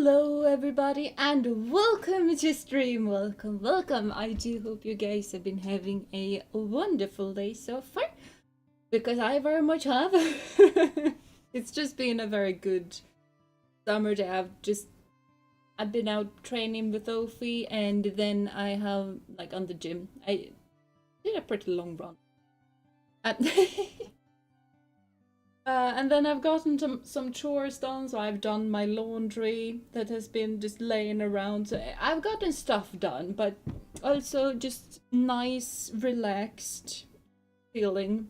Hello everybody and welcome to stream. Welcome. I do hope you guys have been having a wonderful day so far, because I very much have. It's just been a very good summer day. I've been out training with Ophi, and then I have on the gym. I did a pretty long run. And then I've gotten some chores done, so I've done my laundry that has been just laying around. So I've gotten stuff done, but also just nice, relaxed feeling.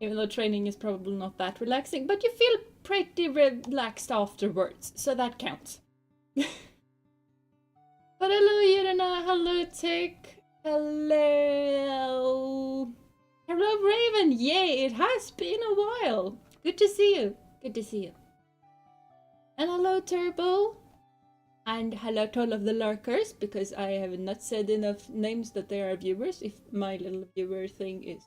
Even though training is probably not that relaxing, but you feel pretty relaxed afterwards, so that counts. But hello Jeena, hello Tick, hello... Hello, Raven! Yay, it has been a while! Good to see you. Good to see you. And hello, Turbo. And hello to all of the lurkers, because I have not said enough names that they are viewers, if my little viewer thing is...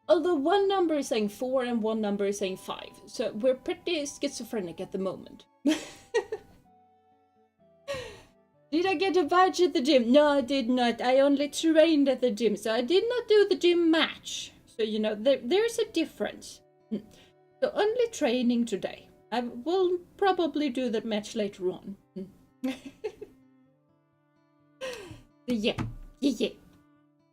Although one number is saying 4 and one number is saying 5, so we're pretty schizophrenic at the moment. Did I get a badge at the gym? No, I did not. I only trained at the gym, so I did not do the gym match. So, you know, there's a difference. So only training today. I will probably do the match later on. Yeah. And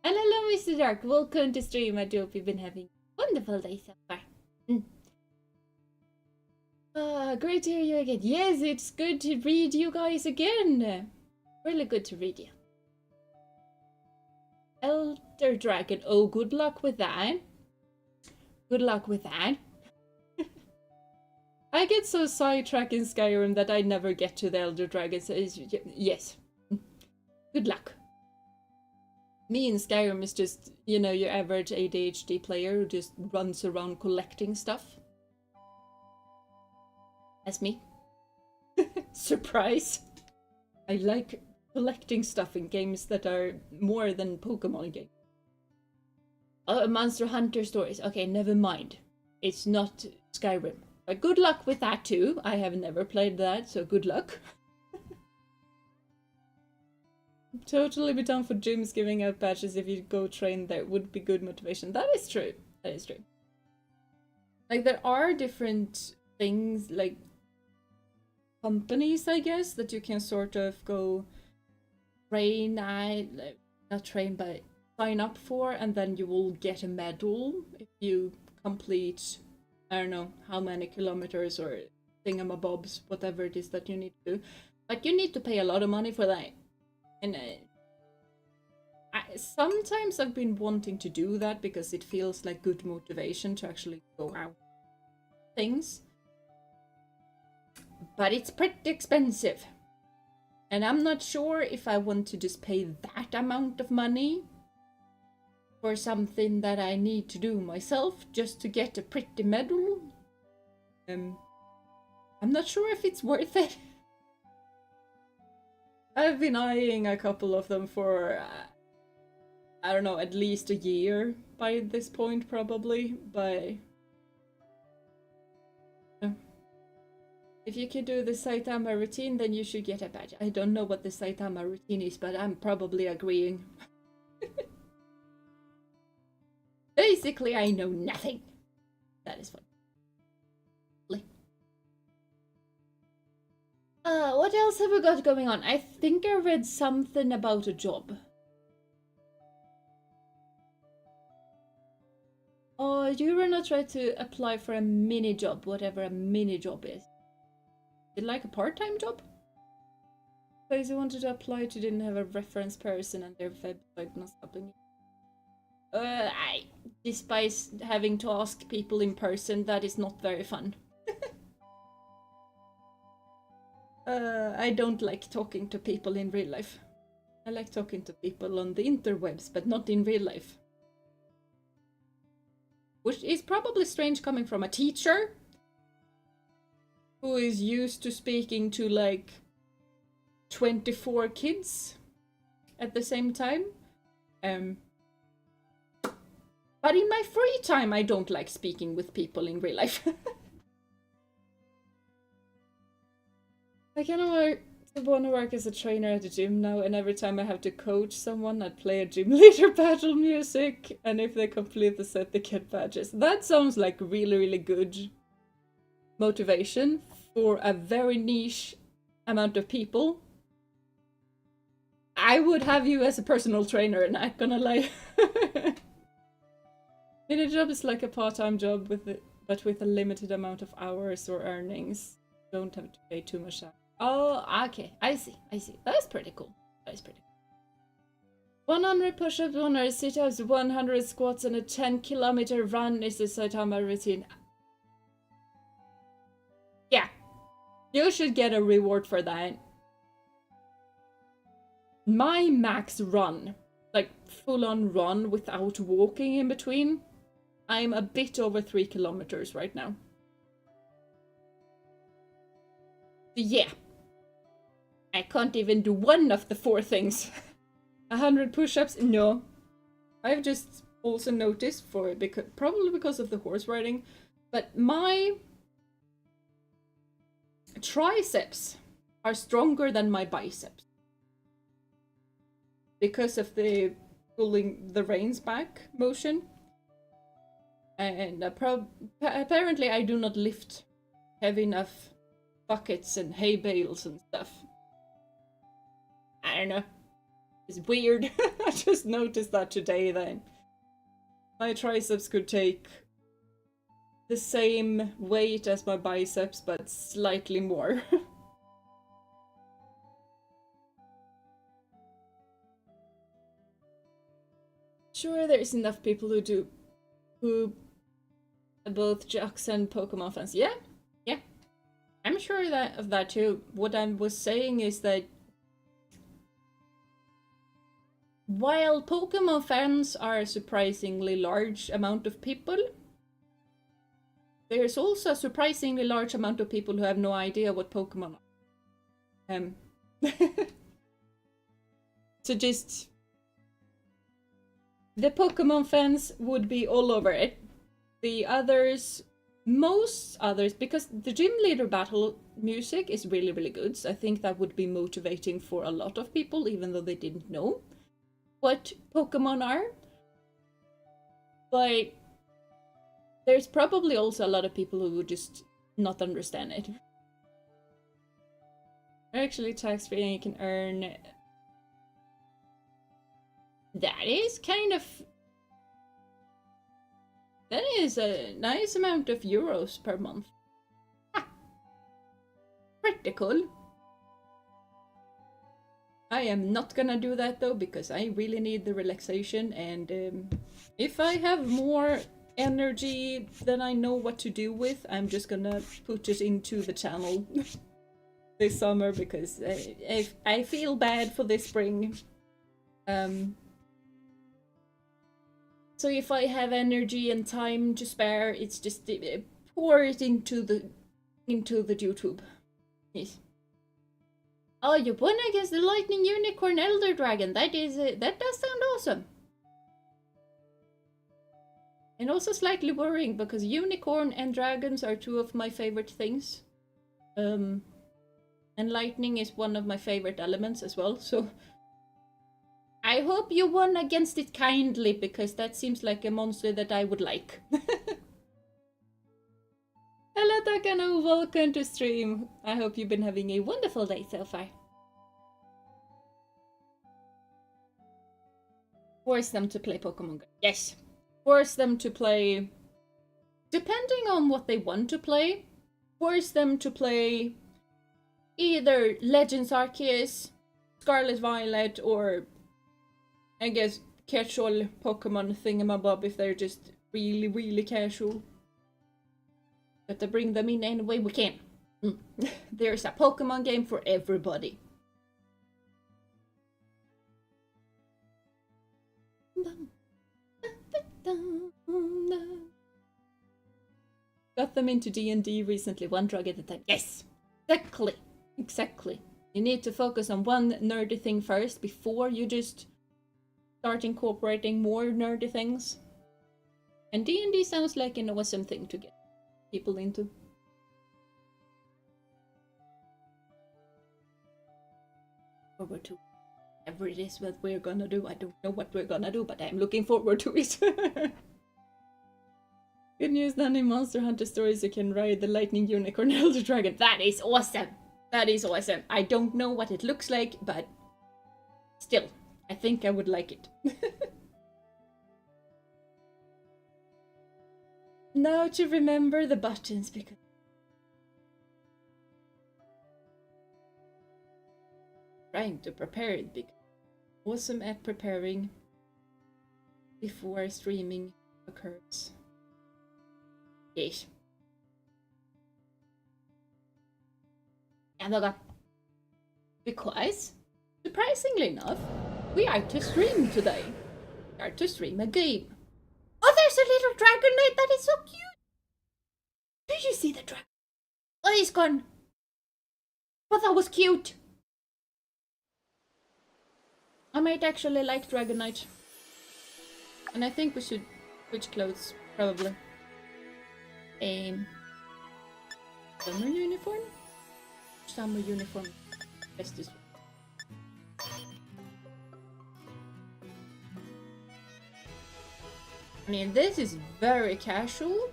hello, Mr. Dark. Welcome to stream. I do hope you've been having a wonderful day so far. Great to hear you again. Yes, it's good to read you guys again. Really good to read you. Elder Dragon. Oh, good luck with that. Good luck with that. I get so sidetracked in Skyrim that I never get to the Elder Dragon. So yes. Good luck. Me in Skyrim is just, you know, your average ADHD player who just runs around collecting stuff. That's me. Surprise. I like collecting stuff in games that are more than Pokémon games. Oh, Monster Hunter stories. Okay, never mind. It's not Skyrim. But good luck with that too. I have never played that, so good luck. Totally be down for gyms giving out badges if you go train there. Would be good motivation. That is true. That is true. Like, there are different things, like companies, I guess, that you can sort of go train, not train, but sign up for, and then you will get a medal if you complete, I don't know how many kilometers or thingamabobs, whatever it is that you need to do. Like, you need to pay a lot of money for that. And sometimes I've been wanting to do that because it feels like good motivation to actually go out things. But it's pretty expensive. And I'm not sure if I want to just pay that amount of money for something that I need to do myself just to get a pretty medal. I'm not sure if it's worth it. I've been eyeing a couple of them for, I don't know, at least a year by this point probably, but... If you can do the Saitama routine, then you should get a badge. I don't know what the Saitama routine is, but I'm probably agreeing. Basically, I know nothing. That is fun. What else have we got going on? I think I read something about a job. Oh, you were not trying to apply for a mini job, whatever a mini job is. Is it like a part-time job? Because you wanted to apply, you didn't have a reference person and their website not helping you. I despise having to ask people in person. That is not very fun. I don't like talking to people in real life. I like talking to people on the interwebs, but not in real life. Which is probably strange coming from a teacher who is used to speaking to like 24 kids at the same time. But in my free time, I don't like speaking with people in real life. I kind of want to work as a trainer at the gym now, and every time I have to coach someone, I'd play a gym leader battle music, and if they complete the set, they get badges. That sounds like really, really good motivation for a very niche amount of people. I would have you as a personal trainer, not gonna lie. Mini job is like a part-time job but with a limited amount of hours or earnings. Don't have to pay too much. Oh, okay. I see. That's pretty cool. 100 push-ups, 100 sit-ups, 100 squats, and a 10-kilometer run is the Saitama routine. Yeah. You should get a reward for that. My max run, like full-on run without walking in between, I'm a bit over 3 kilometers right now. Yeah. I can't even do one of the 4 things. 100 push-ups? No. I've just also noticed, probably because of the horse riding, but my triceps are stronger than my biceps. Because of the pulling the reins back motion. And apparently I do not lift heavy enough buckets and hay bales and stuff. I don't know. It's weird. I just noticed that today then. My triceps could take the same weight as my biceps, but slightly more. Sure, there's enough people who both jocks and Pokemon fans. Yeah. I'm sure of that too. What I was saying is that while Pokemon fans are a surprisingly large amount of people, there's also a surprisingly large amount of people who have no idea what Pokemon are. So just... The Pokemon fans would be all over it. The others... Most others, because the gym leader battle music is really, really good. So I think that would be motivating for a lot of people, even though they didn't know what Pokemon are. But there's probably also a lot of people who would just not understand it. They're actually tax-free and you can earn... That is kind of... That is a nice amount of euros per month. Ha! Pretty cool. I am not gonna do that though, because I really need the relaxation, and if I have more energy than I know what to do with, I'm just gonna put it into the channel this summer, because I feel bad for this spring. So if I have energy and time to spare, it's just pour it into the YouTube. Yes. Oh, you won against the Lightning Unicorn Elder Dragon. That does sound awesome. And also slightly worrying, because unicorn and dragons are 2 of my favorite things. And lightning is one of my favorite elements as well, so... I hope you won against it kindly, because that seems like a monster that I would like. Hello Takano, welcome to stream. I hope you've been having a wonderful day so far. Force them to play Pokemon Go. Yes. Force them to play... Depending on what they want to play, force them to play either Legends Arceus, Scarlet Violet, or... I guess casual Pokemon thingamabob if they're just really, really casual. But to bring them in any way we can. There's a Pokemon game for everybody. Got them into D&D recently, one drug at a time. Yes! Exactly. You need to focus on one nerdy thing first before you just... start incorporating more nerdy things. And D&D sounds like an awesome thing to get people into. forward to whatever it is what we're gonna do. I don't know what we're gonna do, but I'm looking forward to it. Good news, then in Monster Hunter stories you can ride the lightning unicorn elder dragon. That is awesome! That is awesome. I don't know what it looks like, but still, I think I would like it. Now to remember the buttons, because trying to prepare it, because I'm awesome at preparing before streaming occurs. Yes. And because, surprisingly enough, we are to stream today. We are to stream a game. Oh, there's a little Dragonite that is so cute! Did you see the dragon? Oh, he's gone. But that was cute. I might actually like Dragonite. And I think we should switch clothes, probably. Summer uniform? Summer uniform. Best this one. I mean, this is very casual.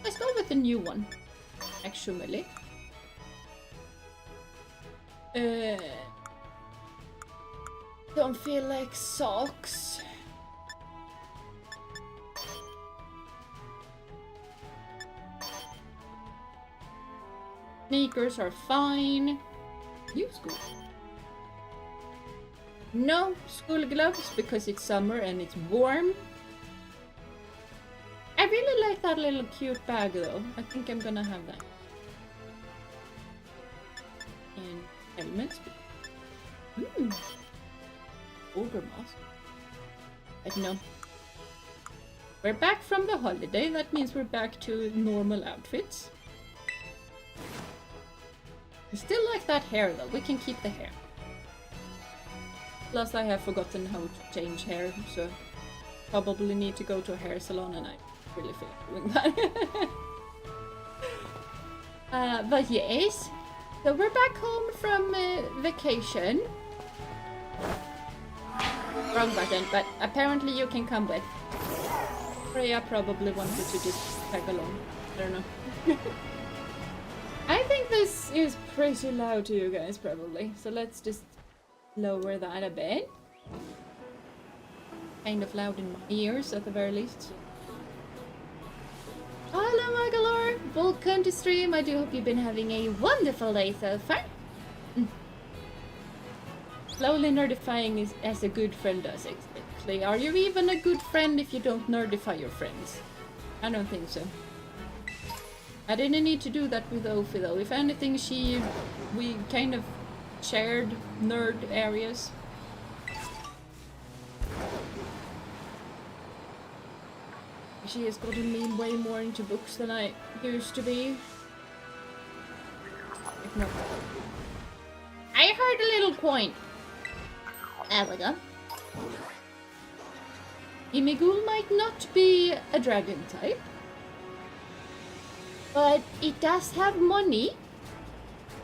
Let's go with the new one, actually. Don't feel like socks. Sneakers are fine. New school. No school gloves because it's summer and it's warm. I really like that little cute bag though. I think I'm gonna have that. And helmets. Ogre mask. But no. We're back from the holiday. That means we're back to normal outfits. I still like that hair though. We can keep the hair. Plus I have forgotten how to change hair, so probably need to go to a hair salon and I really feel like doing that. But yes, so we're back home from vacation. Wrong button, but apparently you can come with. Freya probably wanted to just tag along. I don't know. I think this is pretty loud to you guys, probably. So let's just lower that a bit. Kind of loud in my ears, at the very least. Hello, Magalore! Welcome to stream. I do hope you've been having a wonderful day so far. Slowly nerdifying is as a good friend does, exactly. Are you even a good friend if you don't nerdify your friends? I don't think so. I didn't need to do that with Ophi though. If anything, we kind of shared nerd areas. She has gotten me way more into books than I used to be. No. I heard a little coin. There we go. Imigul might not be a dragon type, but it does have money,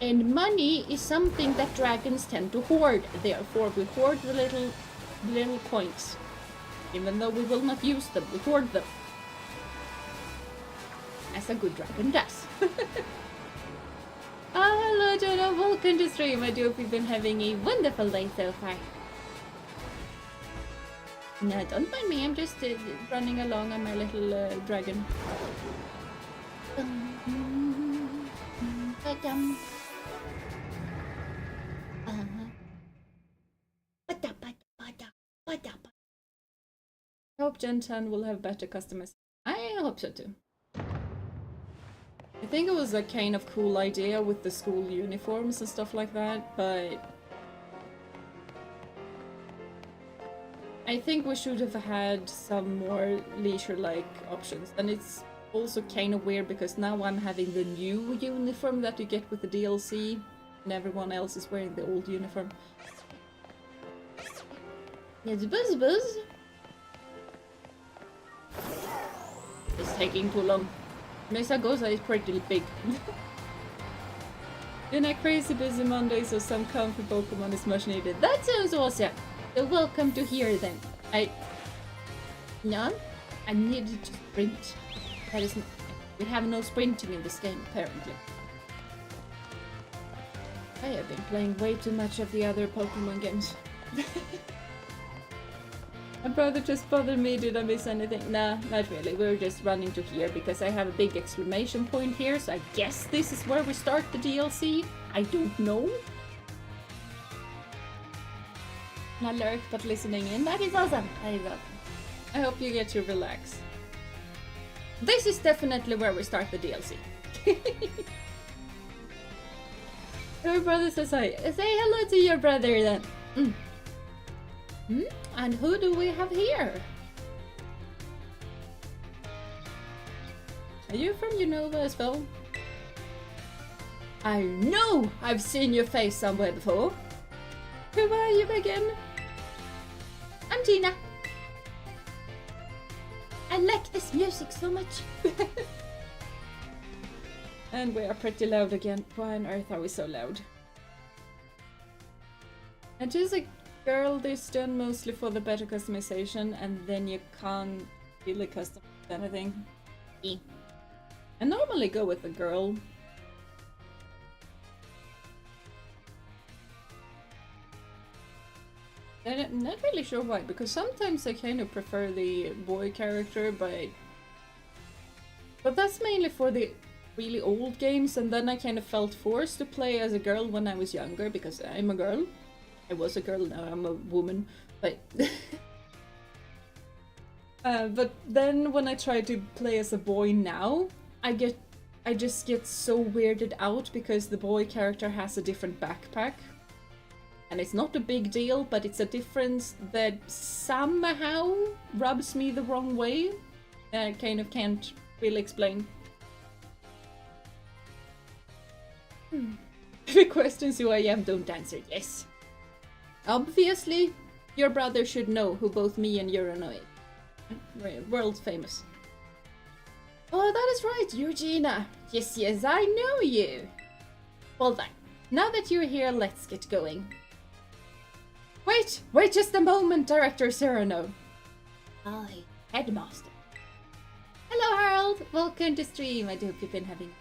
and money is something that dragons tend to hoard. Therefore, we hoard the little coins. Even though we will not use them, we hoard them. As a good dragon does. Hello, Johto. Welcome to stream. I do hope you've been having a wonderful day so far. No, don't mind me. I'm just running along on my little dragon. I hope Gen 10 will have better customers. I hope so too. I think it was a kind of cool idea with the school uniforms and stuff like that, but I think we should have had some more leisure-like options. And it's also kind of weird because now I'm having the new uniform that you get with the DLC, and everyone else is wearing the old uniform. It's buzz. Just taking too long. Mesagoza is pretty big. Been a crazy busy Monday, so some comfy Pokemon is much needed. That sounds awesome! So welcome to here then. No? I needed to sprint. That is... We have no sprinting in this game, apparently. I have been playing way too much of the other Pokemon games. My brother just bothered me, did I miss anything? Nah, not really. We're just running to here because I have a big exclamation point here, so I guess this is where we start the DLC. I don't know. Not lurk, but listening in. That is awesome. That is awesome. I hope you get to relax. This is definitely where we start the DLC. Your brother says hi. Say hello to your brother then. And who do we have here? Are you from Unova as well? I know I've seen your face somewhere before. Who are you again? I'm Jeena. I like this music so much. And we are pretty loud again. Why on earth are we so loud? And she's a girl, this done mostly for the better customization, and then you can't really customize anything. I normally go with a girl. I'm not really sure why, because sometimes I kind of prefer the boy character, but that's mainly for the really old games, and then I kind of felt forced to play as a girl when I was younger, because I'm a girl. I was a girl, now I'm a woman, but... but then when I try to play as a boy now, I just get so weirded out because the boy character has a different backpack. And it's not a big deal, but it's a difference that somehow rubs me the wrong way. I kind of can't really explain. If he questions who I am, don't answer yes. Obviously, your brother should know who both me and Urano is. World famous. Oh, that is right, you're Jeena. Yes, yes, I know you. Well done. Now that you're here, let's get going. Wait just a moment, Director Cyrano. Hi, Headmaster. Hello, Harold. Welcome to stream. I do hope you've been having...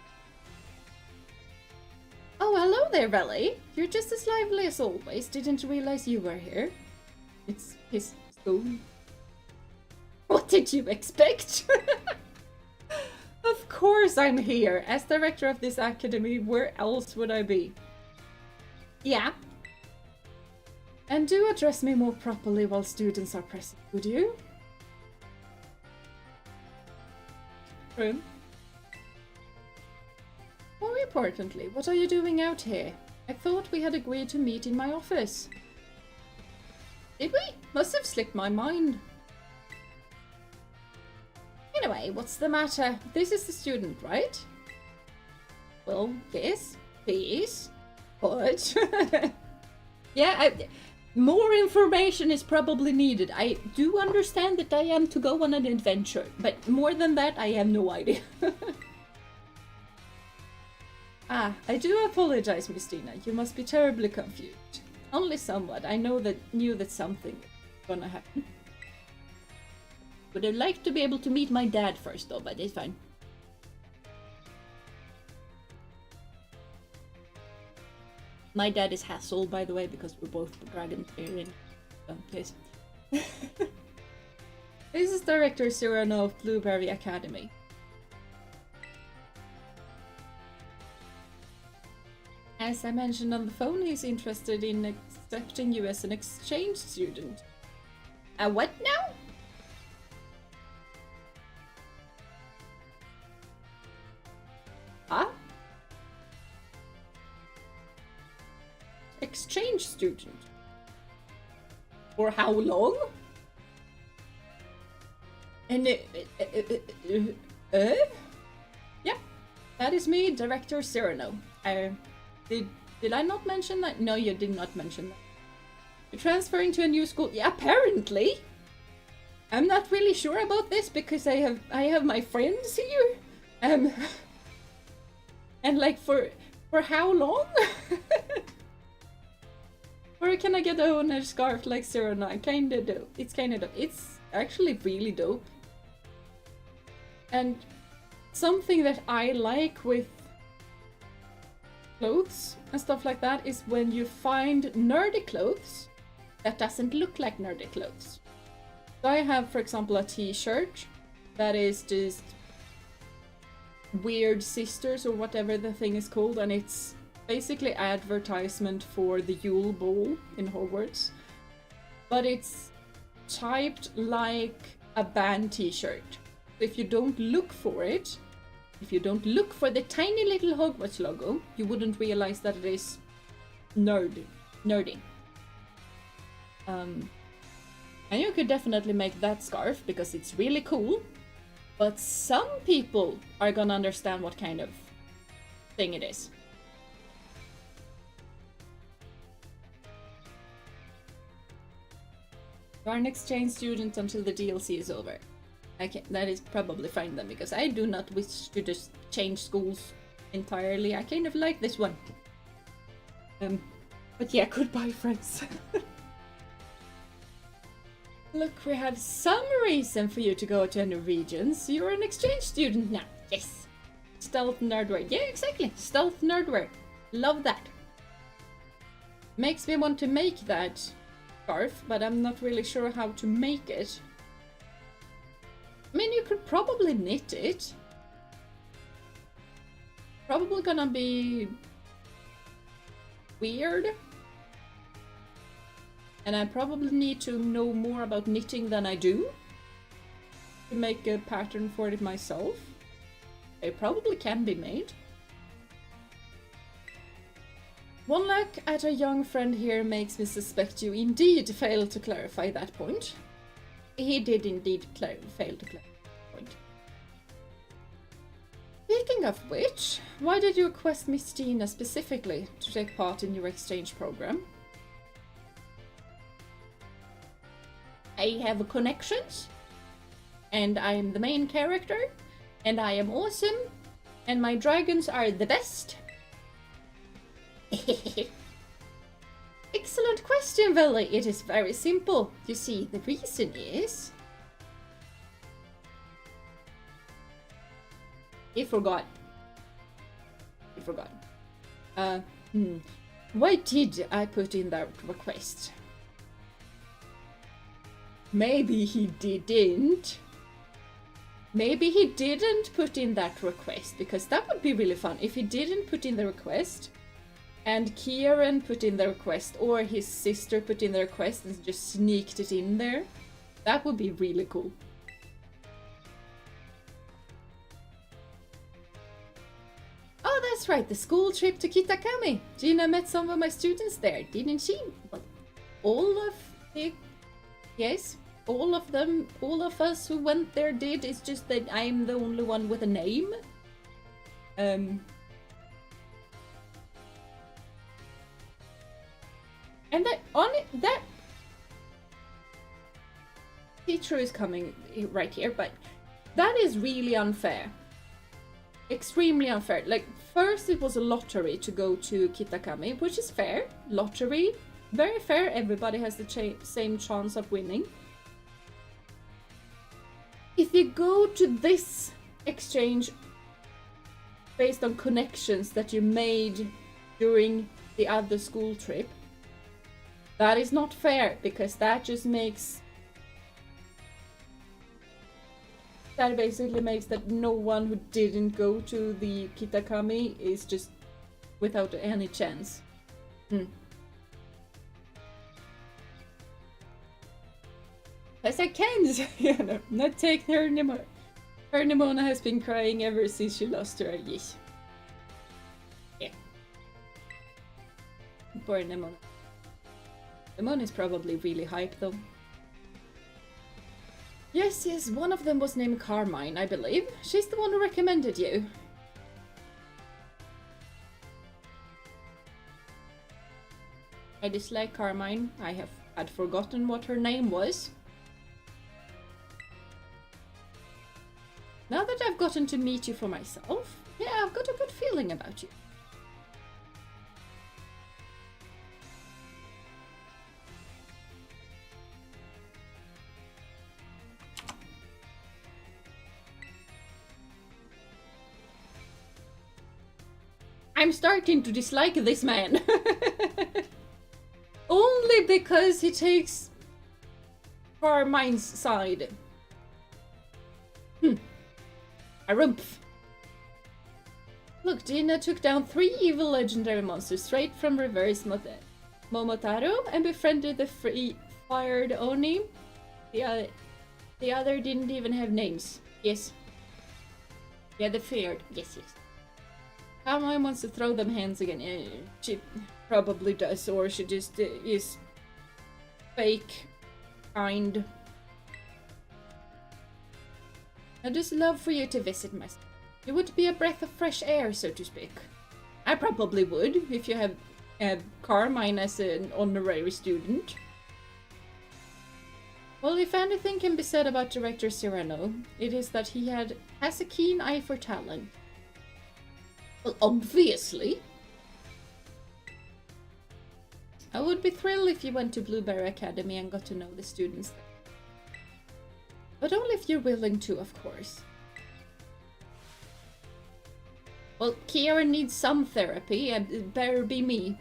Oh, hello there, Belly. You're just as lively as always. Didn't realize you were here. It's his school. What did you expect? Of course I'm here. As director of this academy, where else would I be? Yeah. And do address me more properly while students are present, would you? Room. More importantly, what are you doing out here? I thought we had agreed to meet in my office. Did we? Must have slipped my mind. Anyway, what's the matter? This is the student, right? Well, yes, he is. But... yeah, more information is probably needed. I do understand that I am to go on an adventure, but more than that, I have no idea. I do apologize, Miss Jeena. You must be terribly confused. Only somewhat. I knew that something was gonna happen. Would have liked to be able to meet my dad first, though, but it's fine. My dad is Hassel, by the way, because we're both dragons here in some place. This is Director Cyrano of Blueberry Academy. As I mentioned on the phone, he's interested in accepting you as an exchange student. A what now? Huh? Exchange student? For how long? And yeah, that is me, Director Cyrano. Did I not mention that? No, you did not mention that. You're transferring to a new school? Yeah, apparently. I'm not really sure about this because I have my friends here. And like for how long? Or can I get a owner scarf like 09? Kinda dope. It's kinda dope. It's actually really dope. And something that I like with clothes and stuff like that is when you find nerdy clothes that doesn't look like nerdy clothes. So I have, for example, a t-shirt that is just Weird Sisters or whatever the thing is called, and it's basically advertisement for the Yule Ball in Hogwarts. But it's typed like a band t-shirt. If you don't look for it, if you don't look for the tiny little Hogwarts logo, you wouldn't realize that it is nerdy. And you could definitely make that scarf because it's really cool, but some people are gonna understand what kind of thing it is. You are an exchange student until the DLC is over. That is probably fine then, because I do not wish to just change schools entirely. I kind of like this one. But yeah, goodbye friends. Look, we have some reason for you to go to any regions. You're an exchange student now. Yes. Stealth nerdwear. Yeah, exactly. Stealth nerdwear. Love that. Makes me want to make that scarf, but I'm not really sure how to make it. I mean, you could probably knit it. Probably gonna be weird. And I probably need to know more about knitting than I do to make a pattern for it myself. It probably can be made. One look at a young friend here makes me suspect you indeed failed to clarify that point. He did indeed fail to clarify that point. Speaking of which, why did you request Miss Jeena specifically to take part in your exchange program? I have connections, and I am the main character, and I am awesome, and my dragons are the best. Excellent question, Veli. It is very simple. You see, the reason is... He forgot. Why did I put in that request? Maybe he didn't. Maybe he didn't put in that request, because that would be really fun. If he didn't put in the request, and Kieran put in the request, or his sister put in the request and just sneaked it in there, that would be really cool. Oh, that's right, the school trip to Kitakami. Jeena met some of my students there, didn't she? Well, all of the... Yes, all of them, all of us who went there did. It's just that I'm the only one with a name. And that that teacher is coming right here, but that is really unfair. Extremely unfair. Like, first it was a lottery to go to Kitakami, which is fair. Lottery, very fair. Everybody has the same chance of winning. If you go to this exchange based on connections that you made during the other school trip, that is not fair, because that just makes... That basically makes that no one who didn't go to the Kitakami is just without any chance. As I can't, you know, not take her anymore. Her Nimona has been crying ever since she lost her Agish. Yeah. Poor Nimona. Nimona is probably really hyped though. Yes, one of them was named Carmine, I believe. She's the one who recommended you. I dislike Carmine. I had forgotten what her name was. Now that I've gotten to meet you for myself, yeah, I've got a good feeling about you. I'm starting to dislike this man. Only because he takes Carmine's side. A rumpf. Look, Jeena took down 3 evil legendary monsters straight from reverse Momotaro and befriended the free-fired Oni. The other didn't even have names. Yes. Yeah, the feared. Yes. Carmine wants to throw them hands again. She probably does, or she just is fake kind. I'd just love for you to visit my school. It would be a breath of fresh air, so to speak. I probably would, if you have Carmine as an honorary student. Well, if anything can be said about Director Cyrano, it is that he has a keen eye for talent. Well, obviously. I would be thrilled if you went to Blueberry Academy and got to know the students there. But only if you're willing to, of course. Well, Kiara needs some therapy, and it better be me.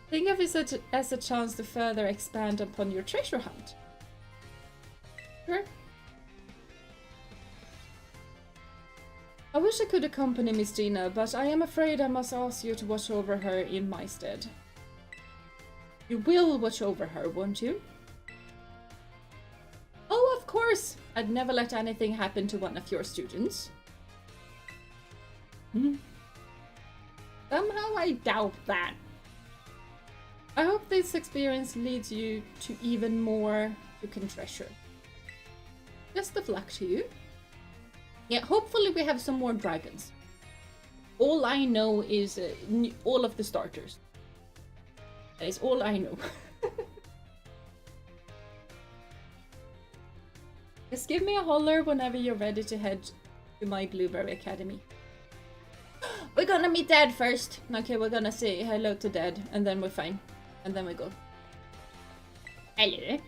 Think of it as a chance to further expand upon your treasure hunt. Sure. I wish I could accompany Miss Jeena, but I am afraid I must ask you to watch over her in my stead. You will watch over her, won't you? Oh, of course! I'd never let anything happen to one of your students. Somehow I doubt that. I hope this experience leads you to even more you can treasure. Best of luck to you. Yeah, hopefully we have some more dragons. All I know is all of the starters. That is all I know. Just give me a holler whenever you're ready to head to my Blueberry Academy. We're gonna meet Dad first. Okay, we're gonna say hello to Dad, and then we're fine. And then we go. Hello.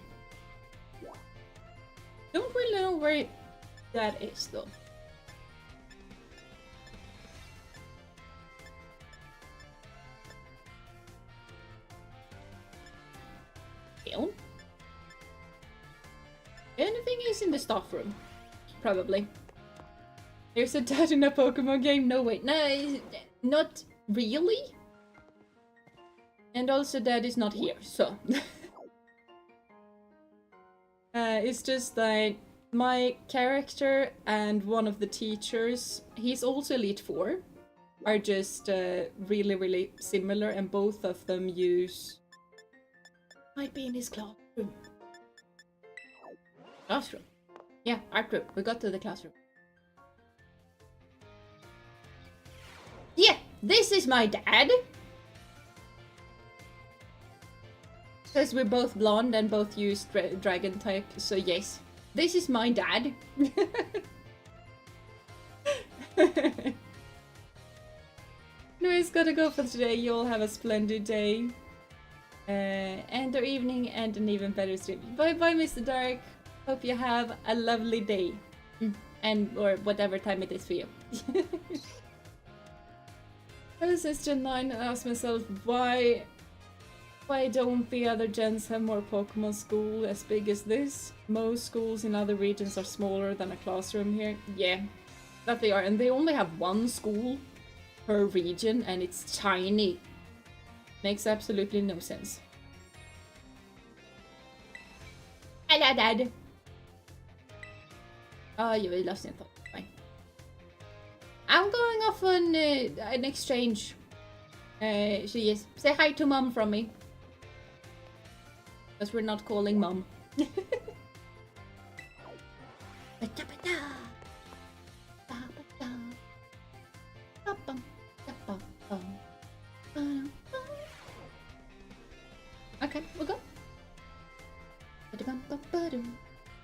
Don't really know where Dad is, though. Anything is in the staff room. Probably. There's a dad in a Pokemon game? No, wait. No, not really. And also Dad is not here, so. It's just that my character and one of the teachers, he's also Elite 4, are just really, really similar, and both of them use... Might be in his classroom. Classroom. Yeah, art group. We got to the classroom. Yeah, this is my dad. Because we're both blonde and both use dragon type, so yes. This is my dad. Anyways, gotta go for today. You all have a splendid day. And or evening, and an even better stream. Bye bye, Mr. Dark. Hope you have a lovely day. And or whatever time it is for you. I was just Gen 9 and asked myself why don't the other gens have more Pokemon school as big as this? Most schools in other regions are smaller than a classroom here. Yeah, that they are. And they only have one school per region, and it's tiny. Makes absolutely no sense. Hello, Dad! Oh, you lost your thought. Fine. I'm going off on an exchange. So yes, say hi to Mom from me. Because we're not calling Mom. Okay, we'll go.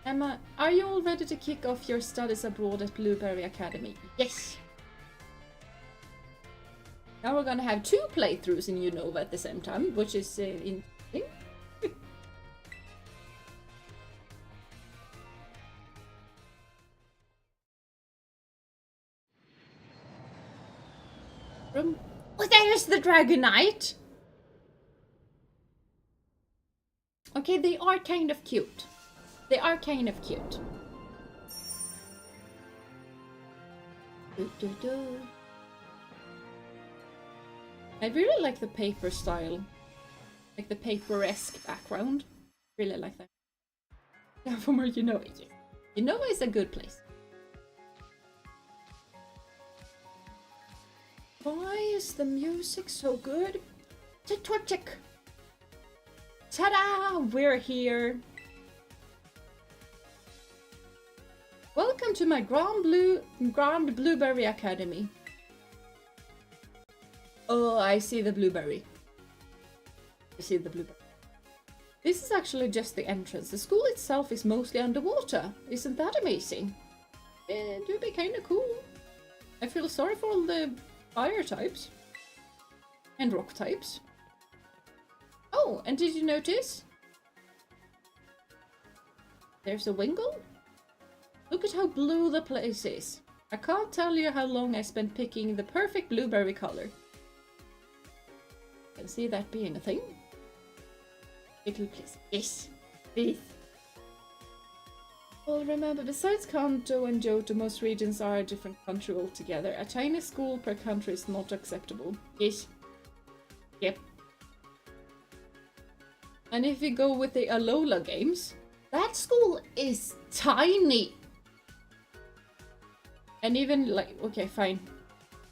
Emma, are you all ready to kick off your studies abroad at Blueberry Academy? Yes! Now we're gonna have 2 playthroughs in Unova at the same time, which is interesting. Oh, there's the Dragonite! Okay, they are kind of cute. They are kind of cute. I really like the paper style. Like the paper-esque background. Really like that. Yeah, from where Unova. Unova is a good place. Why is the music so good? Torchic! Ta-da! We're here! Welcome to my Grand Blueberry Academy. Oh, I see the blueberry. I see the blueberry. This is actually just the entrance. The school itself is mostly underwater. Isn't that amazing? It would be kind of cool. I feel sorry for all the fire types. And rock types. Oh, and did you notice? There's a Wingull. Look at how blue the place is. I can't tell you how long I spent picking the perfect blueberry color. Can see that being a thing. Little place. Yes, please. Well, remember, besides Kanto and Johto, most regions are a different country altogether. A tiny school per country is not acceptable. Yes. Yep. And if you go with the Alola games, that school is tiny. And even like, okay, fine.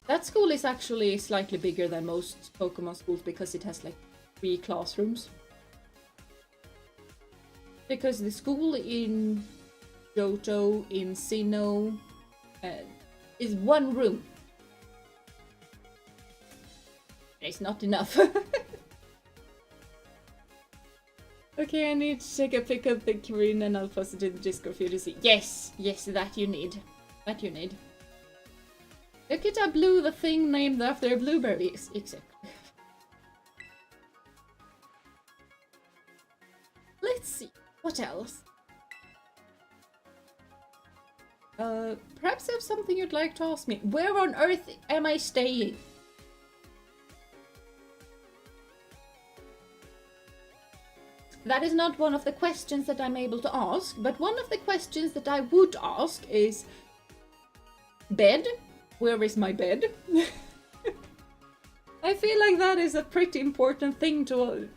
That school is actually slightly bigger than most Pokemon schools because it has like 3 classrooms. Because the school in Johto, in Sinnoh, is 1 room. It's not enough. Okay, I need to take a pic of the Kirin and I'll post it in the Discord for you to see. Yes, yes, that you need. That you need. Look at how blue the thing named after a blueberry is. Exactly. Let's see. What else? Perhaps you have something you'd like to ask me. Where on earth am I staying? That is not one of the questions that I'm able to ask, but one of the questions that I would ask is... Bed? Where is my bed? I feel like that is a pretty important thing to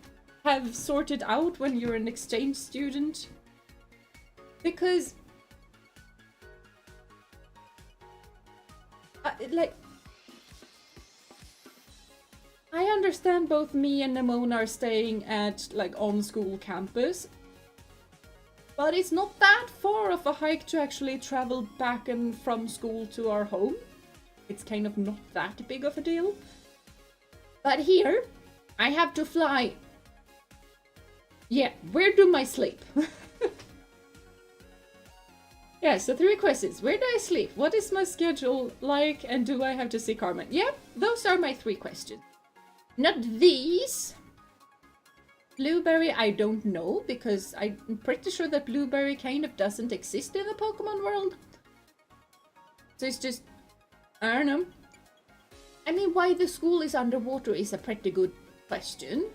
have sorted out when you're an exchange student. Because... I understand both me and Nimona are staying at, like, on-school campus. But it's not that far of a hike to actually travel back and from school to our home. It's kind of not that big of a deal. But here, I have to fly. Yeah, where do I sleep? Yeah, so 3 questions. Where do I sleep? What is my schedule like? And do I have to see Carmen? Yeah, those are my 3 questions. Not these. Blueberry, I don't know, because I'm pretty sure that Blueberry kind of doesn't exist in the Pokemon world. So it's just, I don't know. I mean, why the school is underwater is a pretty good question.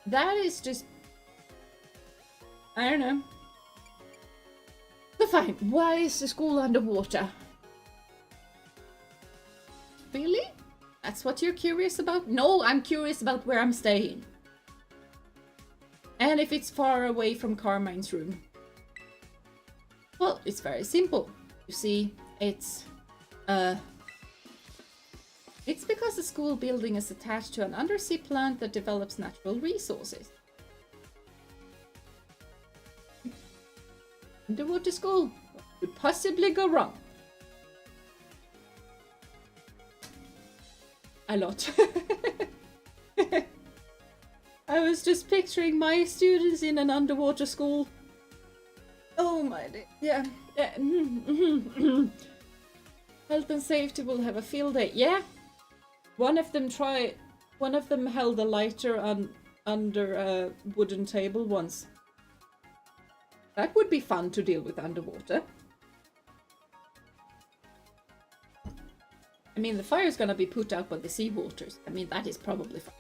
That is just, I don't know. So fine, why is the school underwater? Really? That's what you're curious about? No, I'm curious about where I'm staying. And if it's far away from Carmine's room. Well, it's very simple. You see, it's because the school building is attached to an undersea plant that develops natural resources. Underwater school. What could possibly go wrong? A lot. I was just picturing my students in an underwater school. Oh my... Yeah. Health and safety will have a field day. Yeah. One of them held a lighter under a wooden table once. That would be fun to deal with underwater. I mean, the fire's gonna be put out by the sea waters. I mean, that is probably fun.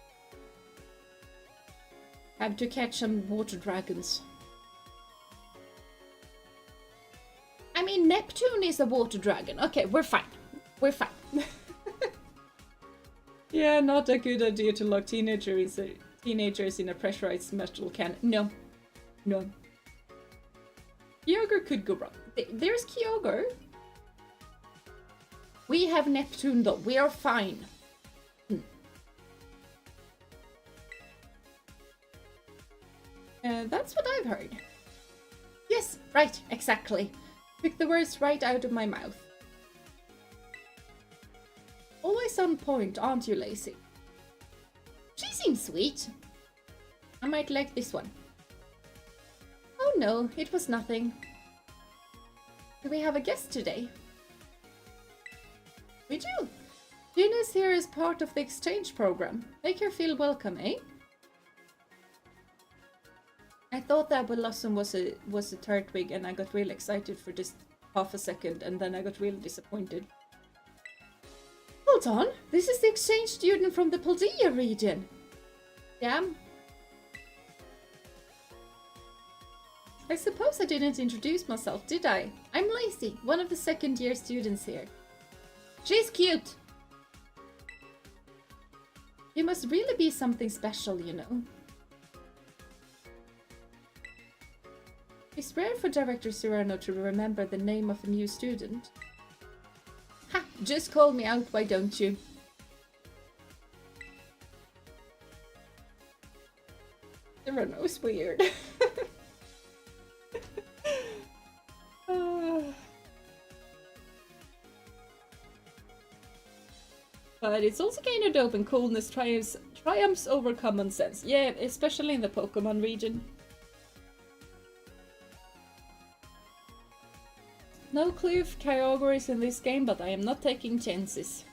Have to catch some water dragons. I mean, Neptune is a water dragon. Okay, we're fine. We're fine. Yeah, not a good idea to lock teenagers in a pressurized metal can. No. No. Kyogre could go wrong. There's Kyogre. We have Neptune though. We are fine. That's what I've heard. Yes, right, exactly. Took the words right out of my mouth. Always on point, aren't you, Lacey? She seems sweet. I might like this one. Oh no, it was nothing. Do we have a guest today? We do. Jeena is here as part of the exchange program. Make her feel welcome, eh? I thought that Blossom was a Turtwig and I got really excited for just half a second and then I got really disappointed. Hold on, this is the exchange student from the Paldea region. Damn. I suppose I didn't introduce myself, did I? I'm Lacey, one of the second-year students here. She's cute! You must really be something special, you know. It's rare for Director Serrano to remember the name of a new student. Ha! Just call me out, why don't you? Serrano's weird. But it's also kind of dope and coolness triumphs over common sense. Yeah, especially in the Pokémon region. No clue if Kyogre is in this game, but I am not taking chances.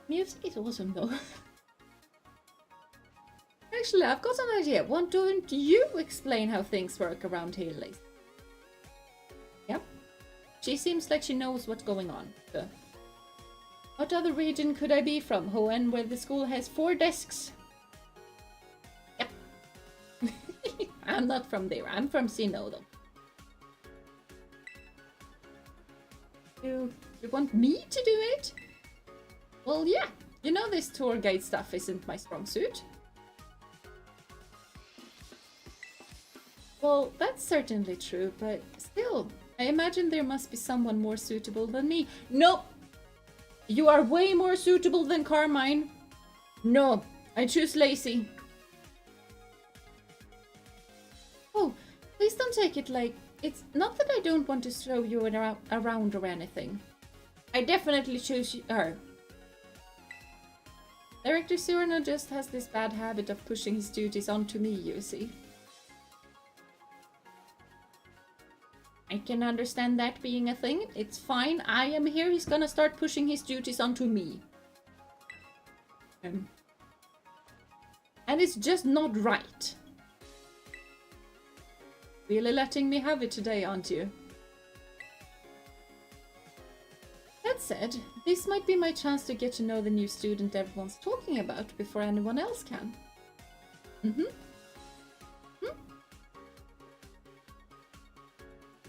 Music is awesome though. Actually, I've got an idea. Why don't you explain how things work around here, Lacey? Yep. She seems like she knows what's going on. So. What other region could I be from? Hoenn, where the school has 4 desks. Yep. I'm not from there. I'm from Sinnoh, though. You want me to do it? Well, yeah. You know this tour guide stuff isn't my strong suit. Well, that's certainly true, but still, I imagine there must be someone more suitable than me. Nope! You are way more suitable than Carmine. No, I choose Lacey. Oh, please don't take it like... It's not that I don't want to show you around or anything. I definitely choose her. Director Serrano just has this bad habit of pushing his duties onto me, you see. I can understand that being a thing. It's fine. I am here. He's gonna start pushing his duties onto me. And it's just not right. Really letting me have it today, aren't you? That said, this might be my chance to get to know the new student everyone's talking about before anyone else can.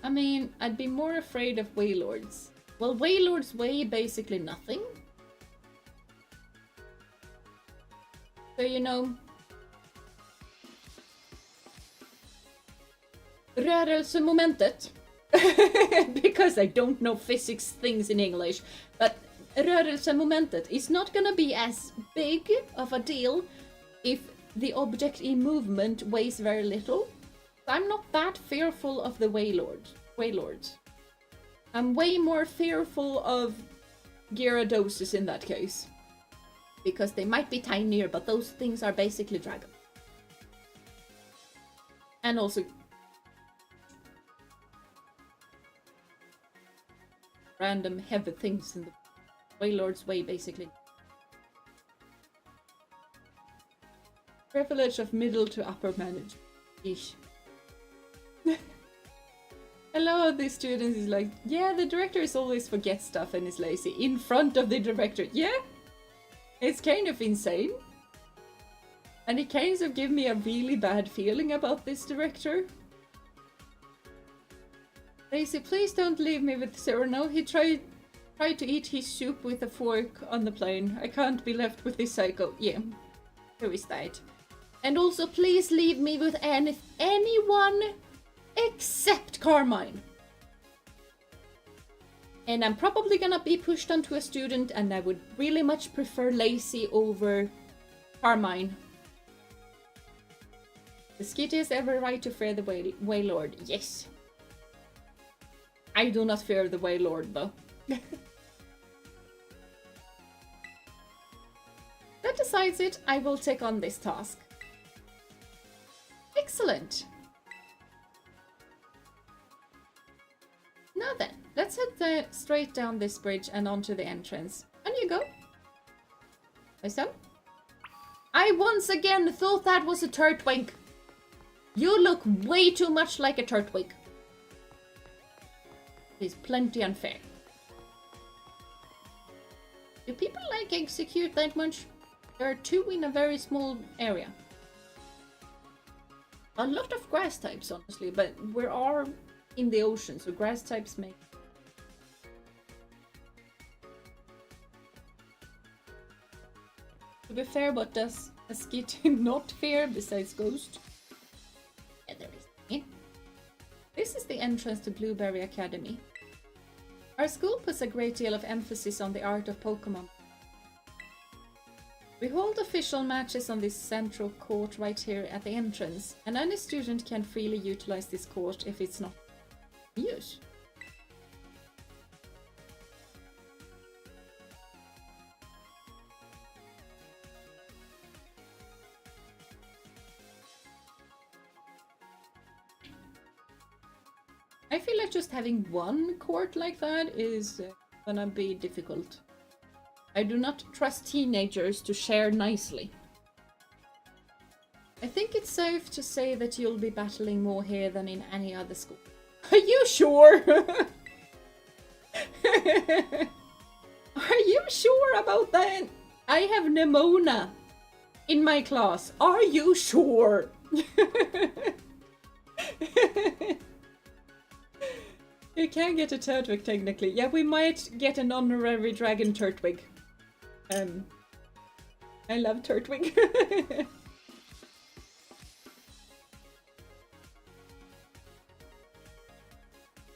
I mean, I'd be more afraid of Wailords. Well, Wailords weigh basically nothing. So, you know... Rörelsemomentet. Because I don't know physics things in English. But rörelsemomentet is not gonna be as big of a deal if the object in movement weighs very little. I'm not that fearful of the Wailords. I'm way more fearful of Gyarados in that case. because they might be tinier, but those things are basically dragons. And also random heavy things in the Wailord's way, basically. Privilege of middle to upper management. Ish. A lot of these students is like, yeah, the director is always forget stuff and is lazy in front of the director. Yeah, it's kind of insane. And it kind of gives me a really bad feeling about this director. Lazy, please don't leave me with Cyrano. He tried to eat his soup with a fork on the plane. I can't be left with this psycho. Yeah, who is that? And also, please leave me with anyone except Carmine. And I'm probably gonna be pushed onto a student, and I would really much prefer Lacey over Carmine. The Skitty has every right to fear the Wailord. Yes. I do not fear the Wailord, though. That decides it. I will take on this task. Excellent. Now then, let's head straight down this bridge and onto the entrance. On you go. Wisdom. I once again thought that was a Turtwig. You look way too much like a Turtwig. It is plenty unfair. Do people like execute that much? There are 2 in a very small area. A lot of grass types, honestly, but we are in the ocean, so grass types make... To be fair, what does a Skitty not fear besides Ghost? Yeah, there is me. This is the entrance to Blueberry Academy. Our school puts a great deal of emphasis on the art of Pokémon. We hold official matches on this central court right here at the entrance, and any student can freely utilize this court if it's not used. I feel like just having one court like that is gonna be difficult. I do not trust teenagers to share nicely. I think it's safe to say that you'll be battling more here than in any other school. Are you sure? Are you sure about that? I have Nemona in my class. Are you sure? You can get a Turtwig technically. Yeah, we might get an honorary dragon Turtwig. I love Turtwig.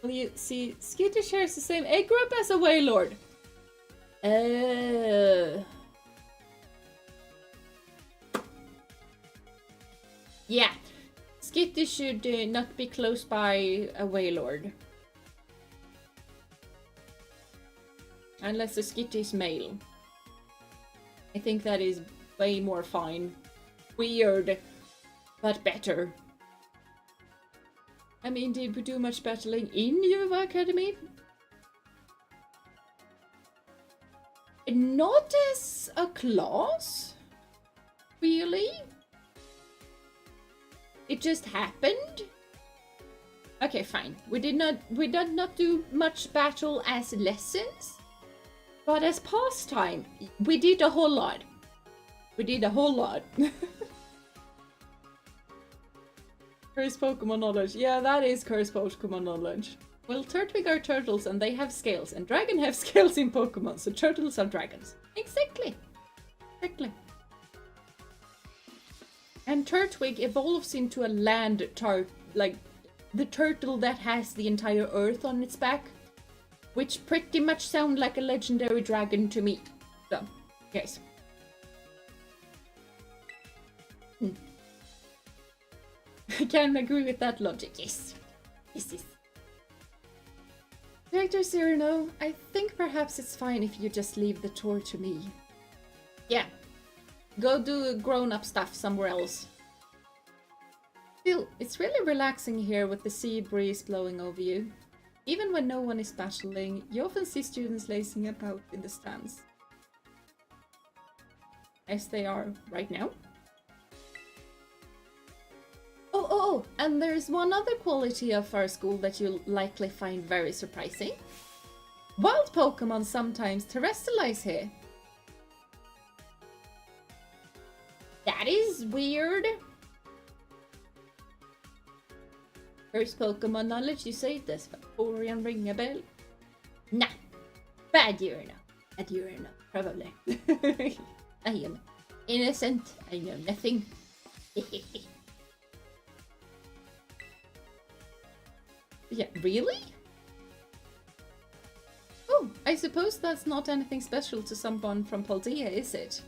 Well, you see, Skitty shares the same egg group as a Wailord. Yeah, Skitty should not be close by a Wailord. Unless the Skitty is male. I think that is way more fine. Weird, but better. I mean, did we do much battling in Yuva Academy? Not as a class, really. It just happened. Okay, fine. We did not do much battle as lessons. But as pastime, we did a whole lot. We did a whole lot. Cursed Pokemon knowledge. Yeah, that is cursed Pokemon knowledge. Well, Turtwig are turtles and they have scales. And dragon have scales in Pokemon, so turtles are dragons. Exactly. Exactly. And Turtwig evolves into a land like the turtle that has the entire earth on its back. Which pretty much sound like a legendary dragon to me. So, yes. I can agree with that logic, yes. Yes, yes. Director Cyrano, I think perhaps it's fine if you just leave the tour to me. Yeah, Go do grown-up stuff somewhere else. Still, it's really relaxing here with the sea breeze blowing over you. Even when no one is battling, you often see students lazing about in the stands. As they are right now. Oh, and there's one other quality of our school that you'll likely find very surprising. Wild Pokémon sometimes terrestrialize here. That is weird. First Pokemon knowledge, you say this, Vaporeon ring a bell? Nah, bad Jeena. Bad Jeena, probably. I am innocent, I know nothing. Yeah, really? Oh, I suppose that's not anything special to someone from Paldea, is it?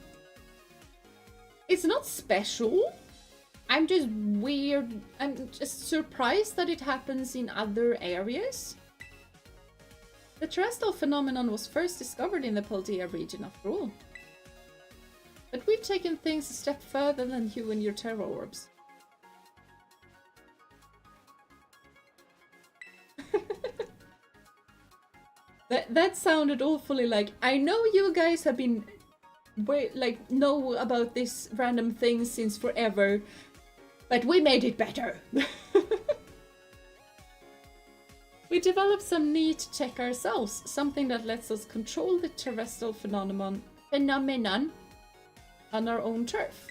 It's not special. I'm just weird. I'm just surprised that it happens in other areas. The terrestrial phenomenon was first discovered in the Paldea region after all. But we've taken things a step further than you and your terror orbs. That sounded awfully like, I know you guys have been know about this random thing since forever, but we made it better. We developed some neat tech ourselves, something that lets us control the terrestrial phenomenon on our own turf.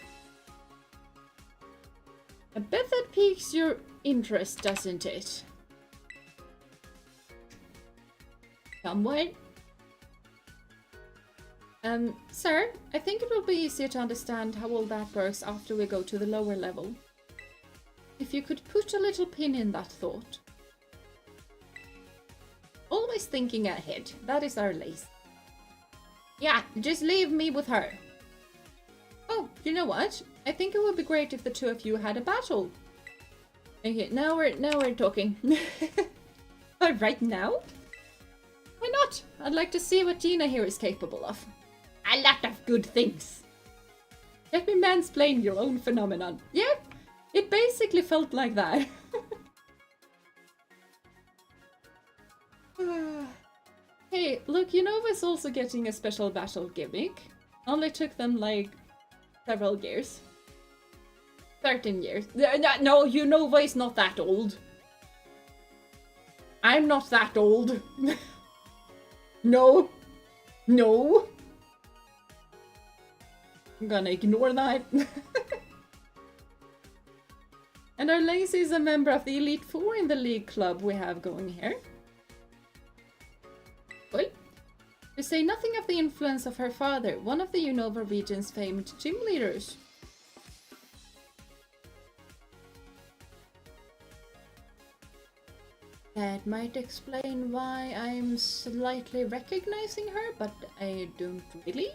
I bet that piques your interest, doesn't it? Somewhat. Sir, I think it will be easier to understand how all that works after we go to the lower level. If you could put a little pin in that thought. Always thinking ahead, that is our Lace. Yeah, just leave me with her. Oh, you know what? I think it would be great if the two of you had a battle. Okay, now we're talking. Right now? Why not? I'd like to see what Jeena here is capable of. A lot of good things. Let me mansplain your own phenomenon. Yeah, it basically felt like that. Hey, look, Unova's also getting a special battle gimmick. Only took them like several years. 13 years. No, Unova is not that old. I'm not that old. No. No. I'm gonna ignore that. And our Lacey is a member of the Elite Four in the league club we have going here. Well, to say nothing of the influence of her father, one of the Unova region's famed gym leaders. That might explain why I'm slightly recognizing her, but I don't really.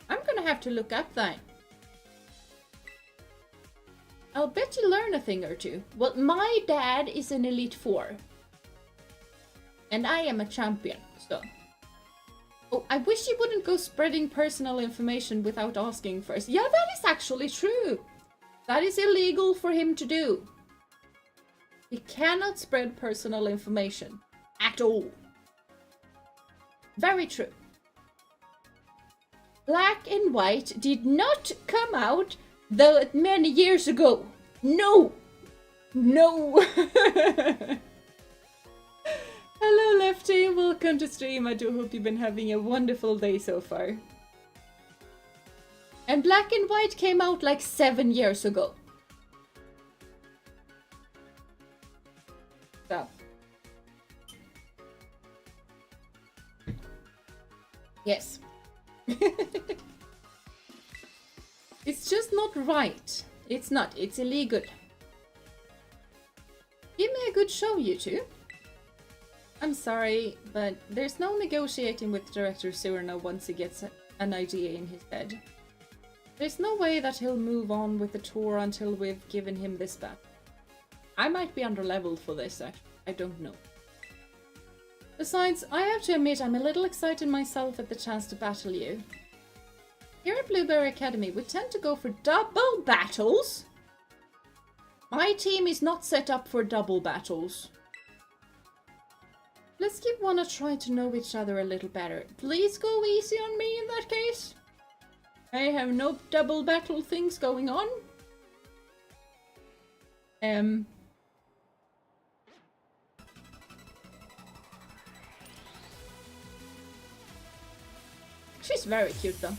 I'm gonna have to look up that. I'll bet you learn a thing or two. Well, my dad is an Elite Four. And I am a champion, so. Oh, I wish you wouldn't go spreading personal information without asking first. Yeah, that is actually true. That is illegal for him to do. He cannot spread personal information at all. Very true. Black and White did not come out that many years ago. No! No! Hello Lefty, welcome to stream. I do hope you've been having a wonderful day so far. And Black and White came out like 7 years ago. So. Yes. It's just not right. It's not. It's illegal. Give me a good show, you two. I'm sorry, but there's no negotiating with Director Surna once he gets an idea in his head. There's no way that he'll move on with the tour until we've given him this back. I might be underleveled for this, actually. I don't know. Besides, I have to admit I'm a little excited myself at the chance to battle you. Here at Blueberry Academy, we tend to go for double battles. My team is not set up for double battles. Let's give one a try to know each other a little better. Please go easy on me in that case. I have no double battle things going on. She's very cute though.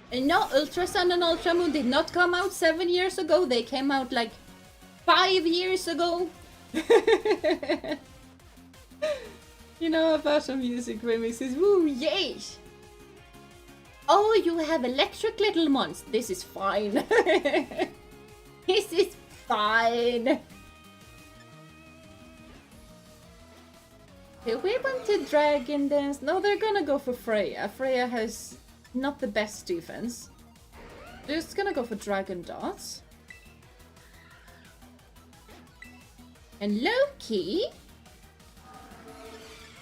And no, Ultra Sun and Ultra Moon did not come out 7 years ago. They came out like 5 years ago. You know about some music remixes. Woo, yay! Oh, you have electric little ones. This is fine. This is fine. Do we want to Dragon Dance? No, they're gonna go for Freya. Freya has not the best defense. They're just gonna go for Dragon Darts. And Loki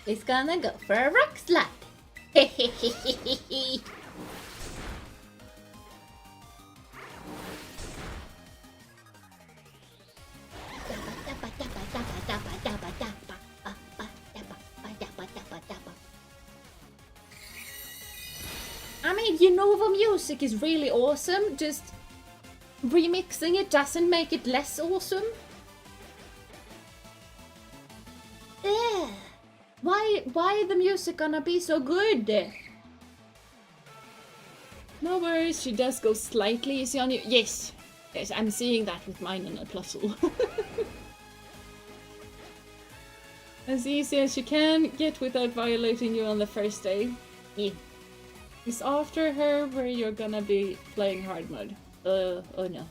is gonna go for a Rock Slide. Hehehehehe. I mean, you know, the music is really awesome, just remixing it doesn't make it less awesome. Yeah. Why the music gonna be so good? No worries, she does go slightly easy on you. Yes, yes, I'm seeing that with mine and a Plusle. As easy as you can get without violating you on the first day. Yeah. It's after her where you're gonna be playing hard mode. Oh no.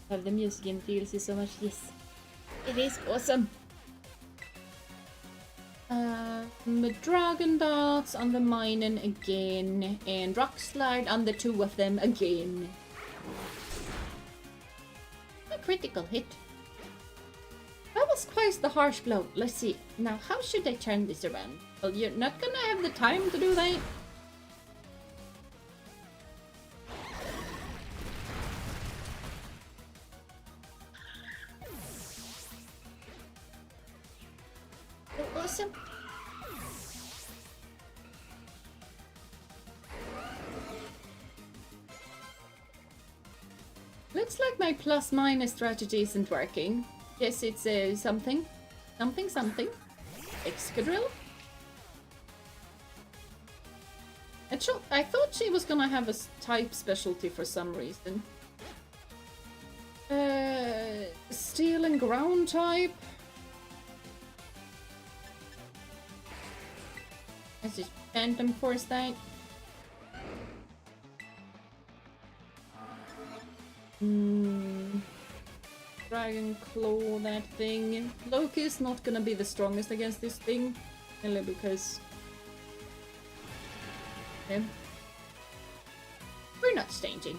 Have the music in DLC so much? Yes. It is awesome. Dragon Darts on the Minen again. And Rock Slide on the two of them again. A critical hit. That was quite the harsh blow. Let's see. Now, how should I turn this around? Well, you're not gonna have the time to do that. Oh, awesome. Looks like my plus-minus strategy isn't working. Yes, it's something. Something. Excadrill? I thought she was gonna have a type specialty for some reason. Steel and ground type. Let's just Phantom Force that. Dragon Claw that thing. Loki is not gonna be the strongest against this thing. Only because... Okay. We're not changing.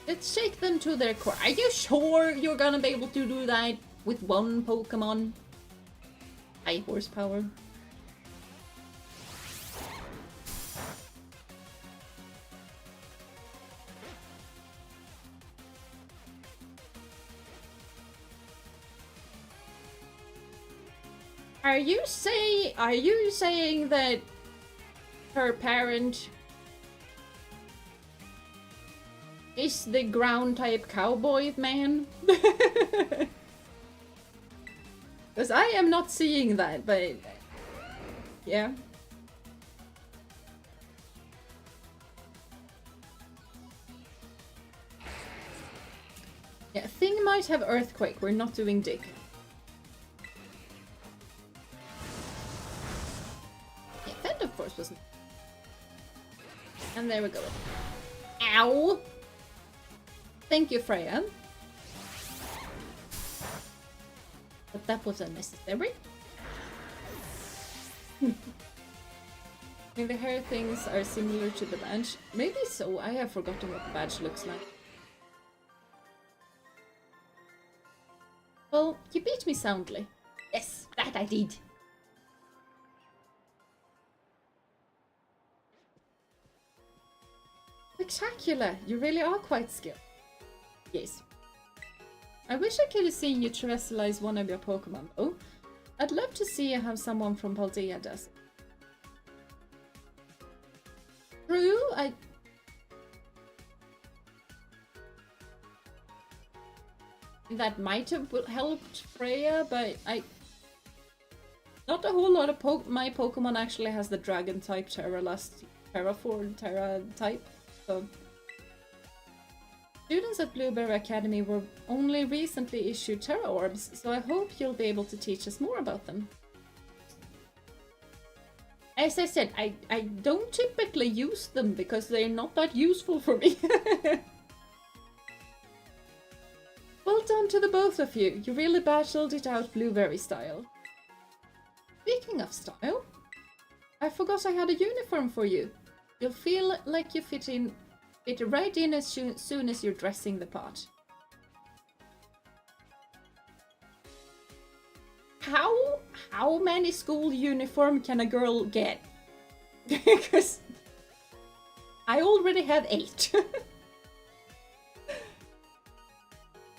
Let's shake them to their core. Are you sure you're gonna be able to do that with one Pokemon? High horsepower. Are you saying that her parent is the ground type cowboy man? Because I am not seeing that, but yeah. Yeah, Thing might have Earthquake, we're not doing Dig. Yeah, Phantom Force wasn't. And there we go. Ow! Thank you, Freya. But that was unnecessary. I mean, the hair things are similar to the badge. Maybe so, I have forgotten what the badge looks like. Well, you beat me soundly. Yes, That I did. Spectacular! You really are quite skilled. Yes. I wish I could have seen you terrestrialize one of your Pokemon though. I'd love to see how someone from Paldea does it. True, that might have helped Freya, but not a whole lot of my Pokemon actually has the Dragon type Tera type, so... Students at Blueberry Academy were only recently issued Tera Orbs, so I hope you'll be able to teach us more about them. As I said, I don't typically use them because they're not that useful for me. Well done to the both of you. You really battled it out Blueberry style. Speaking of style, I forgot I had a uniform for you. You'll feel like you fit right in as soon as you're dressing the part. How many school uniform can a girl get? Because I already have 8.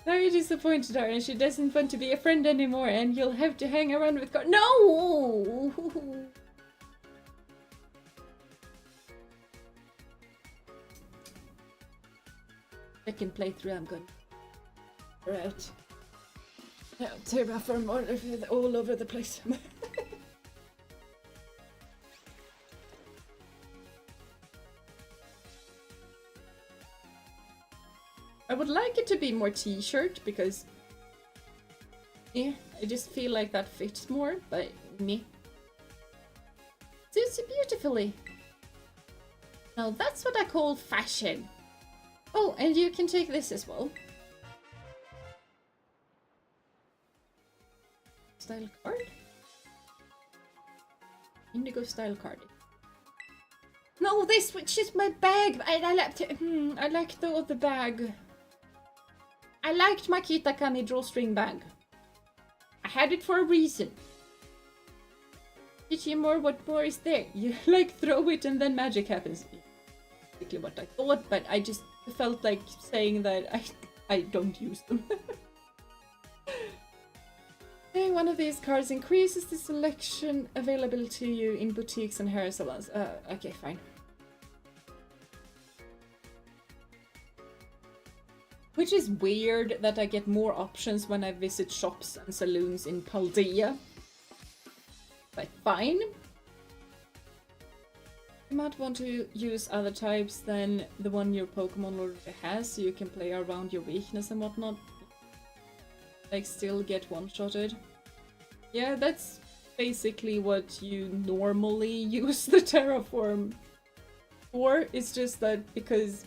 Very disappointed her, and she doesn't want to be a friend anymore, and you'll have to hang around with No! Second playthrough, I'm good. Right. Yeah, terraform all over the place. I would like it to be more t-shirt because yeah, I just feel like that fits more, but me. Suits you beautifully. Now that's what I call fashion. Oh, and you can take this as well. Style card? Indigo style card. No, this which is my bag. I like the other bag. I liked my Kitakami drawstring bag. I had it for a reason. Teach you more, what more is there? You like throw it and then magic happens. Basically what I thought, but I just felt like saying that I don't use them. Hey, one of these cards increases the selection available to you in boutiques and hair salons. Okay, fine. Which is weird that I get more options when I visit shops and saloons in Paldea. But fine. You might want to use other types than the one your Pokemon already has, so you can play around your weakness and whatnot. Like, still get one-shotted. Yeah, that's basically what you normally use the Terraform for. It's just that because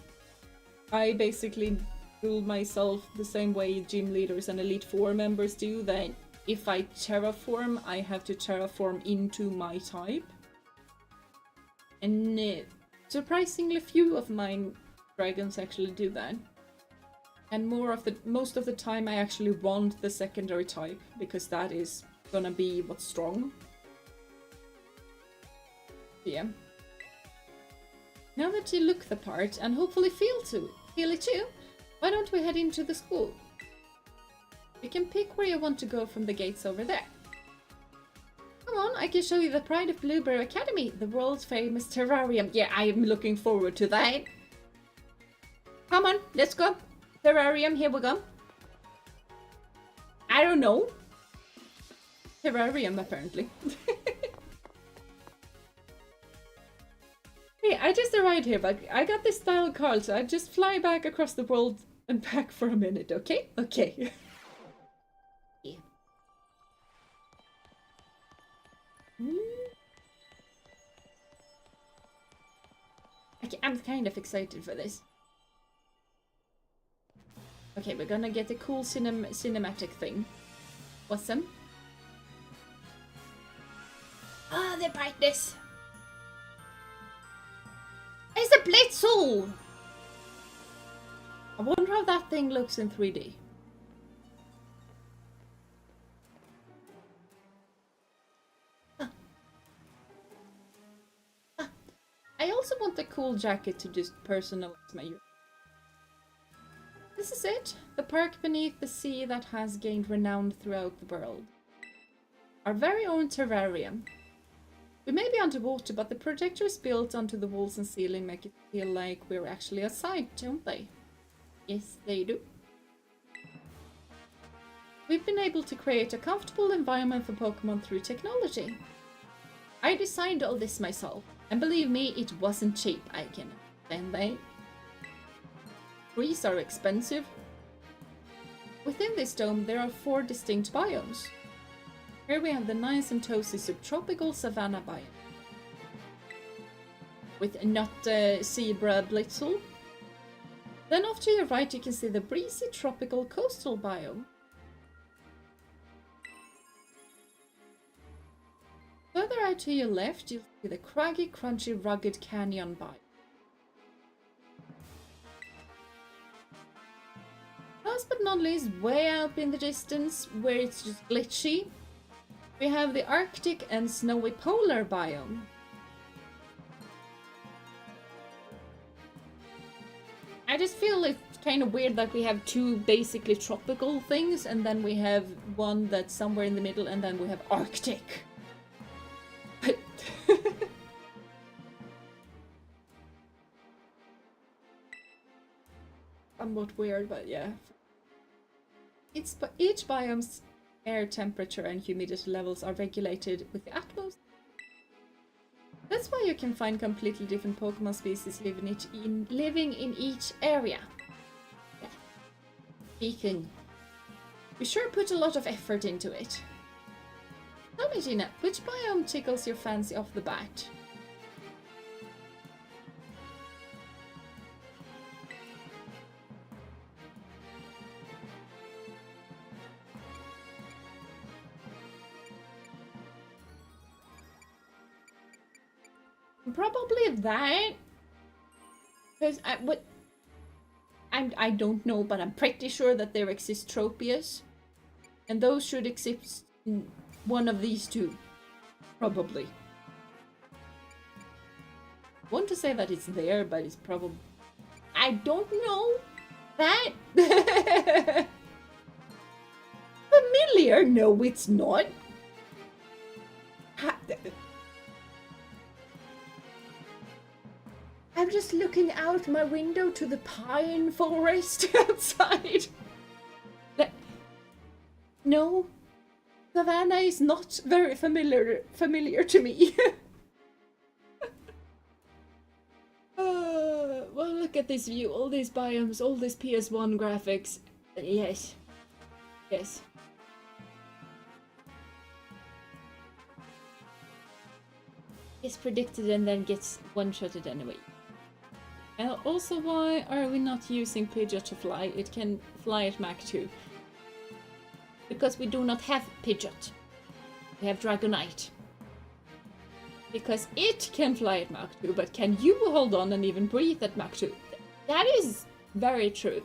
I basically build myself the same way gym leaders and Elite Four members do, that if I Terraform, I have to Terraform into my type. And surprisingly few of mine dragons actually do that. And most of the time I actually want the secondary type, because that is gonna be what's strong. Yeah. Now that you look the part and hopefully feel it too, why don't we head into the school? You can pick where you want to go from the gates over there. Come on, I can show you the pride of Blueberry Academy, the world's famous terrarium. Yeah, I am looking forward to that. Come on, let's go. Terrarium, here we go. I don't know. Terrarium, apparently. Hey, I just arrived here, but I got this style card, so I just fly back across the world and back for a minute, okay? Okay. Yeah. Okay, I'm kind of excited for this. Okay, we're gonna get a cool cinematic thing. Awesome. Ah, the brightness! It's a Blitzel! I wonder how that thing looks in 3D. I also want the cool jacket to just personalize my uniform. This is it, the park beneath the sea that has gained renown throughout the world. Our very own terrarium. We may be underwater, but the projectors built onto the walls and ceiling make it feel like we're actually outside, don't they? Yes, they do. We've been able to create a comfortable environment for Pokémon through technology. I designed all this myself, and believe me, it wasn't cheap, I can understand that. Trees are expensive. Within this dome, there are 4 distinct biomes. Here we have the nice and toasty subtropical savanna biome, with not zebra blitzel. Then off to your right, you can see the breezy tropical coastal biome. Further out to your left, you'll see the craggy, crunchy, rugged canyon biome. Last but not least, way up in the distance, where it's just glitchy, we have the Arctic and snowy polar biome. I just feel it's kind of weird that we have 2 basically tropical things, and then we have one that's somewhere in the middle, and then we have Arctic. But somewhat weird, but yeah. Each biome's air temperature and humidity levels are regulated with the utmost. That's why you can find completely different Pokemon species living in each area. Yeah. Speaking, we sure put a lot of effort into it. Tell me, Jeena, which biome tickles your fancy off the bat? Probably that, because I don't know, but I'm pretty sure that there exist Tropius, and those should exist in one of these 2, probably. I want to say that it's there, but it's probably, I don't know that. Familiar? No, it's not. I'm just looking out my window to the pine forest outside. No, Savannah is not very familiar to me. Well, look at this view, all these biomes, all these PS1 graphics. Yes. Yes. It's predicted and then gets one-shotted anyway. And also, why are we not using Pidgeot to fly? It can fly at Mach 2. Because we do not have Pidgeot. We have Dragonite. Because it can fly at Mach 2, but can you hold on and even breathe at Mach 2? That is very true.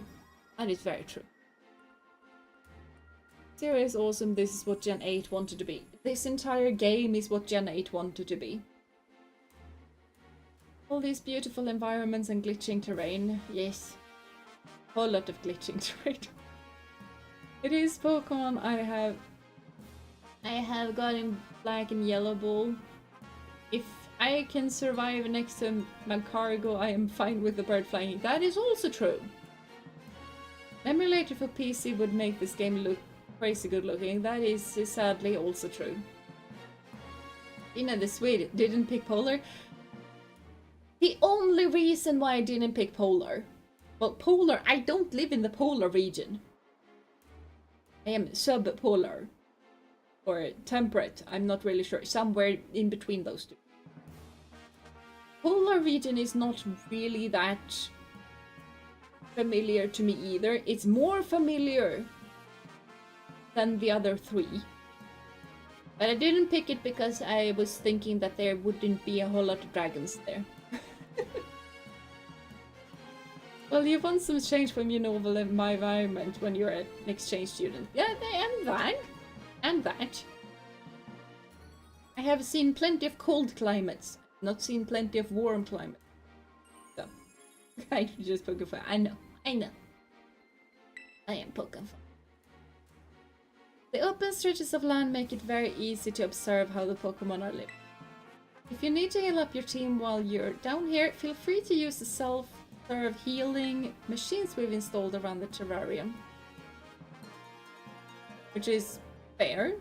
That is very true. Serious awesome, this is what Gen 8 wanted to be. This entire game is what Gen 8 wanted to be. All these beautiful environments and glitching terrain. Yes. A whole lot of glitching terrain. It is Pokemon I have got in black and yellow ball. If I can survive next to Magcargo, I am fine with the bird flying. That is also true. Emulator for PC would make this game look crazy good looking. That is sadly also true. The Swede didn't pick Polar. The only reason why I didn't pick Polar, well, Polar, I don't live in the polar region. I am subpolar, or temperate, I'm not really sure, somewhere in between those 2. Polar region is not really that familiar to me either. It's more familiar than the other 3. But I didn't pick it because I was thinking that there wouldn't be a whole lot of dragons there. Well, you want some change from your novel and my environment when you're an exchange student. Yeah, and that. And that. I have seen plenty of cold climates. Not seen plenty of warm climate. So, I just Pokemon. I know. I am Pokemon. The open stretches of land make it very easy to observe how the Pokemon are living. If you need to heal up your team while you're down here, feel free to use the self-serve healing machines we've installed around the terrarium. Which is fair.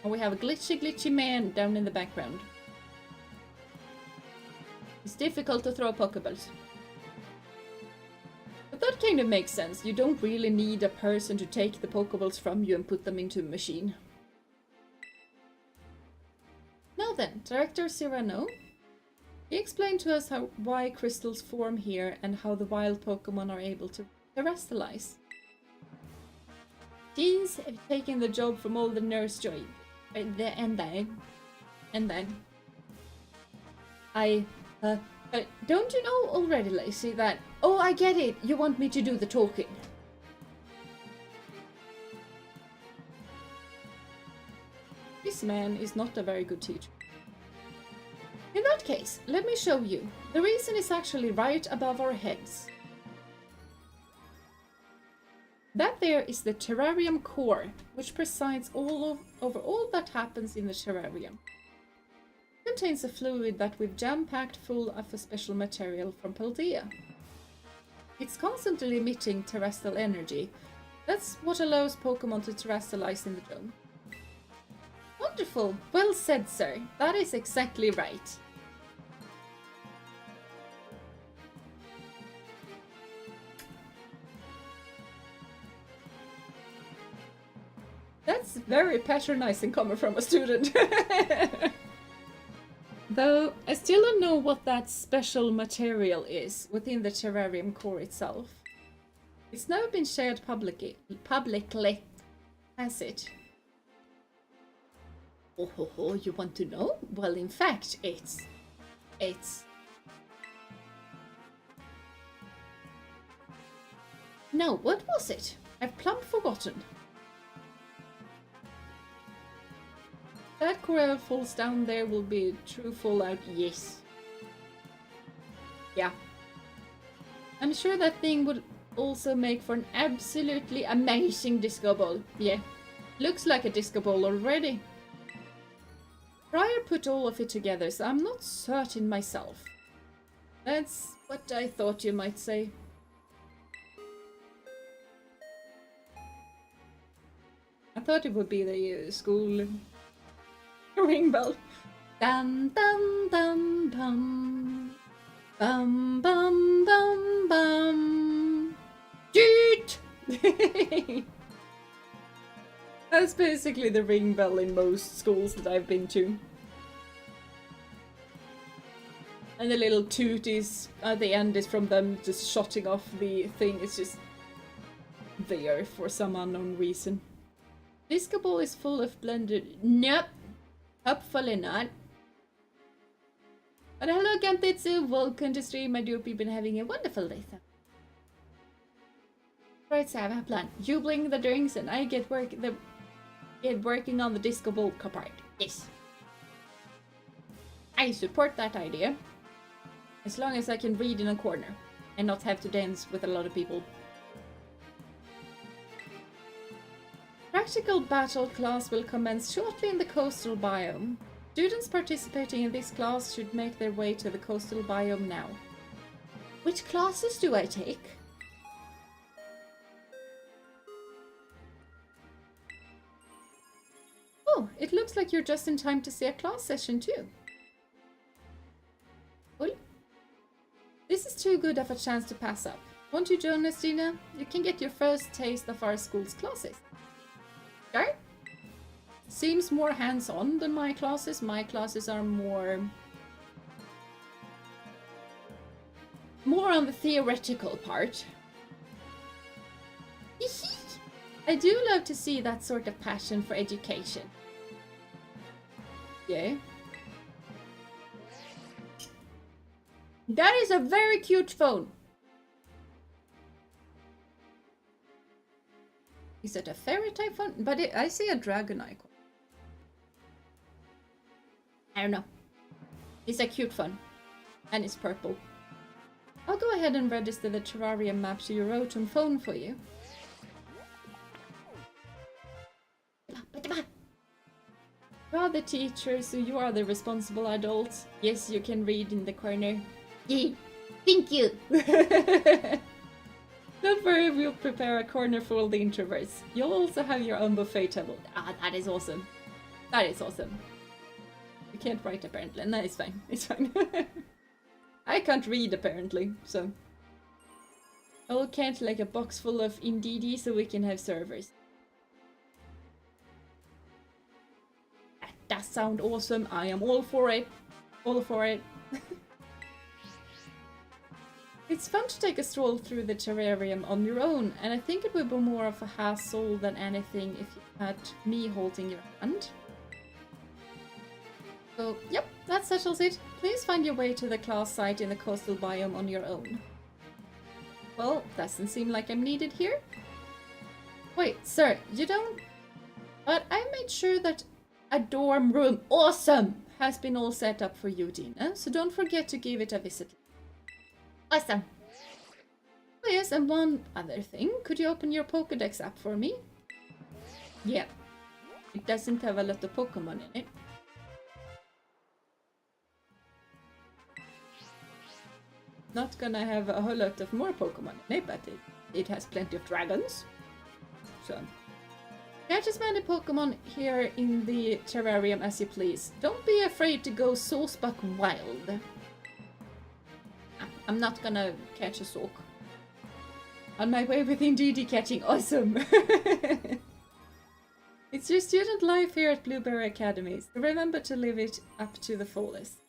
And we have a glitchy man down in the background. It's difficult to throw Pokeballs. But that kind of makes sense. You don't really need a person to take the Pokeballs from you and put them into a machine. Now then, Director Cyrano. He explained to us why crystals form here and how the wild Pokemon are able to terrestrialize. Teens have taken the job from all the nurse joy. And then... don't you know already, Lacey, that... Oh, I get it! You want me to do the talking. This man is not a very good teacher. In that case, let me show you. The reason is actually right above our heads. That there is the terrarium core, which presides over all that happens in the terrarium. It contains a fluid that we've jam-packed full of a special material from Paldea. It's constantly emitting terrestrial energy. That's what allows Pokemon to terrestrialize in the dome. Wonderful! Well said, sir. That is exactly right. That's very patronizing coming from a student. Though, I still don't know what that special material is within the terrarium core itself. It's never been shared publicly, has it? Oh, you want to know? Well, in fact, it's... No, what was it? I've plumb forgotten. That core falls down there will be a true fallout, yes. Yeah. I'm sure that thing would also make for an absolutely amazing disco ball. Yeah. Looks like a disco ball already. Briar put all of it together, so I'm not certain myself. That's what I thought you might say. I thought it would be the school ring bell. Dum dum dum bum. Bum bum bum bum. Jeet! That's basically the ring bell in most schools that I've been to. And the little toot is at the end is from them just shotting off the thing. It's just there for some unknown reason. Disco ball is full of blended. Nope. Hopefully not. But hello Gantitsu, welcome to stream. I hope you've been having a wonderful day. Right, so I have a plan. You bring the drinks and I get working on the disco ball part. Yes. I support that idea. As long as I can read in a corner and not have to dance with a lot of people. Practical battle class will commence shortly in the coastal biome. Students participating in this class should make their way to the coastal biome now. Which classes do I take? Oh, it looks like you're just in time to see a class session too. Cool. This is too good of a chance to pass up. Won't you join us, Jeena? You can get your first taste of our school's classes. Sure. Seems more hands-on than my classes. My classes are more on the theoretical part. I do love to see that sort of passion for education. Yeah. That is a very cute phone. Is it a fairy type phone? But I see a dragon icon. I don't know. It's a cute fun. And it's purple. I'll go ahead and register the terrarium map to your Rotom phone for you. You are the teacher, so you are the responsible adult. Yes, you can read in the corner. Yay! Thank you! Don't worry, we'll prepare a corner for all the introverts. You'll also have your own buffet table. Ah, that is awesome. That is awesome. You can't write apparently. No, it's fine. It's fine. I can't read apparently, so... I'll count like a box full of Indeedee so we can have servers. That does sound awesome. I am all for it. All for it. It's fun to take a stroll through the terrarium on your own, and I think it would be more of a hassle than anything if you had me holding your hand. So, yep, that settles it. Please find your way to the class site in the coastal biome on your own. Well, doesn't seem like I'm needed here. Wait, sir, you don't... But I made sure that a dorm room, awesome, has been all set up for you, Jeena, so don't forget to give it a visit. Awesome. Oh yes, and one other thing. Could you open your Pokédex app for me? Yeah. It doesn't have a lot of Pokémon in it. Not gonna have a whole lot of more Pokémon in it, but it has plenty of dragons. So... catch as many Pokémon here in the terrarium as you please. Don't be afraid to go Soulsbuck wild. I'm not gonna catch a Sock. On my way with Indeedee catching, awesome! It's your student life here at Blueberry Academy, so remember to live it up to the fullest.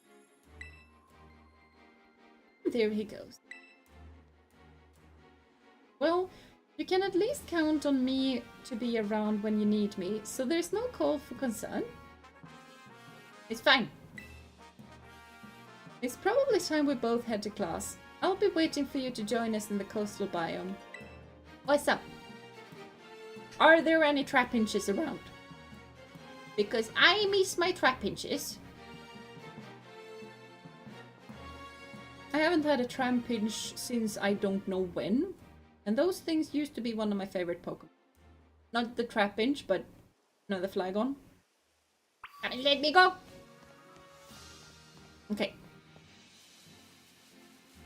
There he goes. Well, you can at least count on me to be around when you need me, so there's no call for concern. It's fine. It's probably time we both head to class. I'll be waiting for you to join us in the coastal biome. What's up? Are there any Trapinches around? Because I miss my Trapinches. I haven't had a Trampinch since I don't know when. And those things used to be one of my favorite Pokemon. Not the Trapinch, but no, the Flygon. Let me go! Okay.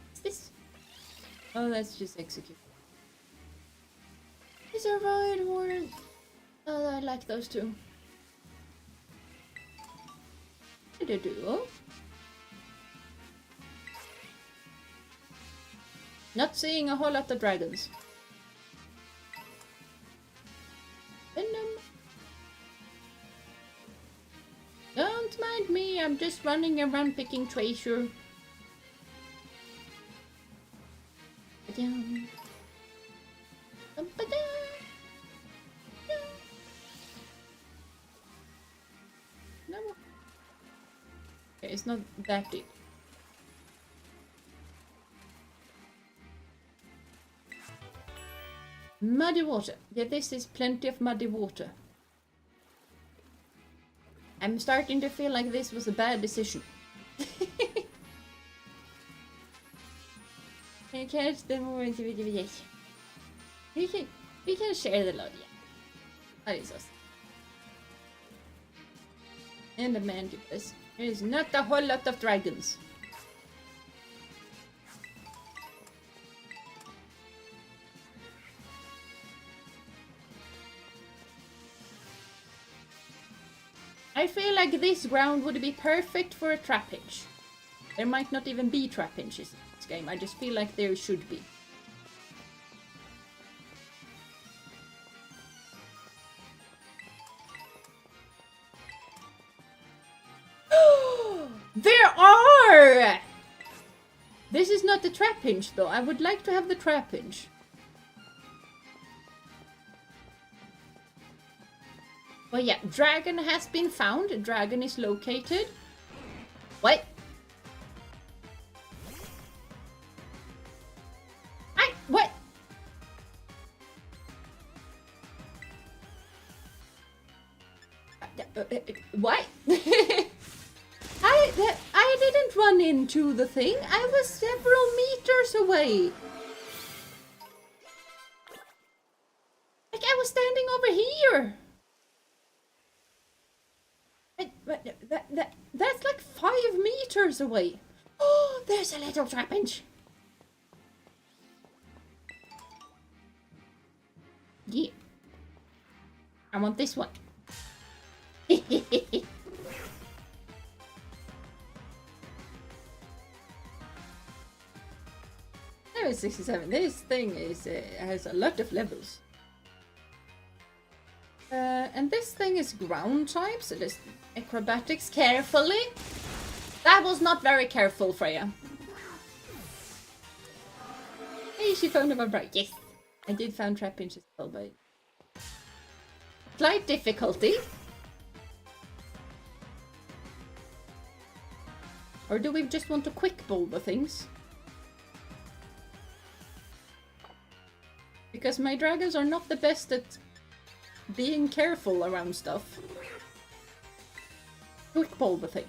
What's this? Oh, that's just execute. Is a ride horn? Oh, I like those two. What did I do? Not seeing a whole lot of dragons. Venom. Don't mind me, I'm just running around picking treasure. No. Okay, it's not that deep. Muddy water. Yeah, this is plenty of muddy water. I'm starting to feel like this was a bad decision. Can you catch the moment? We can share the load, yeah. That is awesome. And the Mandibus. There is not a whole lot of dragons. I feel like this ground would be perfect for a Trapinch. There might not even be Trapinches in this game, I just feel like there should be. There are! This is not the Trapinch though, I would like to have the Trapinch. But yeah, dragon has been found. Dragon is located. What? What? What? I didn't run into the thing. I was several meters away. Like, I was standing over here. That's like 5 meters away. Oh, there's a little trapinch. Yeah. I want this one. Level 67. This thing is has a lot of levels. And this thing is ground type, so this acrobatics carefully. That was not very careful, Freya. Hey, she found a vibra. Yes, I did find trapinch as well, but slight difficulty. Or do we just want to quick ball the things? Because my dragons are not the best at being careful around stuff. Quick ball the thing.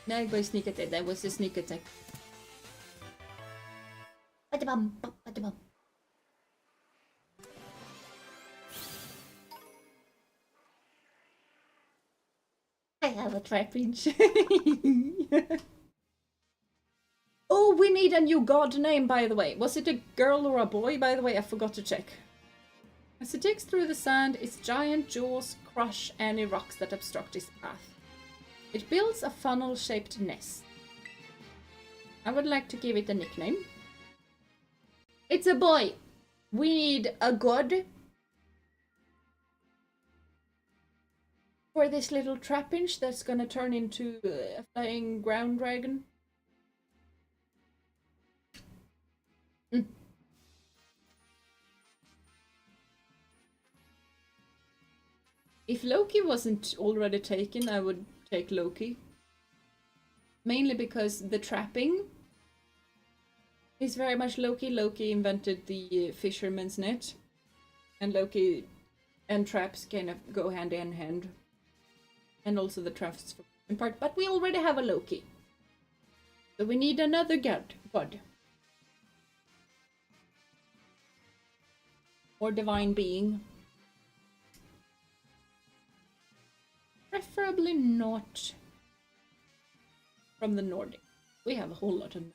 Now go sneak attack. That was a sneak attack. Ba-da-bum, ba-da-bum. I have a trapinch. Oh, we need a new god name, by the way. Was it a girl or a boy, by the way? I forgot to check. As it digs through the sand, its giant jaws crush any rocks that obstruct its path. It builds a funnel-shaped nest. I would like to give it a nickname. It's a boy. We need a god for this little trapinch that's gonna turn into a flying ground dragon. If Loki wasn't already taken, I would take Loki. Mainly because the trapping is very much Loki. Loki invented the fisherman's net. And Loki and traps kind of go hand in hand. And also the traps part. But we already have a Loki. So we need another god. Or divine being. Preferably not from the Nordic. We have a whole lot of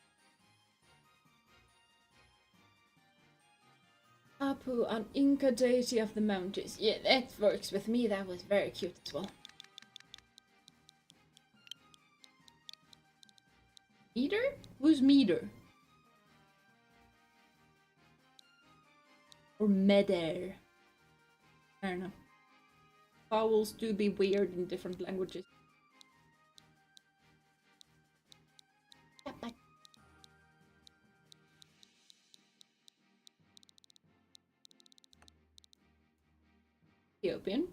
Apu, an Inca deity of the mountains. Yeah, that works with me. That was very cute as well. Meter? Who's Meter? Or Meder? I don't know. Vowels do be weird in different languages. Ethiopian.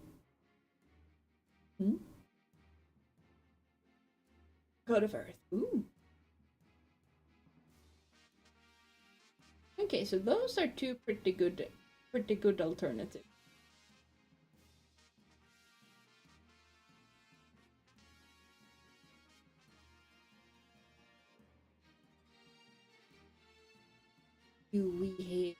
God of Earth. Ooh. Okay, so those are two pretty good alternatives. Do we have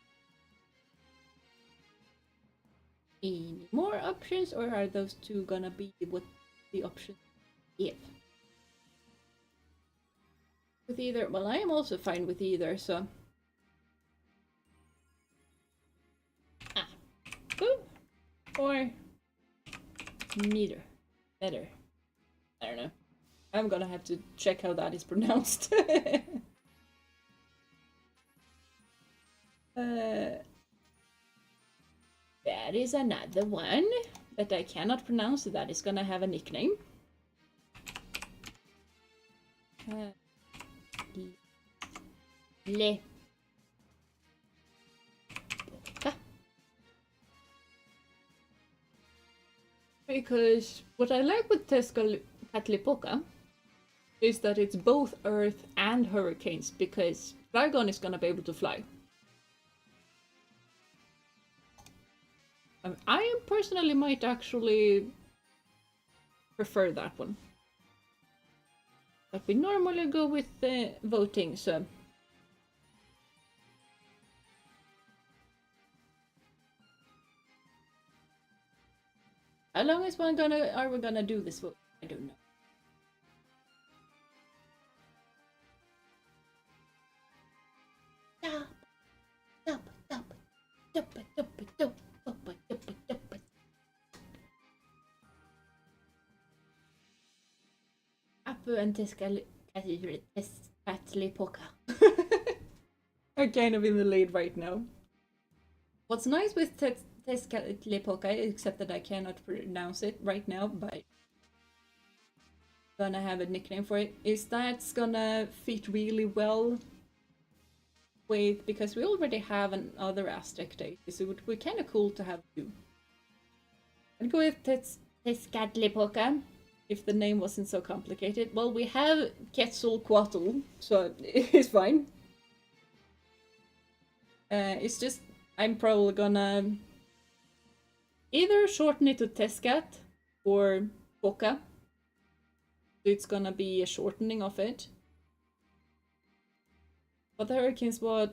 any more options, or are those two gonna be what the options give? With either, well, I am also fine with either, so. Boom! Or neither. Better. I don't know. I'm gonna have to check how that is pronounced. That is another one that I cannot pronounce, so that is gonna have a nickname. Le. Because what I like with Tezcatlipoca is that it's both Earth and Hurricanes, because Flygon is gonna be able to fly. I personally might actually prefer that one. But we normally go with voting, so... How long is are we gonna do this vote? I don't know. Apu and Teskatlipoka. are kind of in the lead right now. What's nice with Teskatlipoka, except that I cannot pronounce it right now, but gonna have a nickname for it, is that's gonna fit really well with, because we already have another Aztec deity, so it would be kind of cool to have two. I'd go with Tezcatlipoca, if the name wasn't so complicated. Well, we have Quetzalcoatl, so it's fine. It's just, I'm probably gonna either shorten it to Tezcat or Poca. So it's gonna be a shortening of it. But the Hurricanes was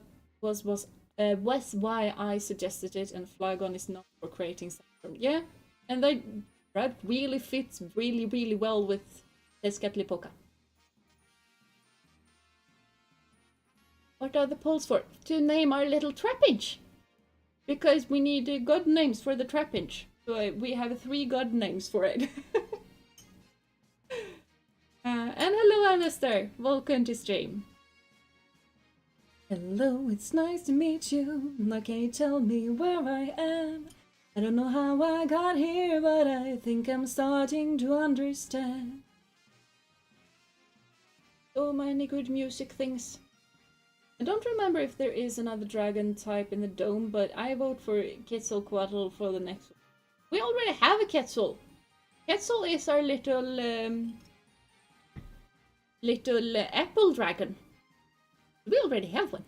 why I suggested it, and Flygon is not for creating something. Yeah, and that really fits really well with Tezcatlipoca. What are the polls for? To name our little Trapinch! Because we need god names for the Trapinch. So we have 3 god names for it. And hello Alistair! Welcome to stream. Hello, it's nice to meet you. Now can you tell me where I am? I don't know how I got here, but I think I'm starting to understand. So many good music things. I don't remember if there is another dragon type in the dome, but I vote for Quetzalcoatl for the next one. We already have a Quetzal. Quetzal is our little apple dragon. We already have one.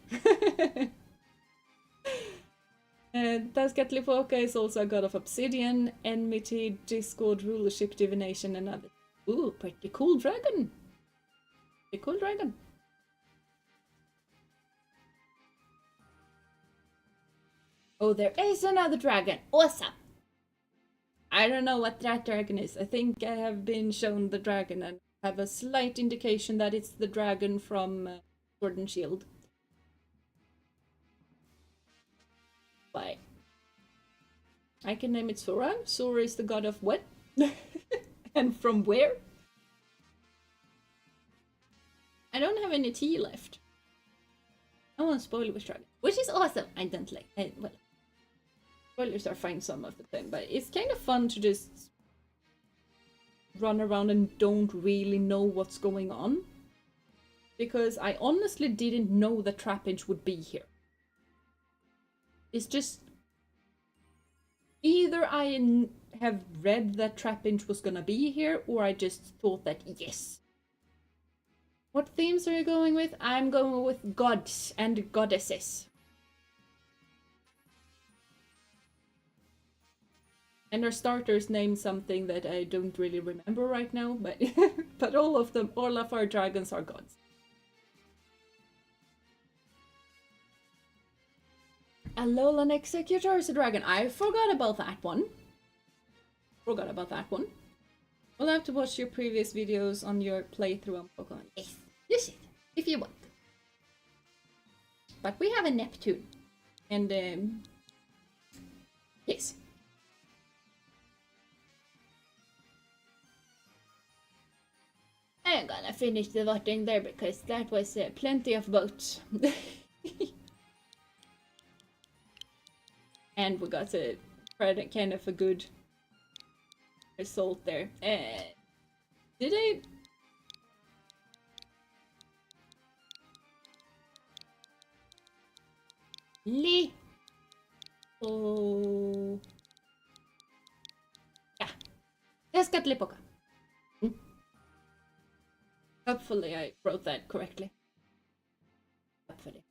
Tezcatlipoca is also a god of obsidian, enmity, discord, rulership, divination, and other. Ooh, pretty cool dragon. Pretty cool dragon. Oh, there is another dragon. Awesome. I don't know what that dragon is. I think I have been shown the dragon and have a slight indication that it's the dragon from Sword and Shield. Why? I can name it Sora. Sora is the god of what? And from where? I don't have any tea left. I won't spoil which dragon. Which is awesome. I don't like well, spoilers are fine some of the time, but it's kind of fun to just run around and don't really know what's going on. Because I honestly didn't know that Trapinch would be here. It's just... either I have read that Trapinch was gonna be here, or I just thought that, yes. What themes are you going with? I'm going with gods and goddesses. And our starters named something that I don't really remember right now, but but all of our dragons are gods. Alolan Executor is a dragon. I forgot about that one. We'll have to watch your previous videos on your playthrough on Pokémon. Yes, you should, if you want. But we have a Neptune. And, yes. I'm gonna finish the voting there because that was plenty of votes. And we got a kind of a good result there. Did I? Lee. Oh. Yeah. Tezcatlipoca. Hopefully I wrote that correctly. Hopefully.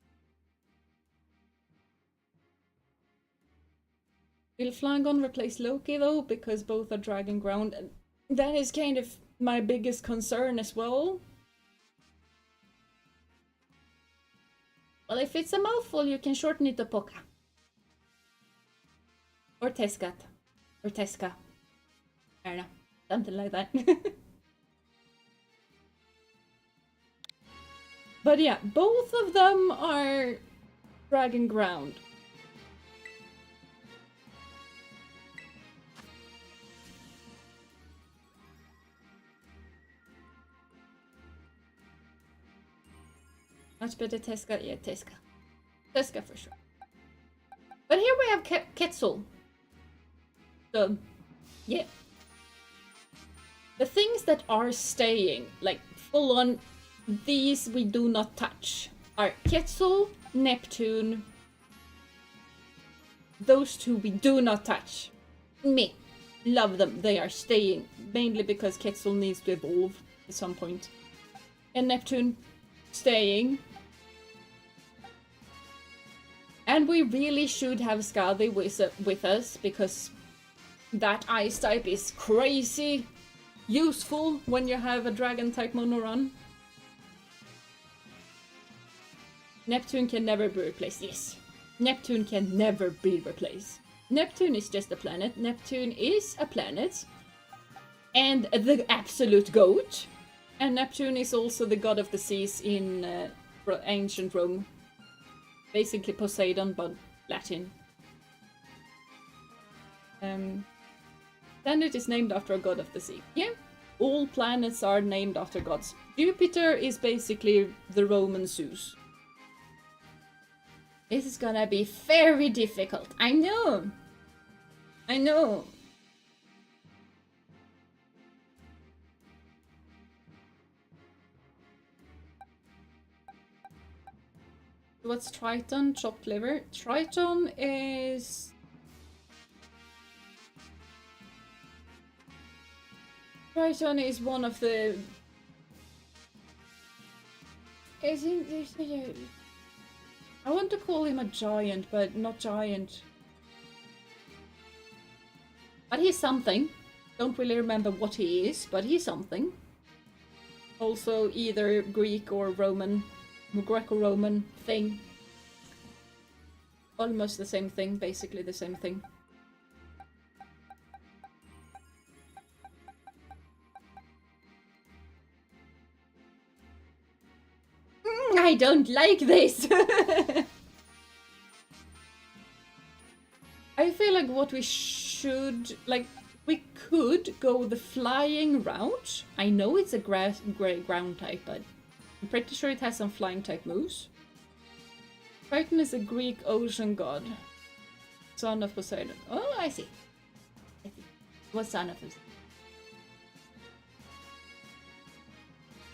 Will Flygon replace Loki though? Because both are dragon ground. That is kind of my biggest concern as well. Well, if it's a mouthful, you can shorten it to Poka. Or Tescat. Or Teska. I don't know. Something like that. But yeah, both of them are Dragon Ground. Much better Teska. Yeah, Teska. Teska for sure. But here we have Quetzal. So, yeah. The things that are staying, like full on, these we do not touch, are Quetzal, Neptune. Those two we do not touch. Me. Love them. They are staying. Mainly because Quetzal needs to evolve at some point. And Neptune, staying. And we really should have Skadi with us, because that ice type is crazy useful when you have a dragon type mono run. Neptune can never be replaced. Yes, Neptune can never be replaced. Neptune is just a planet. Neptune is a planet. And the absolute goat. And Neptune is also the god of the seas in ancient Rome. Basically Poseidon, but Latin. Planet is named after a god of the sea. Yeah, all planets are named after gods. Jupiter is basically the Roman Zeus. This is gonna be very difficult. I know. I know. What's Triton? Chopped liver. Triton is... Triton is one of the... I want to call him a giant, but not giant. But he's something. Don't really remember what he is, but he's something. Also either Greek or Roman, Greco-Roman thing. Almost the same thing, basically the same thing. I don't like this! I feel like what we should... Like, we could go the flying route. I know it's a grey ground type, but I'm pretty sure it has some flying type moves. Triton is a Greek ocean god. Son of Poseidon. Oh, I see. I see. What son of Poseidon?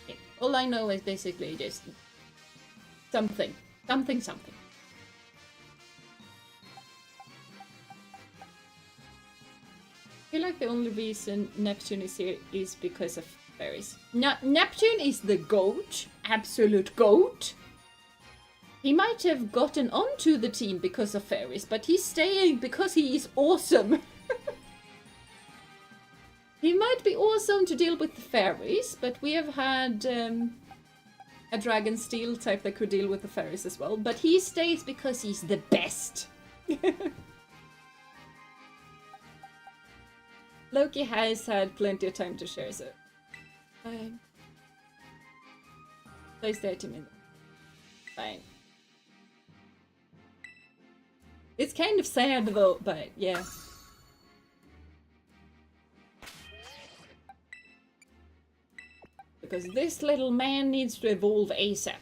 Okay. All I know is basically just... Something. Something. I feel like the only reason Neptune is here is because of fairies. Neptune is the goat. Absolute goat. He might have gotten onto the team because of fairies, but he's staying because he is awesome. He might be awesome to deal with the fairies, but we have had... a dragon steel type that could deal with the fairies as well, but he stays because he's the best. Loki has had plenty of time to share, so place 30 minutes. Fine. It's kind of sad though, but yeah. Because this little man needs to evolve ASAP.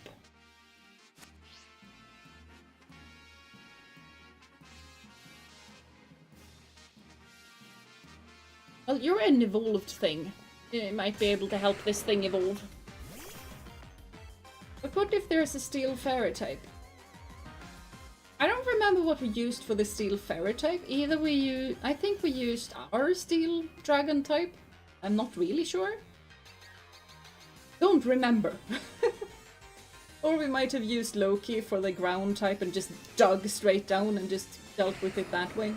Well, you're an evolved thing. You might be able to help this thing evolve. But what if there's a steel fairy type? I don't remember what we used for the steel fairy type. Either I think we used our steel dragon type. I'm not really sure. Don't remember. Or we might have used Loki for the ground type and just dug straight down and just dealt with it that way.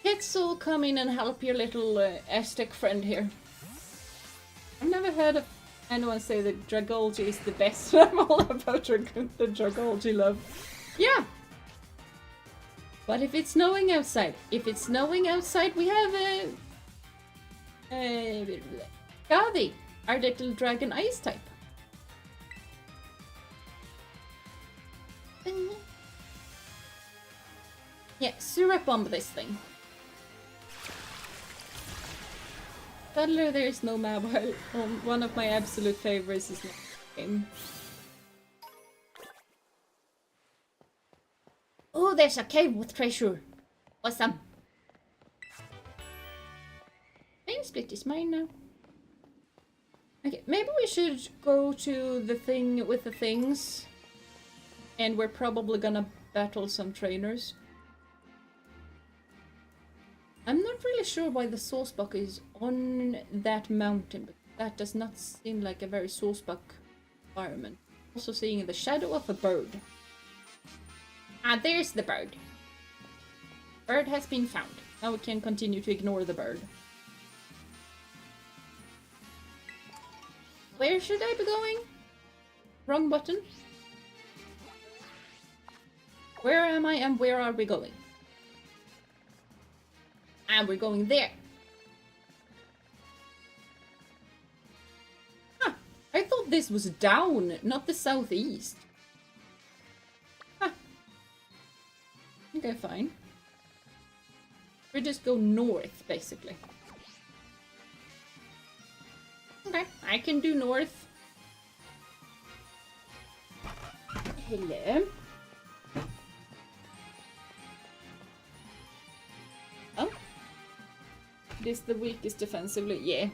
Ketzel, come in and help your little Aztec friend here. I've never heard of anyone say that Dragology is the best. I'm all about the Dragology love. Yeah. But if it's snowing outside, we have Gavi, our little dragon ice type. Yeah, syrup bomb this thing. Toddler, there's no map. One of my absolute favorites is not game. Oh, there's a cave with treasure. Awesome. Main split is mine now. Okay, maybe we should go to the thing with the things. And we're probably gonna battle some trainers. I'm not really sure why the Saucebuck is on that mountain, but that does not seem like a very Saucebuck environment. Also seeing the shadow of a bird. Ah, there's the bird. Bird has been found. Now we can continue to ignore the bird. Where should I be going? Wrong button. Where am I and where are we going? And we're going there. Huh. I thought this was down, not the southeast. Huh. Okay, fine. We just go north, basically. Okay, I can do north. Hello. Oh. It is the weakest defensively, yeah.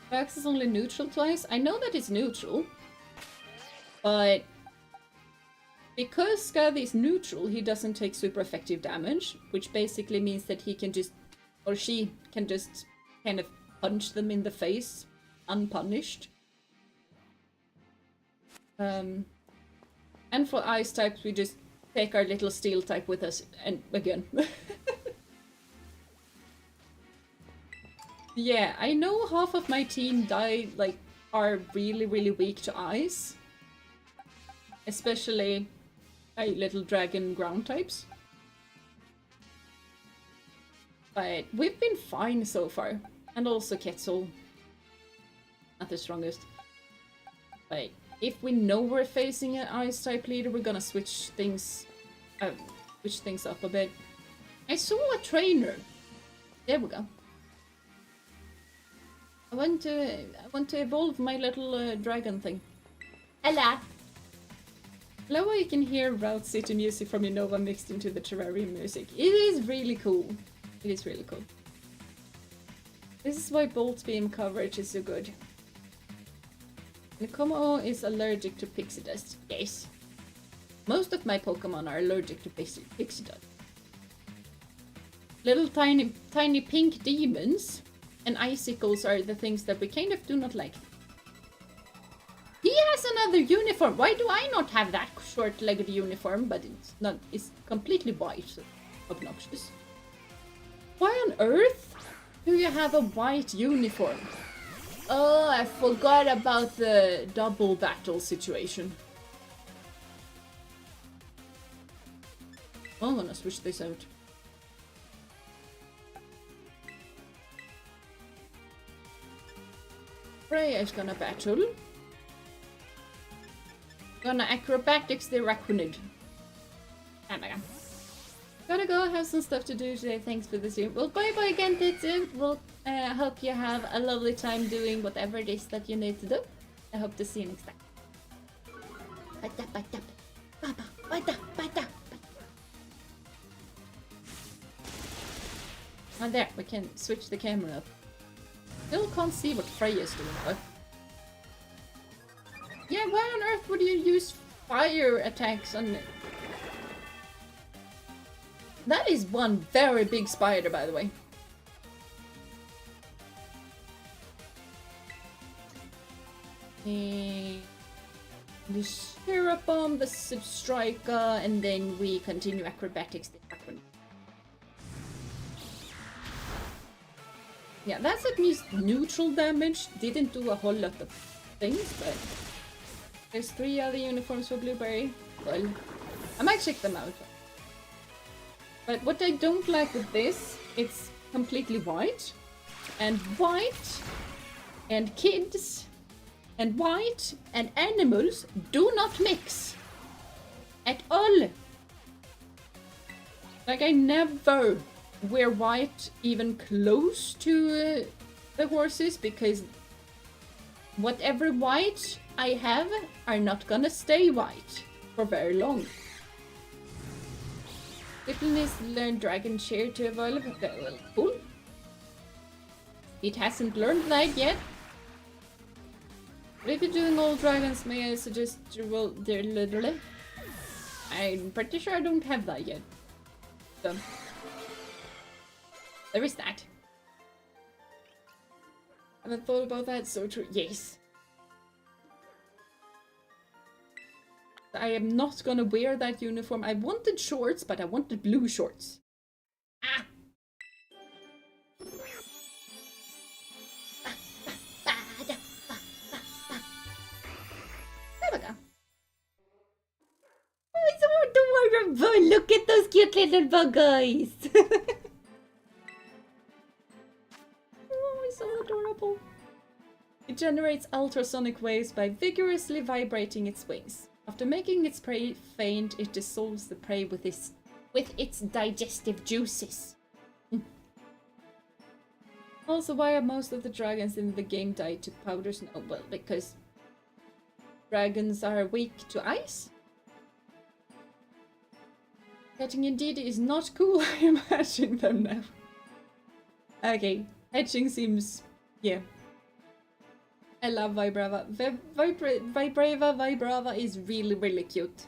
Vax is only neutral twice. I know that it's neutral. But because Scathy is neutral, he doesn't take super effective damage, which basically means that he can just, or she can just kind of punch them in the face, unpunished. And for ice types, we just take our little steel type with us, and again. Yeah, I know half of my team are really, really weak to ice. Especially our little dragon ground types. But we've been fine so far. And also Ketzel. Not the strongest. But if we know we're facing an ice type leader, we're gonna switch things up a bit. I saw a trainer. There we go. I want to evolve my little dragon thing. Hello. Love how you can hear Route City music from Unova mixed into the Terrarium music. It is really cool. It is really cool. This is why Bolt Beam coverage is so good. Nikomo is allergic to pixie dust. Yes. Most of my Pokemon are allergic to pixie dust. Little tiny pink demons and icicles are the things that we kind of do not like. He has another uniform. Why do I not have that short-legged uniform? But it's completely white. So obnoxious. Why on earth do you have a white uniform? Oh, I forgot about the double battle situation. Oh, I'm gonna switch this out. Freya is gonna battle. Gonna acrobatics the Raccoonid. Oh my god. Gotta go, have some stuff to do today. Thanks for the stream. Well, bye bye again, Tetsu. We'll hope you have a lovely time doing whatever it is that you need to do. I hope to see you next time. And there, we can switch the camera up. Still can't see what Freya's doing though. Yeah, why on earth would you use fire attacks on it? That is one very big spider, by the way. The Shira Bomb, the Substriker, and then we continue acrobatics. Yeah, that's at least neutral damage. Didn't do a whole lot of things, but there's 3 other uniforms for Blueberry. Well, I might check them out. But what I don't like with this, it's completely white, and kids, and white, and animals do not mix. At all. Like, I never wear white even close to the horses, because whatever white I have are not gonna stay white for very long. People needs to learn Dragon Chair to evolve. Well, cool. It hasn't learned that yet. But if you're doing all dragons, may I suggest you roll their little? I'm pretty sure I don't have that yet. So there is that. I haven't thought about that, so true. Yes. I am not gonna wear that uniform. I wanted shorts, but I wanted blue shorts. Ah! There we go. Oh, it's so adorable! Look at those cute little bug eyes! Oh, it's so adorable. It generates ultrasonic waves by vigorously vibrating its wings. After making its prey faint, it dissolves the prey with its digestive juices. Also, why are most of the dragons in the game dyed to powder snow? Oh, well, because dragons are weak to ice. Catching indeed is not cool. I am hatching them now. Okay, hatching seems... yeah. I love Vibrava. Vibrava is really, really cute.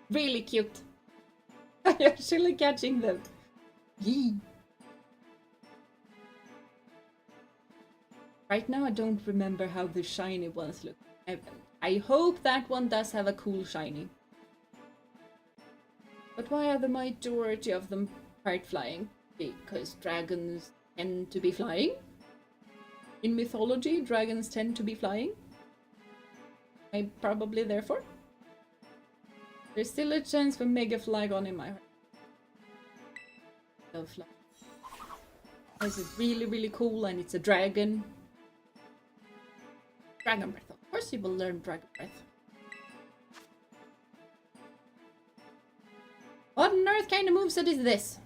Really cute. I'm actually catching them. Yee. Right now I don't remember how the shiny ones look. I hope that one does have a cool shiny. But why are the majority of them part flying? Because dragons tend to be flying. In mythology, dragons tend to be flying. Probably therefore. There's still a chance for Mega Flygon in my heart. Love fly. This is really, really cool, and it's a dragon. Dragon Breath. Of course you will learn Dragon Breath. What on earth kind of moveset is this?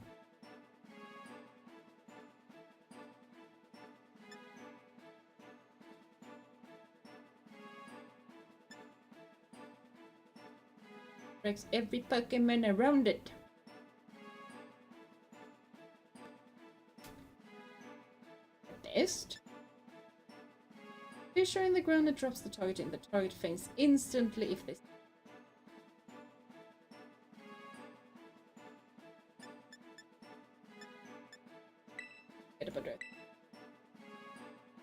Breaks every Pokemon around it. Best. Fissure in the ground that drops the target in. The target faints instantly if this.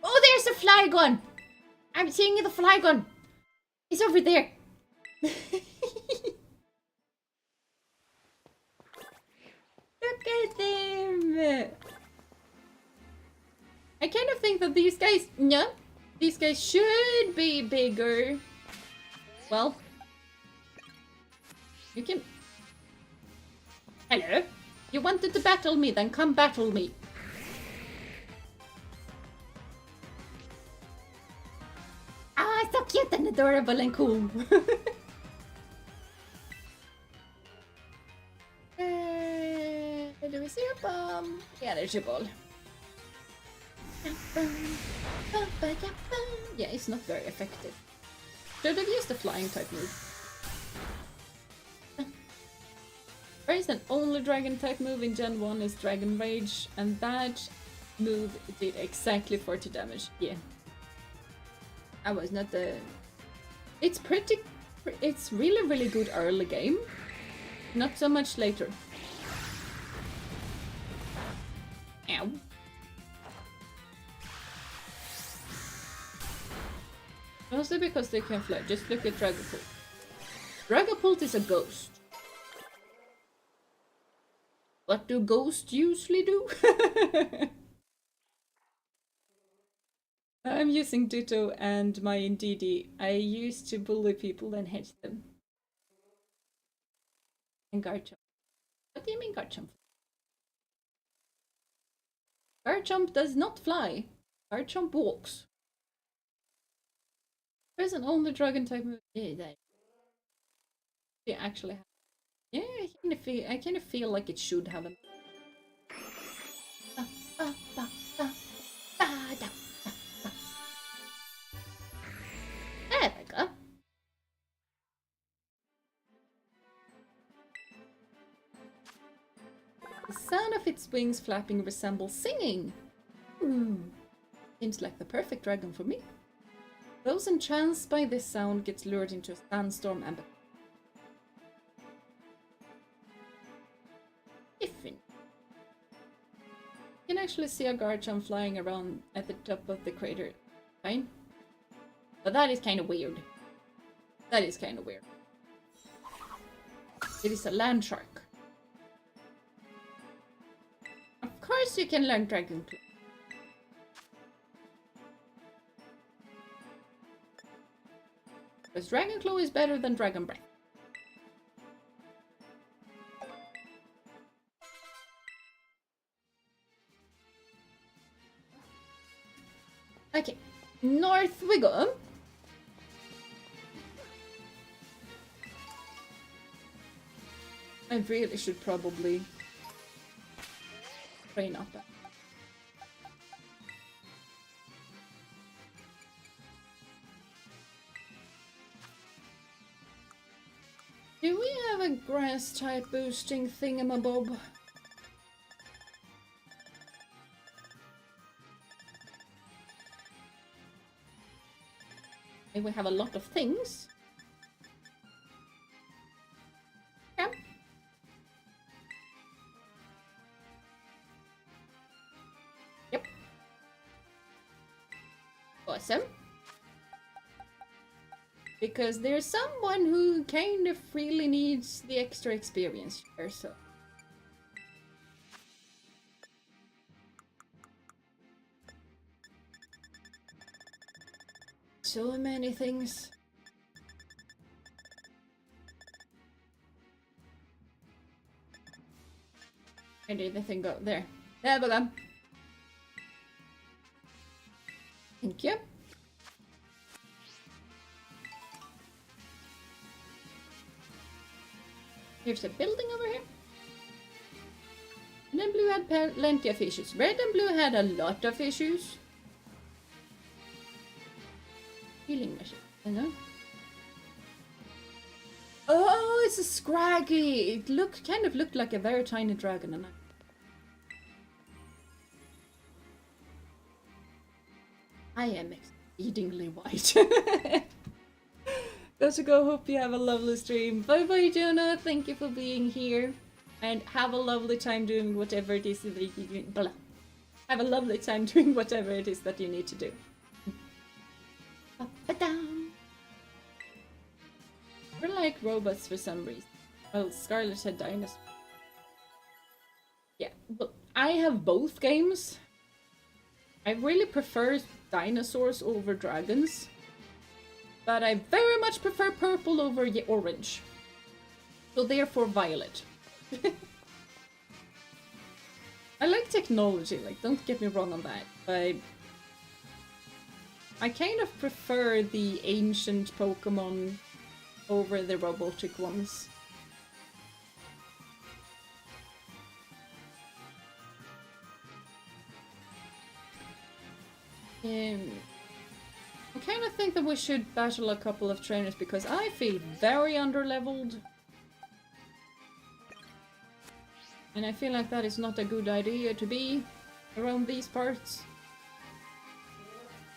Oh, there's a Flygon! I'm seeing the Flygon! It's over there! Look at them! I kind of think that these guys... no, these guys should be bigger. Well, you can... hello? You wanted to battle me, then come battle me. Ah, so cute and adorable and cool. Do we see a bomb? Yeah, there's your ball. Yeah, it's not very effective. Should have used the flying type move. There is an only dragon type move in Gen 1 is Dragon Rage, and that move did exactly 40 damage. Yeah. I was not the... It's pretty... it's really, really good early game. Not so much later. Ow. Mostly because they can fly. Just look at Dragapult. Dragapult is a ghost. What do ghosts usually do? I'm using Ditto and my Indeedee. I used to bully people and hit them. And Garchomp. What do you mean Garchomp? Garchomp does not fly. Garchomp walks. There's an only dragon type move. Yeah, that. Yeah, actually. Yeah, I kind of feel like it should have them. There we go. The sound of its wings flapping resembles singing. Seems like the perfect dragon for me. Those entranced by this sound get lured into a sandstorm and different. You can actually see a Garchomp flying around at the top of the crater. Fine. But that is kind of weird. That is kind of weird. It is a land shark. Of course you can learn Dragon Claw. Because Dragon Claw is better than Dragon Breath. Okay, north we go. I really should probably train up. Do we have a grass type boosting thingamabob? We have a lot of things. Yeah. Yep. Awesome. Because there's someone who kind of really needs the extra experience here, so. So many things. Where did the thing go? There. There we go. Thank you. Here's a building over here. And then blue had plenty of issues. Red and blue had a lot of issues. Healing machine, I know. Oh, it's a Scraggy! It kind of looked like a very tiny dragon. And I am exceedingly white. Gotta go, hope you have a lovely stream. Bye bye, Jonah. Thank you for being here. And have a lovely time doing whatever it is that you do. Blah. Have a lovely time doing whatever it is that you need to do. Up and down. We're like robots for some reason. Well, Scarlet had dinosaurs. Yeah, but I have both games. I really prefer dinosaurs over dragons. But I very much prefer purple over orange. So therefore violet. I like technology, like don't get me wrong on that, but I kind of prefer the ancient Pokémon over the robotic ones. I kind of think that we should battle a couple of trainers because I feel very underleveled. And I feel like that is not a good idea to be around these parts.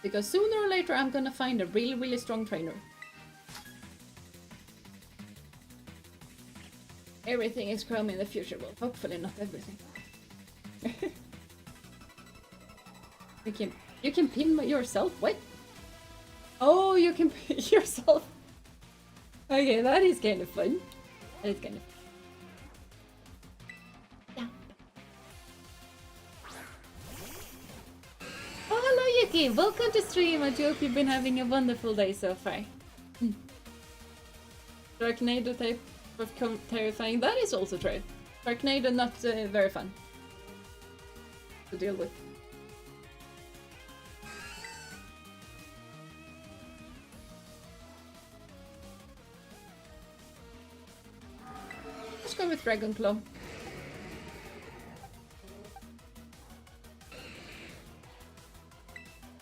Because sooner or later I'm gonna find a really, really strong trainer. Everything is Chrome in the future. Well, hopefully not everything. You can pin yourself? What? Oh, you can put yourself. Okay, that is kind of fun. That is kind of fun. Yeah. Oh, hello Yuki! Welcome to stream. I hope you've been having a wonderful day so far. Darknado type of terrifying. That is also true. Darknado not very fun to deal with. Let's go with Dragon Claw.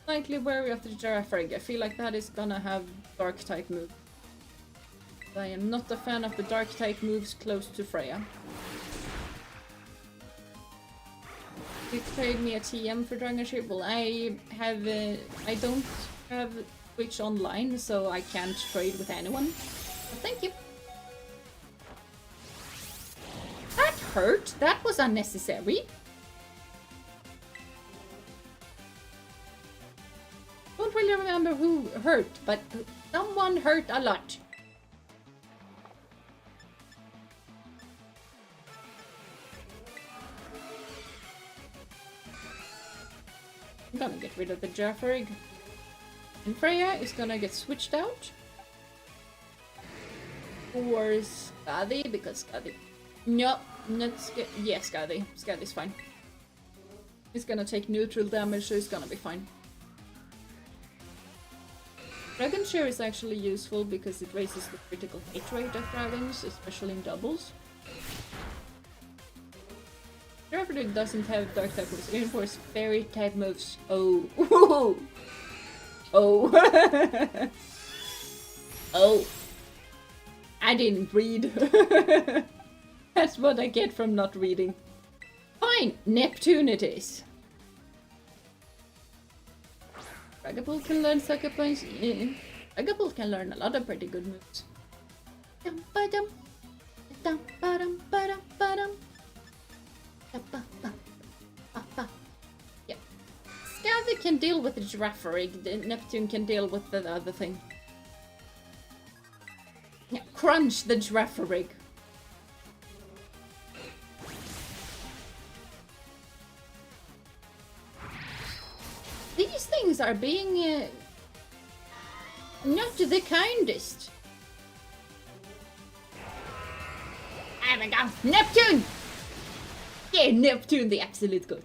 Slightly wary of the Girafarig. I feel like that is gonna have dark type move. I am not a fan of the dark type moves close to Freya. You trade me a TM for Dragonship? Well, I don't have Twitch online, so I can't trade with anyone. But thank you. That hurt. That was unnecessary. Don't really remember who hurt, but someone hurt a lot. I'm gonna get rid of the Girafarig. And Freya is gonna get switched out for Skadi, because Skadi... No, not Skadi. Yeah, Skadi. Skadi's fine. He's gonna take neutral damage, so he's gonna be fine. Dragon Share is actually useful because it raises the critical hit rate of dragons, especially in doubles. Girafarig doesn't have dark type moves, even for fairy type moves. Oh. Oh. Oh. I didn't read. That's what I get from not reading. Fine, Neptune it is. Dragapult can learn Sucker Punch. Yeah. Dragapult can learn a lot of pretty good moves. Yeah. Skadi can deal with the Girafarig, the Neptune can deal with the other thing. Yeah, crunch the Girafarig. These things are being not the kindest. There we go. Neptune! Yeah, Neptune, the absolute goat.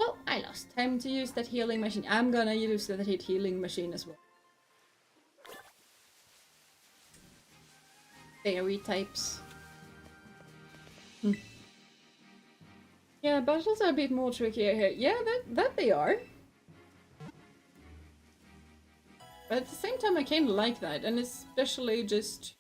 Oh, I lost time to use that healing machine. I'm gonna use that healing machine as well. Fairy types. Yeah, battles are a bit more trickier here. Yeah, that they are. But at the same time, I kind of like that, and especially just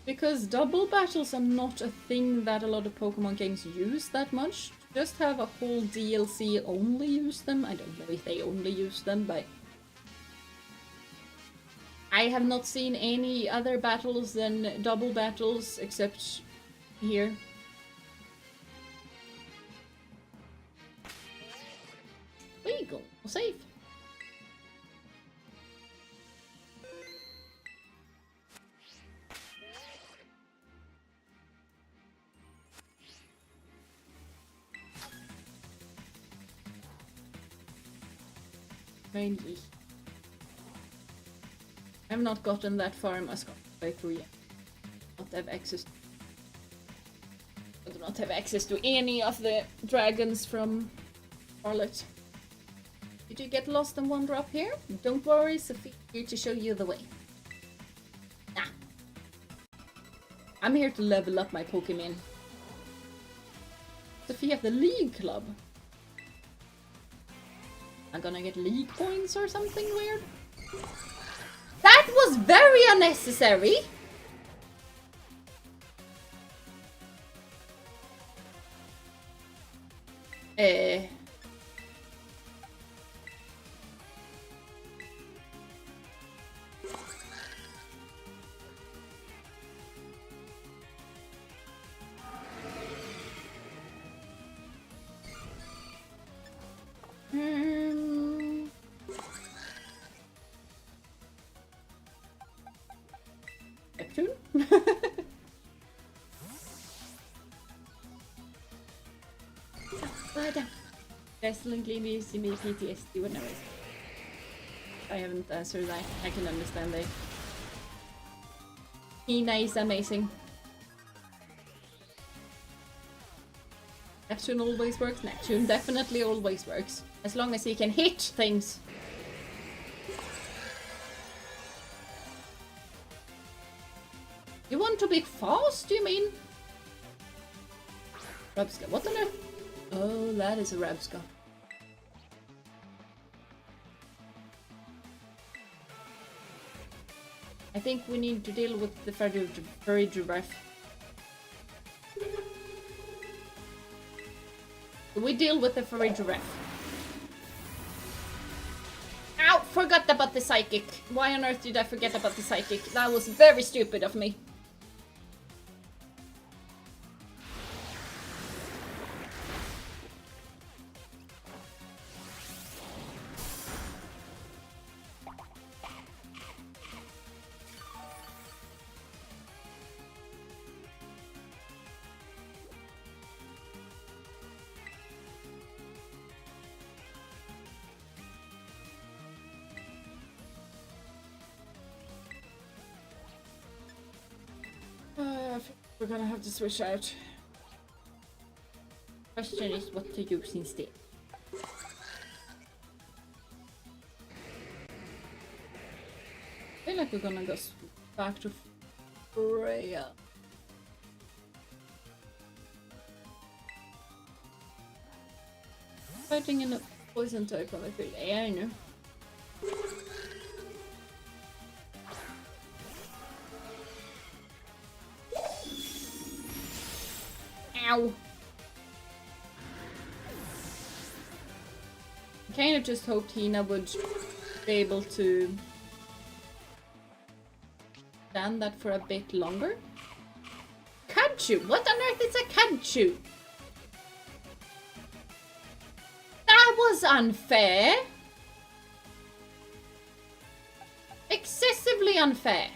because double battles are not a thing that a lot of Pokemon games use that much. Just have a whole DLC only use them. I don't know if they only use them, but I have not seen any other battles than double battles except here. We go safe. Mainly. I have not gotten that far in my playthrough yet. I do not have access to any of the dragons from Charlotte. Did you get lost and wander up here? Don't worry, Sophie here to show you the way. Nah. I'm here to level up my Pokemon. Sophie of the League Club. I'm gonna get league points or something weird. That was very unnecessary. cartoon. Wrestling gives me PTSD whenever I haven't answered that. I can understand that. Jeena is amazing. Neptune always works. Neptune definitely always works. As long as he can hit things. You want to be fast, you mean? Rabska. What on earth? Oh, that is a Rabska. I think we need to deal with the furry giraffe. We deal with the furry giraffe. Ow! Forgot about the psychic. Why on earth did I forget about the psychic? That was very stupid of me. We're gonna have to switch out. Question is what to use instead. I feel like we're gonna go back to Freya. Fighting in a poison type on the field. Yeah, I know. Ow! I kind of just hoped Jeena would be able to stand that for a bit longer. Kanchu! What on earth is a Kanchu? That was unfair! Excessively unfair.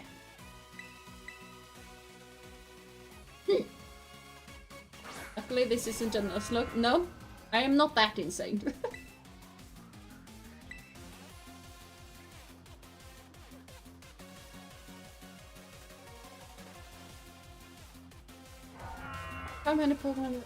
Luckily this isn't a Nuzlocke. No, I am not that insane. How many Pokemon?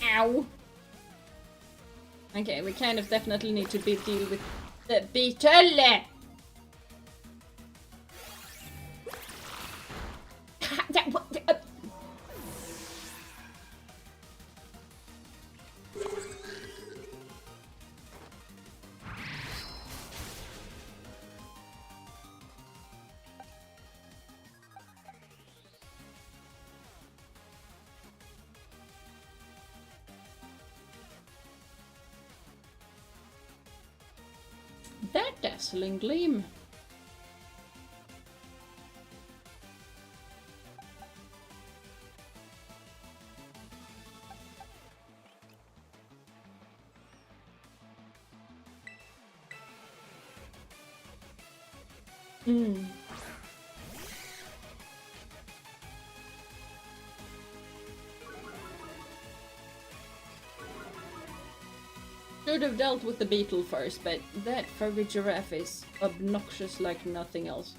Ow! Okay, we kind of definitely need to deal with the beetle! That dazzling gleam. Should have dealt with the beetle first, but that furry giraffe is obnoxious like nothing else.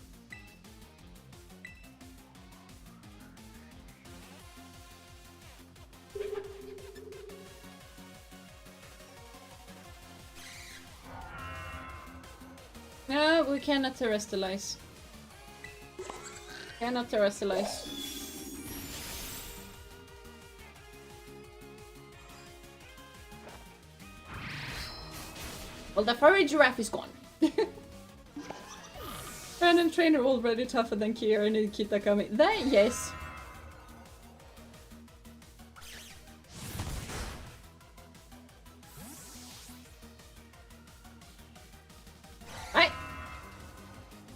No, we cannot terrestrialize. Cannot terrestrialize. Well, the furry giraffe is gone. Random trainer already tougher than Kira and Kitakami. That, yes. Right.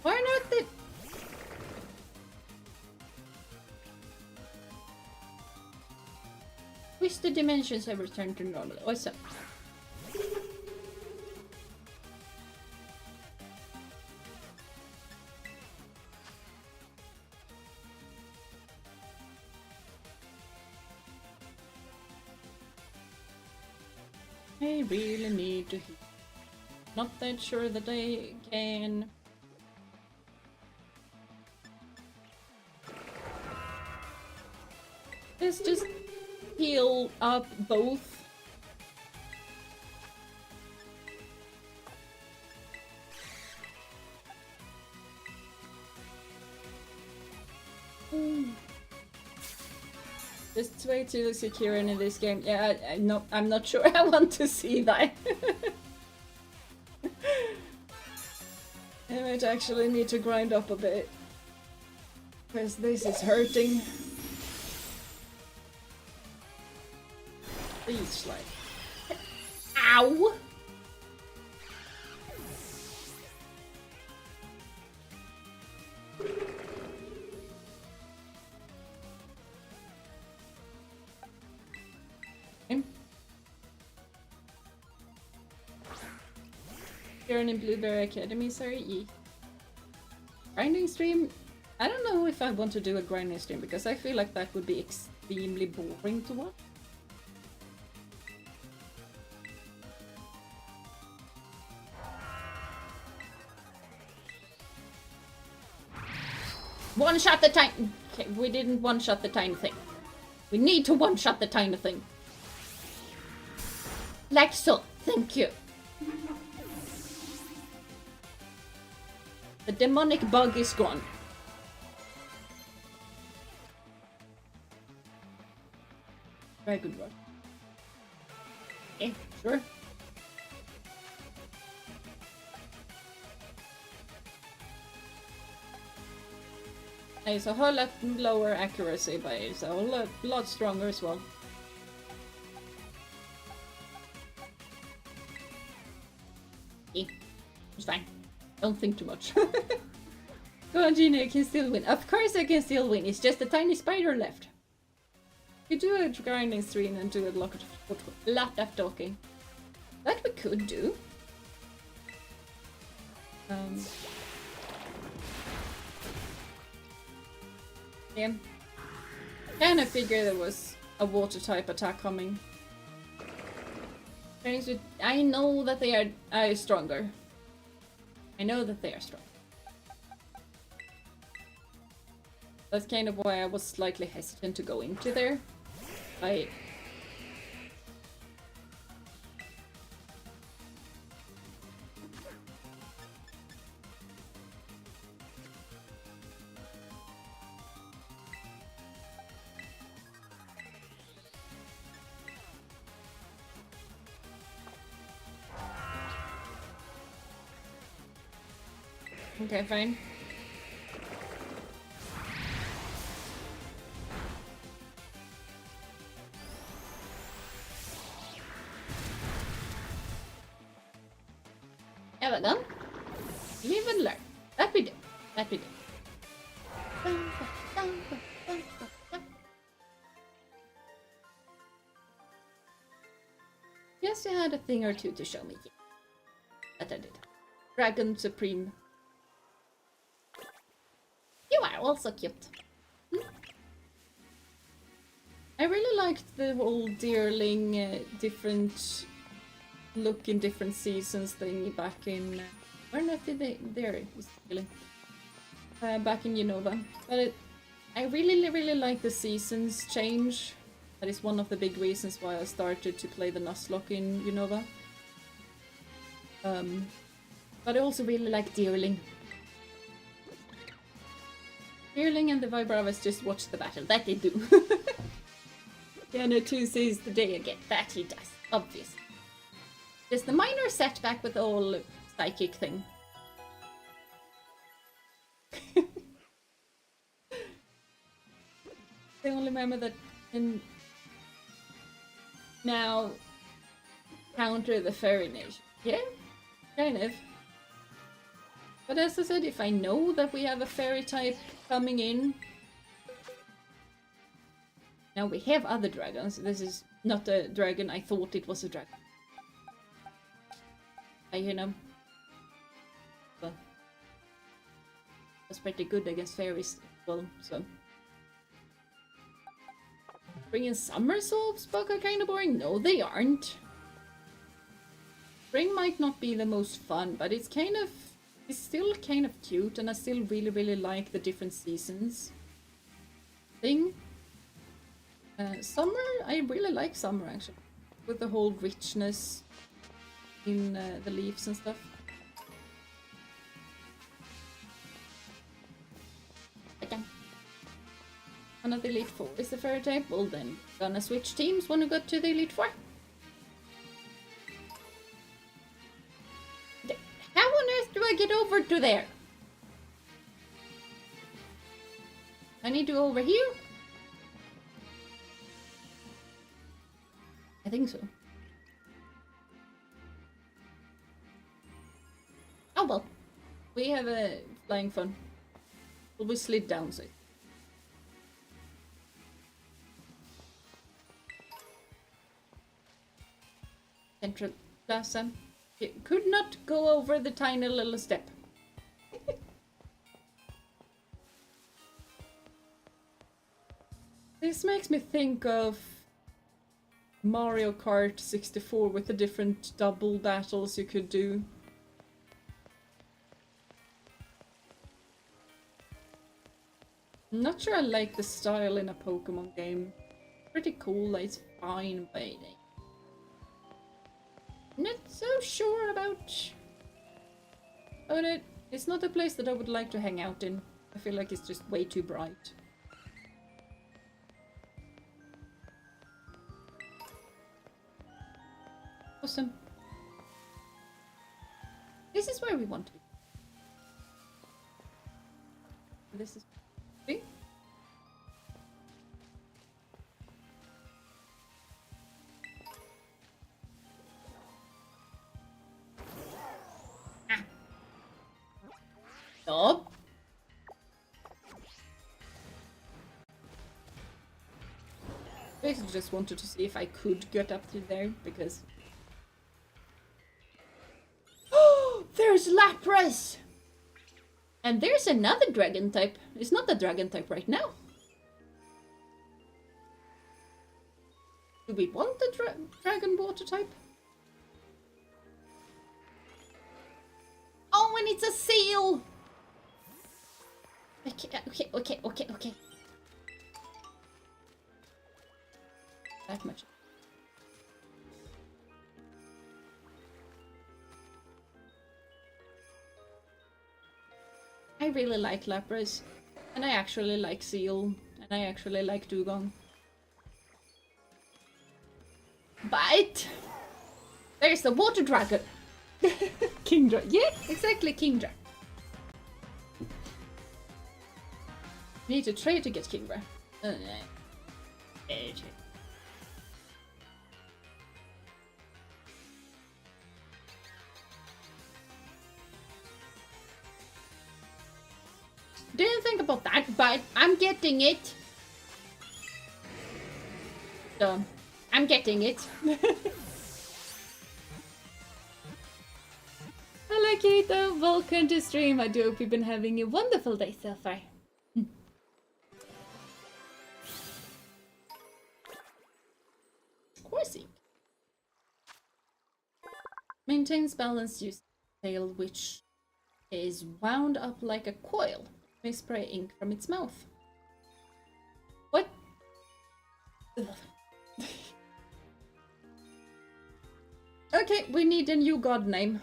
Why not the... Twisted dimensions have returned to normal. Awesome. I really need to heal. Not that sure that I can. Let's just heal up both. Just way too secure in this game. Yeah, I'm not sure I want to see that. I might actually need to grind up a bit. Because this is hurting. Please slide. Ow! In Blueberry Academy, sorry. Grinding stream? I don't know if I want to do a grinding stream because I feel like that would be extremely boring to watch. One shot the tiny. Okay, we didn't one shot the tiny thing. We need to one shot the tiny thing. Like so. Thank you. The demonic bug is gone. Very good work. Okay, sure. It's a whole lot lower accuracy, but it's a whole lot stronger as well. Okay, it's fine. Don't think too much. Go on, Jeena, you can still win. Of course I can still win. It's just a tiny spider left. You do a grinding stream and do a lot of talking. That we could do. Yeah. Kinda figured there was a water type attack coming. I know that they are stronger. I know that they are strong. That's kind of why I was slightly hesitant to go into there. Okay, fine. Ever done? Live and learn. That we do. That we do. Yes, you had a thing or two to show me. That I did. Dragon Supreme. You are also cute. I really liked the whole deerling, different look in different seasons thing back in... where did they... there it was really. Back in Unova. But I really like the seasons change. That is one of the big reasons why I started to play the Nuzlocke in Unova. But I also really like deerling. Deerling and the Vibravas just watch the battle. That they do. Yeah, no, 2 sees the day again. That he does, obviously. Just the minor setback with the whole psychic thing. The only member that can now counter the fairy nation. Yeah, kind of. But as I said, if I know that we have a fairy type coming in, Now we have other dragons. This is not a dragon. I thought it was a dragon. Well, was pretty good against fairies. Well, so bringing summer solves back are kind of boring. No, they aren't. Spring might not be the most fun, but it's still kind of cute, and I still really, really like the different seasons thing. Summer, I really like summer actually, with the whole richness in the leaves and stuff. Okay. One of the Elite Four is the fairy type. Well then, gonna switch teams when we got to the Elite Four. How on earth do I get over to there? I need to go over here? I think so. Oh well. We have a flying fun. Well, we slid down, so. Central Plaza. It could not go over the tiny little step. This makes me think of Mario Kart 64 with the different double battles you could do. I'm not sure I like the style in a Pokemon game. Pretty cool, it's fine, but not so sure about it. It's not a place that I would like to hang out in. I feel like it's just way too bright. Awesome. This is where we want to be. This is... See? Stop. Basically just wanted to see if I could get up to there, because... Oh! There's Lapras! And there's another dragon type. It's not a dragon type right now. Do we want the dragon water type? Oh, and it's a seal! Okay. That much. I really like Lapras, and I actually like Seal, and I actually like Dugong. But there's the water dragon. Kingdra. Yeah, exactly, Kingdra. Need to trade to get Kingdra. Didn't think about that, but I'm getting it. So, I'm getting it. Hello, Keto. Welcome to stream. I do hope you've been having a wonderful day so far. Coursing. Maintains balanced use tail, which is wound up like a coil. May spray ink from its mouth. What? Okay, we need a new god name.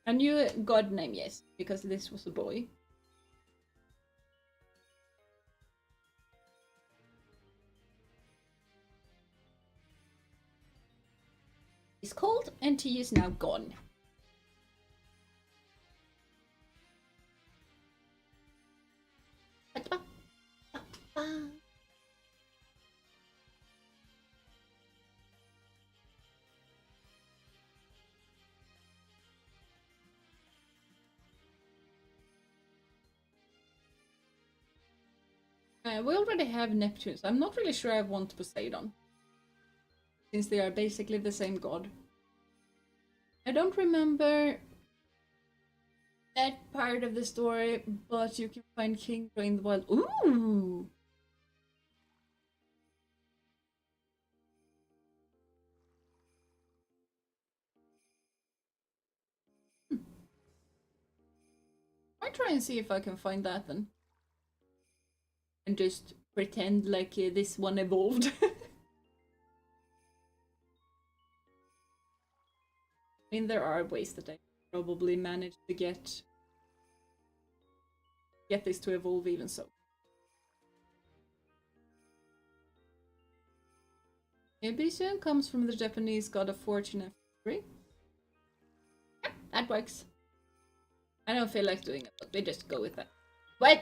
A new god name, yes, because this was a boy. He's cold and he is now gone. We already have Neptune, so I'm not really sure I want Poseidon. Since they are basically the same god. I don't remember that part of the story, but you can find Kingdra in the wild. Ooh! I'll try and see if I can find that then. And just pretend like this one evolved. I mean, there are ways that I probably managed to get this to evolve even so. Ibisu comes from the Japanese god of fortune and victory. Yeah, that works. I don't feel like doing it, but we just go with that. What?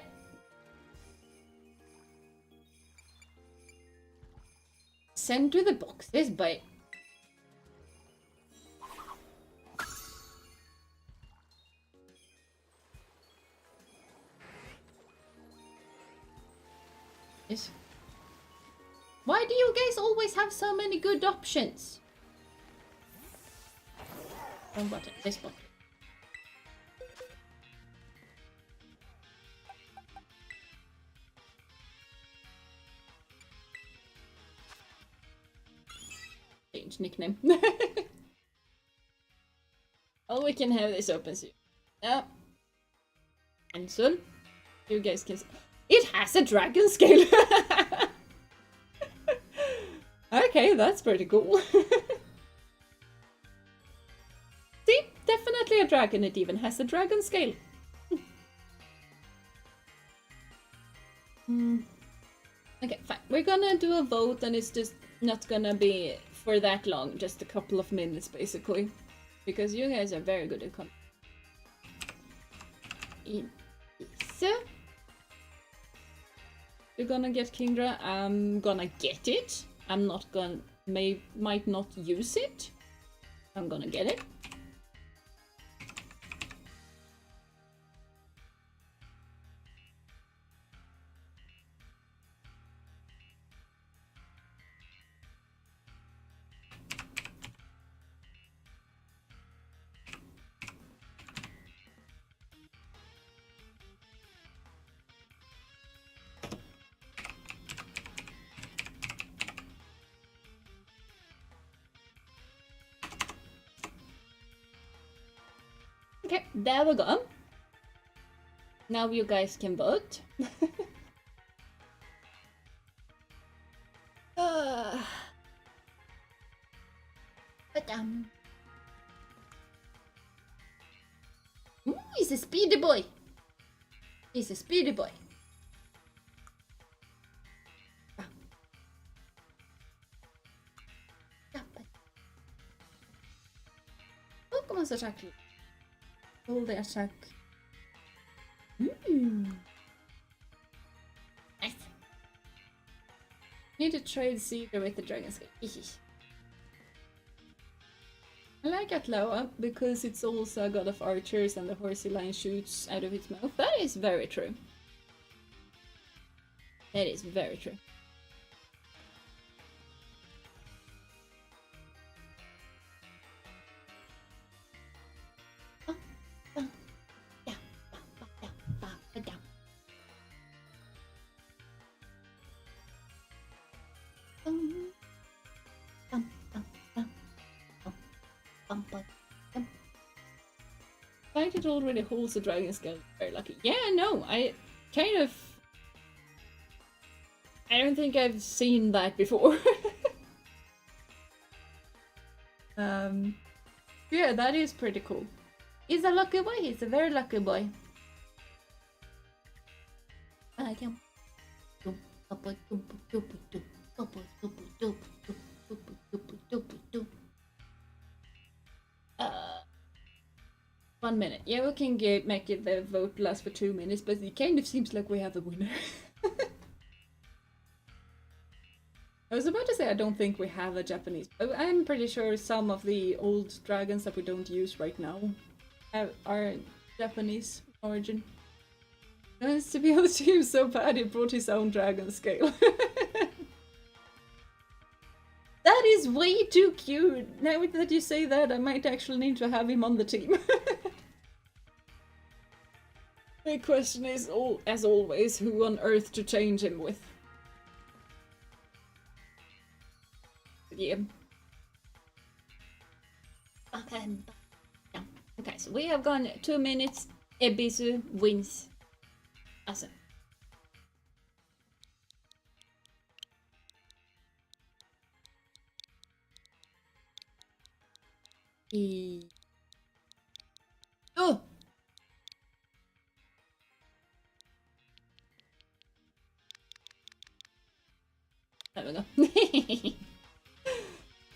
Send to the boxes by... Yes. Why do you guys always have so many good options? Wrong button, this button. Change nickname. Oh, we can have this open soon. Yeah. Cancel. You guys can... It has a dragon scale! Okay, that's pretty cool. See? Definitely a dragon. It even has a dragon scale. Okay, fine. We're gonna do a vote and it's just not gonna be for that long. Just a couple of minutes, basically. Because you guys are very good at coming. So... You're gonna get Kingdra. I'm gonna get it. I'm not gonna... might not use it. I'm gonna get it. Okay, there we go. Now you guys can vote. Ooh, he's a speedy boy. He's a speedy boy. Pokémon's attack. Hold the attack. Nice. Need to trade Seeker with the Dragon Scale. I like Atlawa because it's also a god of archers and the horsey line shoots out of its mouth. That is very true. That is very true. Fact it already holds a dragon scale. Very lucky. Yeah, no, I kind of... I don't think I've seen that before. Yeah, that is pretty cool. He's a lucky boy. He's a very lucky boy. One minute. Yeah, we can make it the vote last for 2 minutes, but it kind of seems like we have a winner. I was about to say I don't think we have a Japanese. I'm pretty sure some of the old dragons that we don't use right now are Japanese origin. He wants to be on the team so bad he brought his own dragon scale. That is way too cute. Now that you say that, I might actually need to have him on the team. The question is, as always, who on earth to change him with? Yeah. Okay, so we have gone 2 minutes. Ebisu wins. Awesome. Oh! There we go.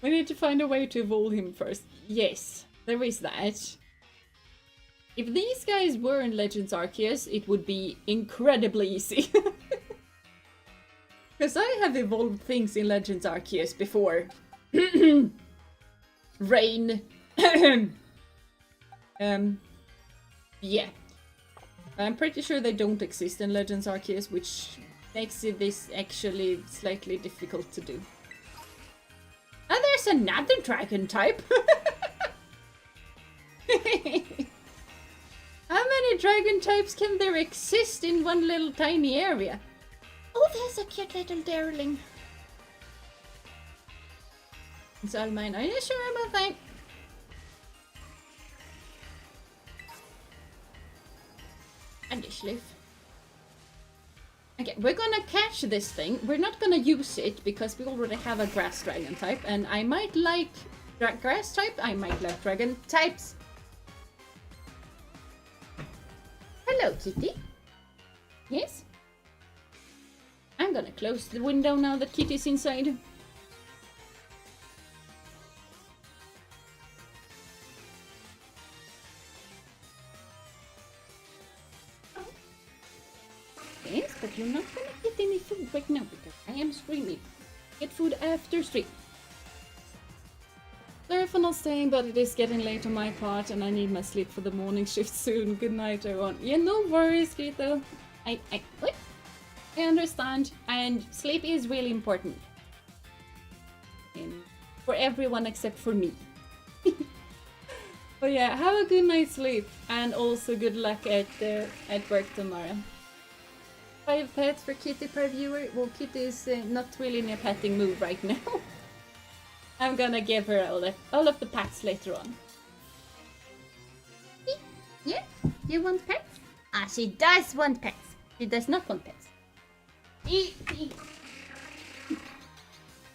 We need to find a way to evolve him first. Yes, there is that. If these guys were in Legends Arceus, it would be incredibly easy. Because I have evolved things in Legends Arceus before. Rain. Yeah. I'm pretty sure they don't exist in Legends Arceus, which makes this actually slightly difficult to do. Oh, there's another dragon type! How many dragon types can there exist in one little tiny area? Oh, there's a cute little darling. It's all mine. Are you sure about that? And this leaf. Okay, we're gonna catch this thing. We're not gonna use it because we already have a grass dragon type, and I might like grass type, I might like dragon types. Hello, kitty. Yes? I'm gonna close the window now that Kitty's inside. Yes, but you're not gonna get any food right now because I am streaming. Get food after stream. Sorry for not staying, but it is getting late on my part and I need my sleep for the morning shift soon. Good night, everyone. Yeah, no worries, Grito. I understand, and sleep is really important. For everyone except for me. But yeah, have a good night's sleep and also good luck at work tomorrow. 5 pets for Kitty per viewer. Well, Kitty is not really in a petting mood right now. I'm gonna give her all of the pets later on. Yeah? You want pets? Ah, she does want pets. She does not want pets.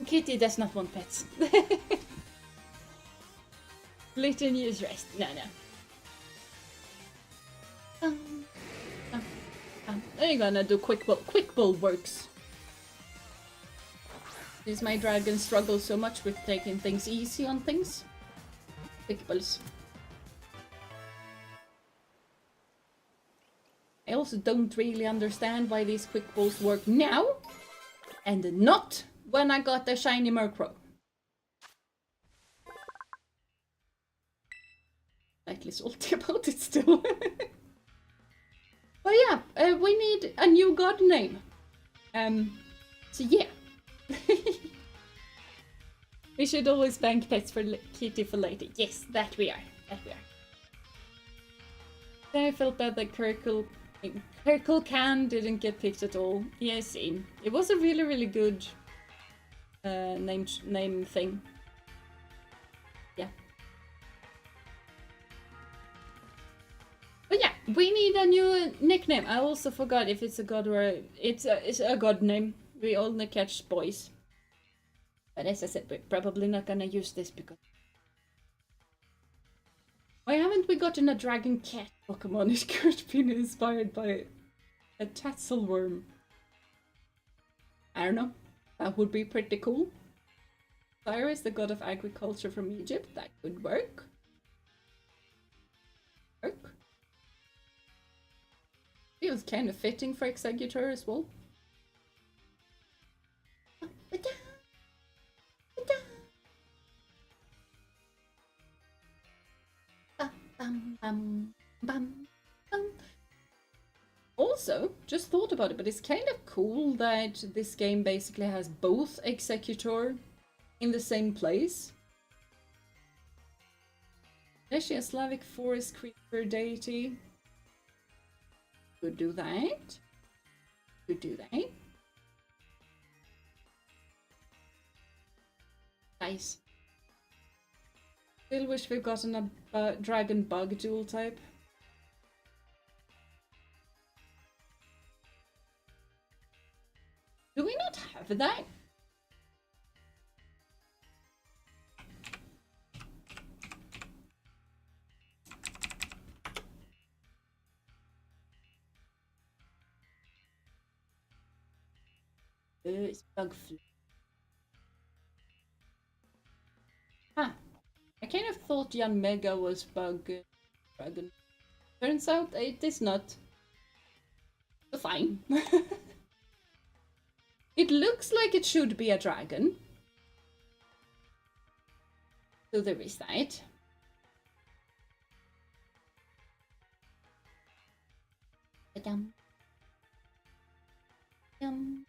Kitty does not want pets. Little news rest. No. I'm gonna do quick ball works. Since my dragon struggles so much with taking things easy on things. Quick balls. I also don't really understand why these quick balls work now and not when I got the shiny Murkrow. Slightly salty about it still. But yeah, we need a new god name. So yeah. We should always bank pets for Kitty for later. Yes, that we are. Then I felt bad that Kirkle Can didn't get picked at all. Yeah, same. It was a really good name thing. Yeah. But yeah, we need a new nickname. I also forgot if it's a god or it's a god name. We only catch boys. But as I said, we're probably not gonna use this because... Why haven't we gotten a dragon cat Pokemon? It could have been inspired by a Tatzelworm. I don't know. That would be pretty cool. Cyrus, the god of agriculture from Egypt. That could work. Feels kind of fitting for Executor as well. Also, just thought about it, but it's kind of cool that this game basically has both Executor in the same place. Actually, a Slavic forest creature deity. Could do that. Could do that. Nice. Still wish we've gotten a dragon bug dual type. Do we not have that? It's bug flu. Huh. I kind of thought Jan Mega was bug dragon. Turns out it is not. So fine. It looks like it should be a dragon. So there is that. Yum. Yum.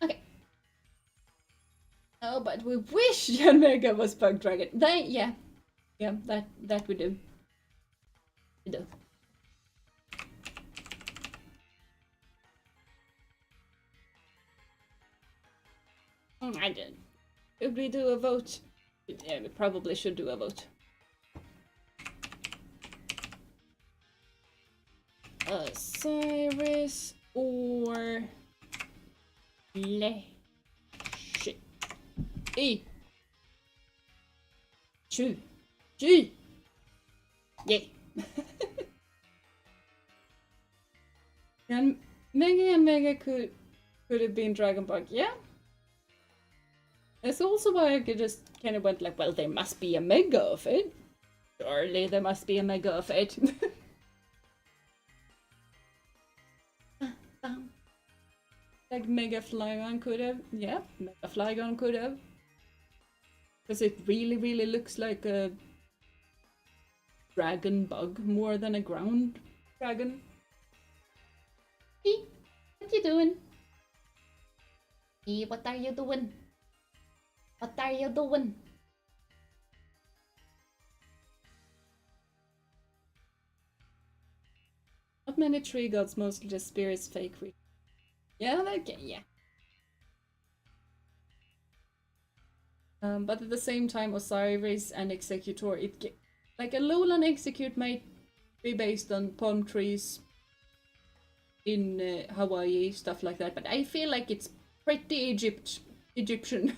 Okay. Oh, but we wish Jan Mega was bug dragon. That, yeah, that we do. We do. I did. Should we do a vote? Yeah, we probably should do a vote. Cyrus or Le shit. E. Chu. G. Yay. And Mega could have been Dragon Bug, yeah? That's also why I just kind of went like, well, there must be a Mega of it. Surely there must be a Mega of it. Like Mega Flygon could have, yeah, Mega Flygon could have. Because it really looks like a dragon bug more than a ground dragon. Hey, what you doing? Hey, what are you doing? What are you doing? Not many tree gods, mostly just spirits, fake. Yeah, okay, yeah. But at the same time, Osiris and Executor, like a lowland Execute might be based on palm trees in Hawaii, stuff like that. But I feel like it's pretty Egyptian.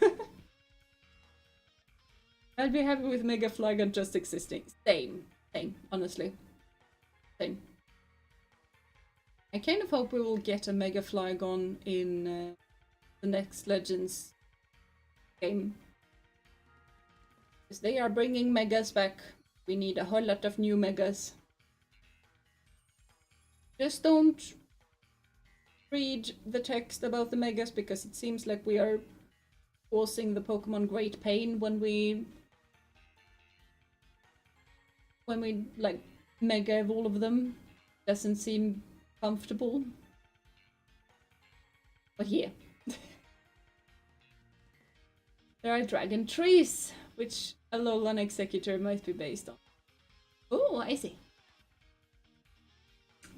I'd be happy with Mega Flygon just existing. Same, honestly. Same. I kind of hope we will get a Mega Flygon in the next Legends game. Because they are bringing Megas back. We need a whole lot of new Megas. Just don't read the text about the Megas, because it seems like we are causing the Pokemon great pain when we like Mega evolve them. Doesn't seem comfortable. But yeah. There are dragon trees, which a lowland Executor might be based on. Oh, I see.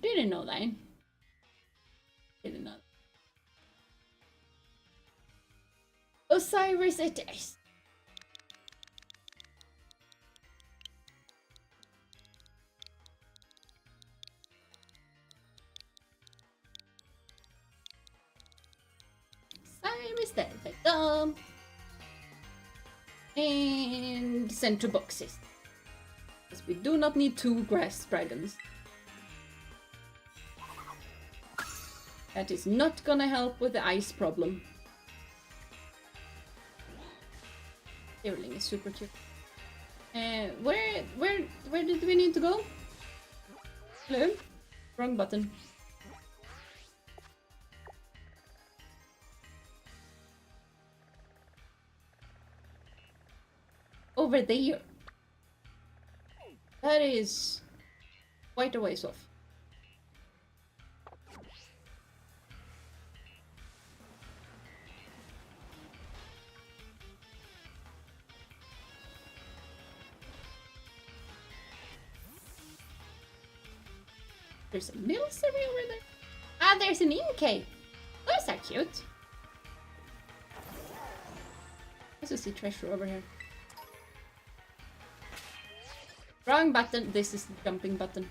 Didn't know that. Didn't know. Osiris it is. Osiris, there they go. And send to boxes. Because we do not need 2 grass dragons. That is not gonna help with the ice problem. Stirling is super cute. Where did we need to go? Hello? Wrong button. Over there. That is quite a ways off. There's a military over there. Ah, there's an Inkay. Those are cute. There's a sea treasure over here. Wrong button. This is the jumping button.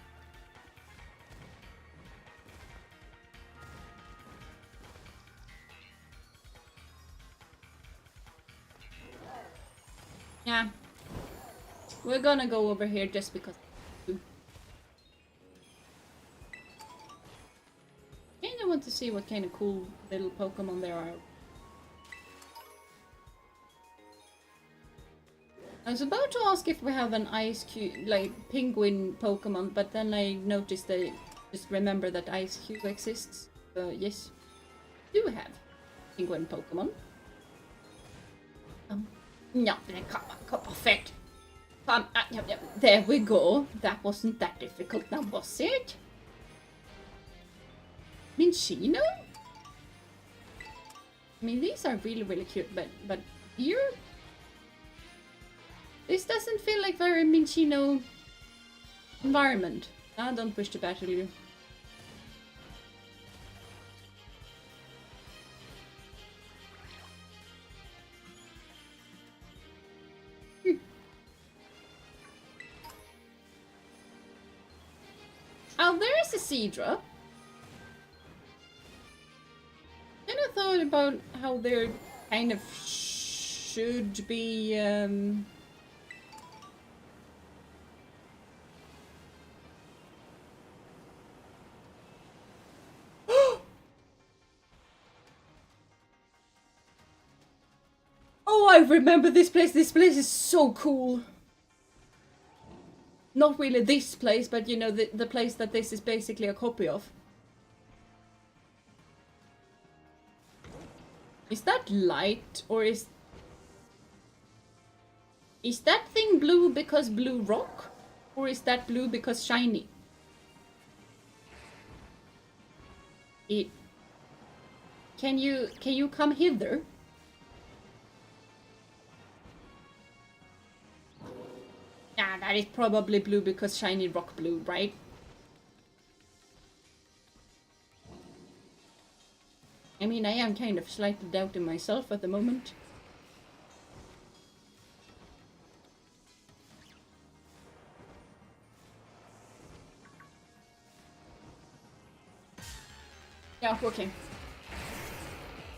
Yeah. We're gonna go over here just because. I want to see what kind of cool little Pokemon there are. I was about to ask if we have an ice cube, like penguin Pokemon, but then I noticed that just remember that Ice Cube exists. Yes, we do have penguin Pokemon. No, perfect. There we go. That wasn't that difficult now, was it? Minchino? I mean, these are really, really cute, but here? This doesn't feel like very Minchino environment. I don't wish to battle you. Oh, there's a Seadra. And I thought about how there kind of should be, Oh, I remember this place. This place is so cool. Not really this place, but you know, the place that this is basically a copy of. Is that light, or is that thing blue because blue rock? Or is that blue because shiny? Can you come hither? Ah, that is probably blue because shiny rock blue, right? I mean, I am kind of slightly doubting myself at the moment. Yeah, okay.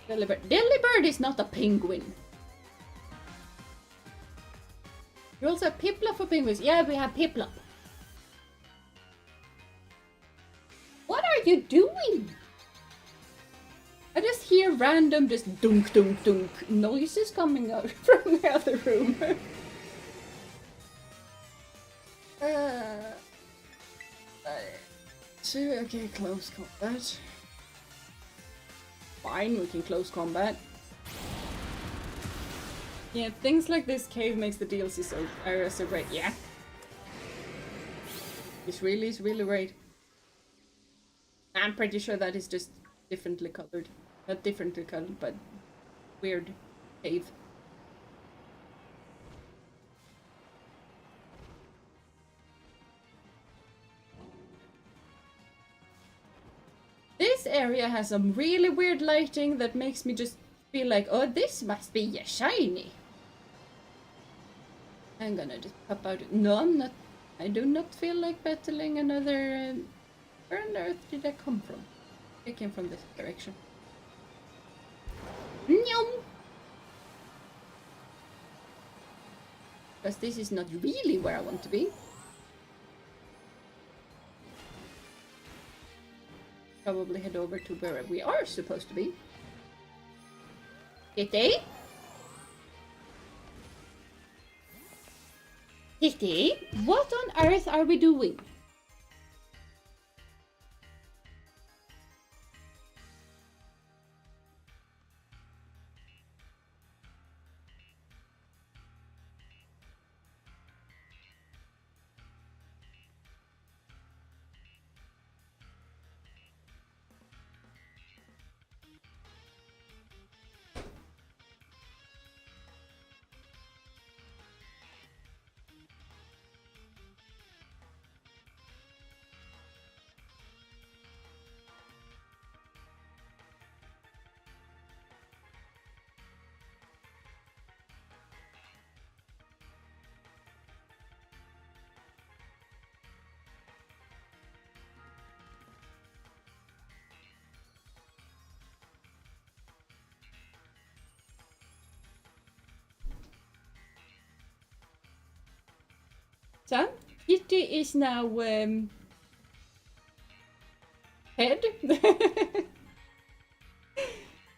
Delibird is not a penguin. You also have Piplup for penguins. Yeah, we have Piplup. What are you doing? I just hear random just dunk dunk dunk noises coming out from the other room. Okay, close combat. Fine, we can close combat. Yeah, things like this cave makes the DLC so great. Yeah. It's really great. I'm pretty sure that is just differently colored. Not differently colored, but weird cave. This area has some really weird lighting that makes me just feel like, oh, this must be a shiny. I'm gonna just pop out. No, I'm not. I do not feel like battling another. Where on earth did I come from? I came from this direction. No! Because this is not really where I want to be. Probably head over to where we are supposed to be. Kitty? Kitty? What on earth are we doing? So, Kitty is now head.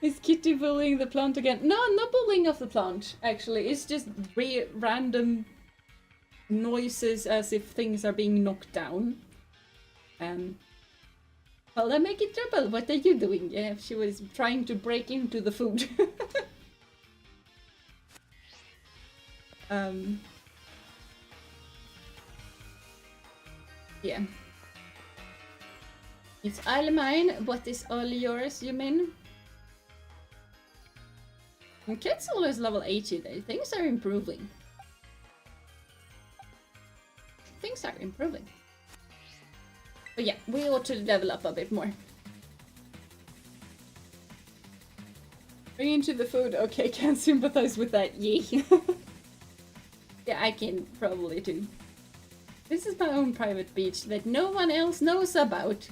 Is Kitty bullying the plant again? No, not bullying of the plant, actually. It's just random noises as if things are being knocked down. Well, I'm making trouble. What are you doing? Yeah, she was trying to break into the food. Yeah. It's all mine. What is all yours, you mean? And Ketzel is level 80 today. Things are improving. Things are improving. But yeah, we ought to level up a bit more. Bring into the food. Okay, can't sympathize with that. Yay. Yeah, I can probably too. This is my own private beach that no one else knows about.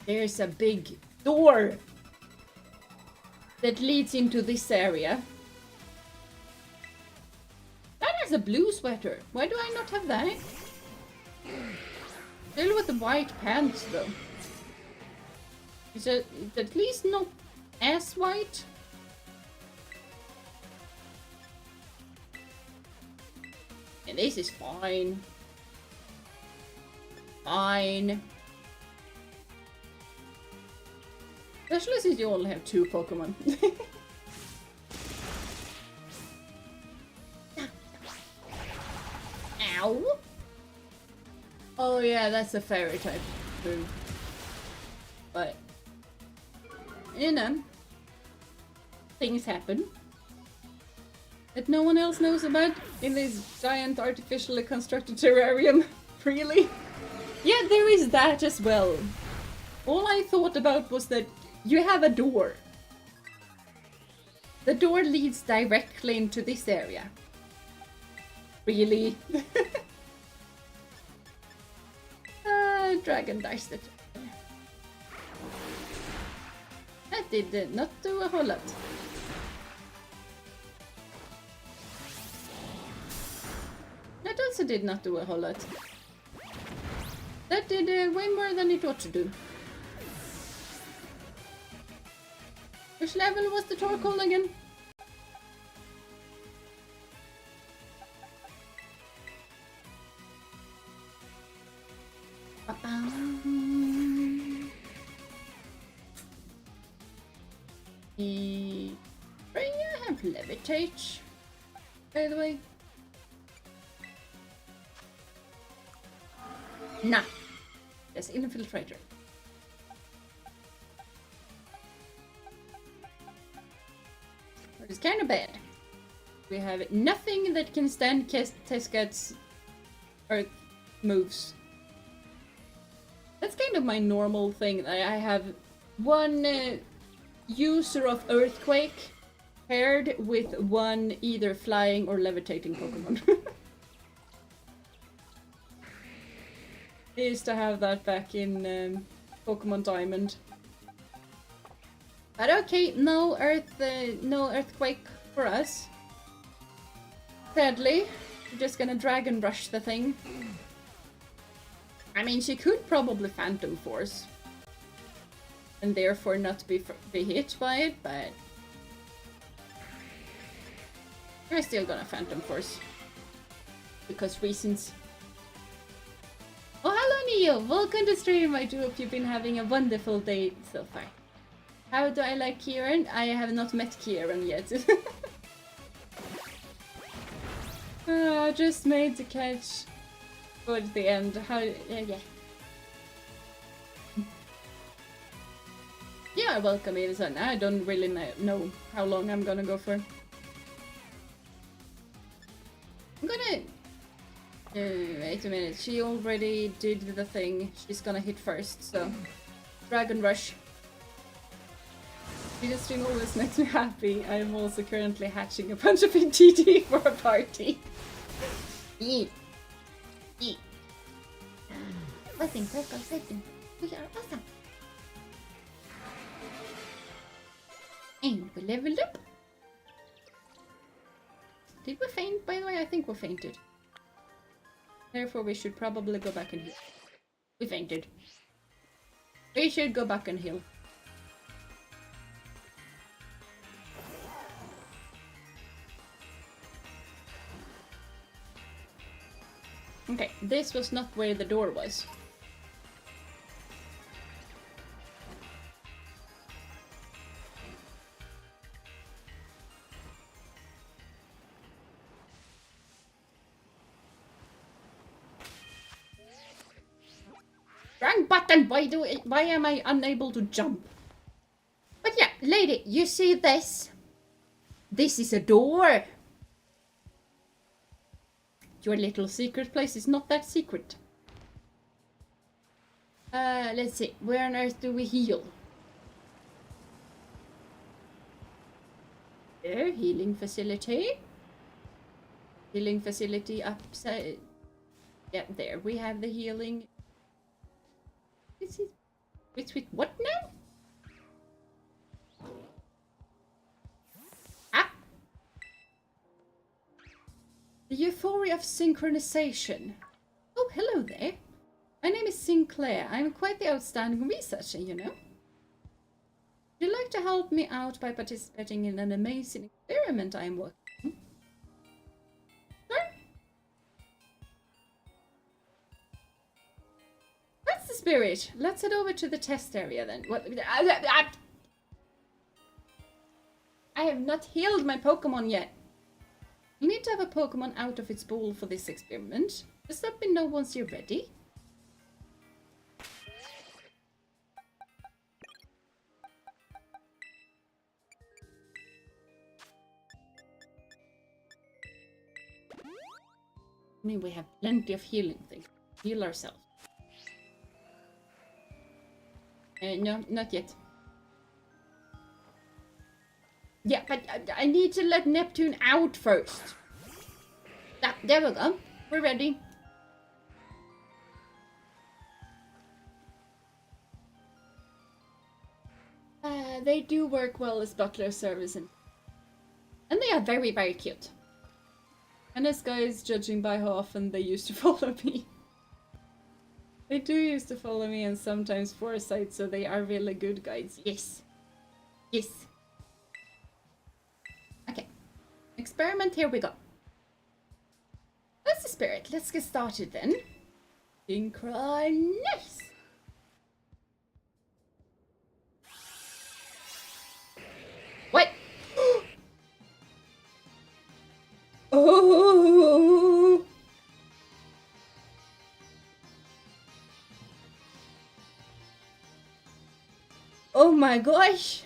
There's a big door that leads into this area. That is a blue sweater. Why do I not have that? Still with the white pants though. Is it at least not as white? And this is fine. Fine. Especially since you only have 2 Pokemon. Ow! Oh yeah, that's a fairy type move. But, you know, things happen that no one else knows about in this giant artificially constructed terrarium. Really? Yeah, there is that as well. All I thought about was that you have a door. The door leads directly into this area. Really? Dragon diced it. That did not do a whole lot. That also did not do a whole lot. That did way more than it ought to do. Which level was the Torkoal again? Freya have levitate, by the way. Nah. Yes, infiltrator. It's kind of bad. We have nothing that can stand Teskat's earth moves. That's kind of my normal thing. I have one user of Earthquake paired with one either flying or levitating Pokemon. I used to have that back in Pokemon Diamond. But okay, no Earthquake for us. Sadly, we're just gonna Dragon Rush the thing. I mean, she could probably Phantom Force. And therefore not be hit by it, but... I'm still gonna Phantom Force. Because reasons. Oh, hello Neo! Welcome to stream! I do hope you've been having a wonderful day so far. How do I like Kieran? I have not met Kieran yet. I just made the catch towards the end. How? Yeah. Yeah, welcome Edison. I don't really know how long I'm gonna go for. I'm gonna... wait a minute. She already did the thing. She's gonna hit first, so... Dragon Rush. This stream always makes me happy. I am also currently hatching a bunch of TD for a party. Eat. Eat. Blessing, circle, blessing. We are awesome. And we leveled up. Did we faint, by the way? I think we fainted. Therefore, we should probably go back and heal. We fainted. We should go back and heal. Okay, this was not where the door was. Wrong button! Why am I unable to jump? But yeah, lady, you see this? This is a door! Your little secret place is not that secret. Let's see. Where on earth do we heal? There, healing facility. Healing facility upside. Yeah, there we have the healing. This is... Wait, what now? The euphoria of synchronization. Oh, hello there. My name is Sinclair. I'm quite the outstanding researcher, you know. Would you like to help me out by participating in an amazing experiment I'm working on? Sure. That's the spirit. Let's head over to the test area then. What? I have not healed my Pokémon yet. You need to have a Pokémon out of its bowl for this experiment. Just let me know once you're ready. I mean, we have plenty of healing things. Heal ourselves. No, not yet. Yeah, but I need to let Neptune out first. There we go. We're ready. They do work well as butler service and they are very, very cute. And this guy is judging by how often they used to follow me. They do used to follow me and sometimes foresight, so they are really good guides. Yes. Yes. Okay. Experiment, here we go. That's the spirit. Let's get started then. Synchronize! What? Oh! Oh my gosh!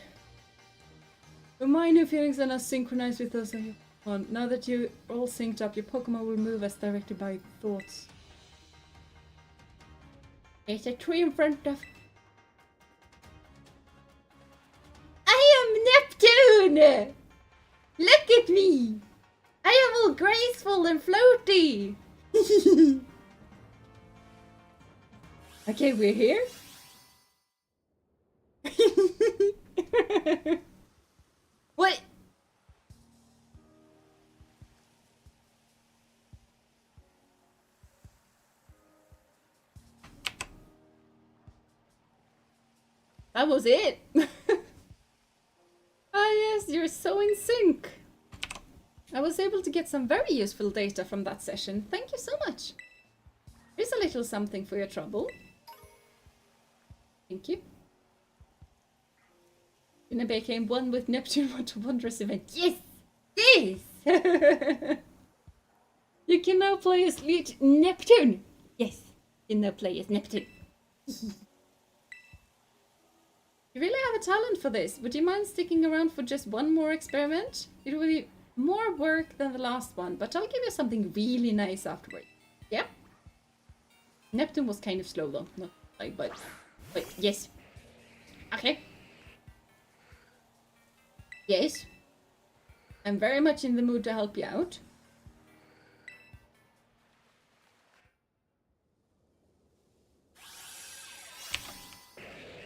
My new feelings are not synchronized with those of your Pokemon. Now that you all synced up, your Pokemon will move as directed by thoughts. There's a tree in front of... I am Neptune! Look at me! I am all graceful and floaty! Okay, we're here. What? That was it. Ah yes, you're so in sync. I was able to get some very useful data from that session. Thank you so much. Here's a little something for your trouble. Thank you. Jeena became one with Neptune. What a wondrous event. Yes! Yes! You can now play as Neptune. Yes, you can now play as Neptune. You really have a talent for this. Would you mind sticking around for just one more experiment? It will be more work than the last one, but I'll give you something really nice afterward. Yeah? Neptune was kind of slow though. Not like, but yes. Okay. Yes. I'm very much in the mood to help you out.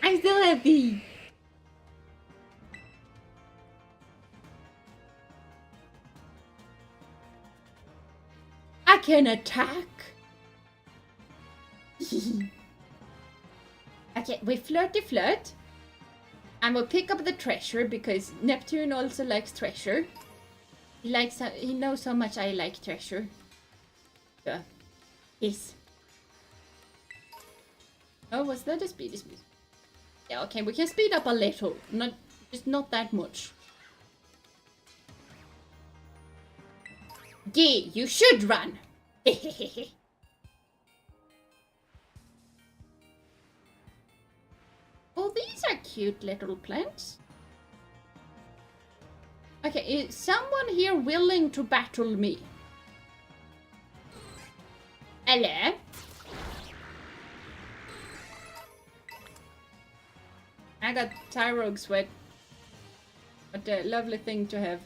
I'm so happy! I can attack. Okay, we flirty flirt. And we'll pick up the treasure because Neptune also likes treasure. He knows how much I like treasure. So, yes. Oh, was that a speedy speed? Yeah, okay, we can speed up a little. Just not that much. Yeah, you should run. Oh, these are cute little plants. Okay, is someone here willing to battle me? Hello? I got Tyrog sweat. What a lovely thing to have.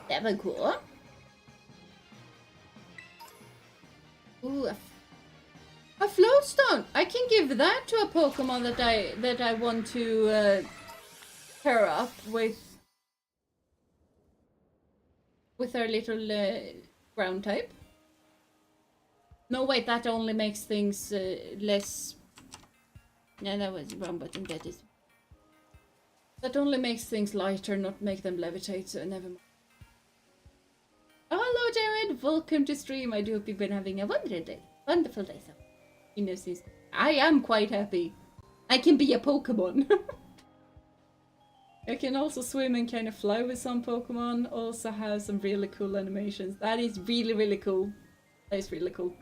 That was cool. Ooh, a float stone! I can give that to a Pokemon that I want to pair up with our little ground type. No, wait, that only makes things less. No, that was the wrong button. That only makes things lighter, not make them levitate. So never mind. Oh, hello, Jared. Welcome to stream. I do hope you've been having a wonderful day. So. I am quite happy. I can be a Pokemon. I can also swim and kind of fly with some Pokemon. Also have some really cool animations. That is really, really cool. That is really cool.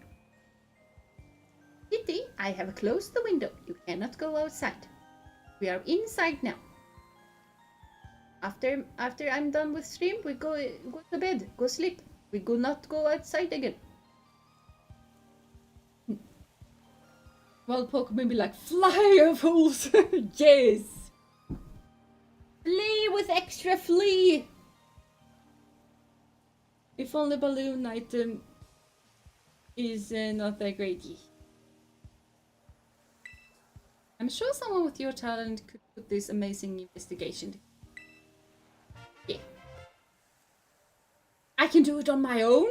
Kitty, I have closed the window. You cannot go outside. We are inside now. After I'm done with stream, we go to bed. Go sleep. We do not go outside again. Well, Pokemon be like, fly, fools! Yes! Flee with extra flee! If only balloon item is not that great. I'm sure someone with your talent could put this amazing investigation. Yeah. I can do it on my own?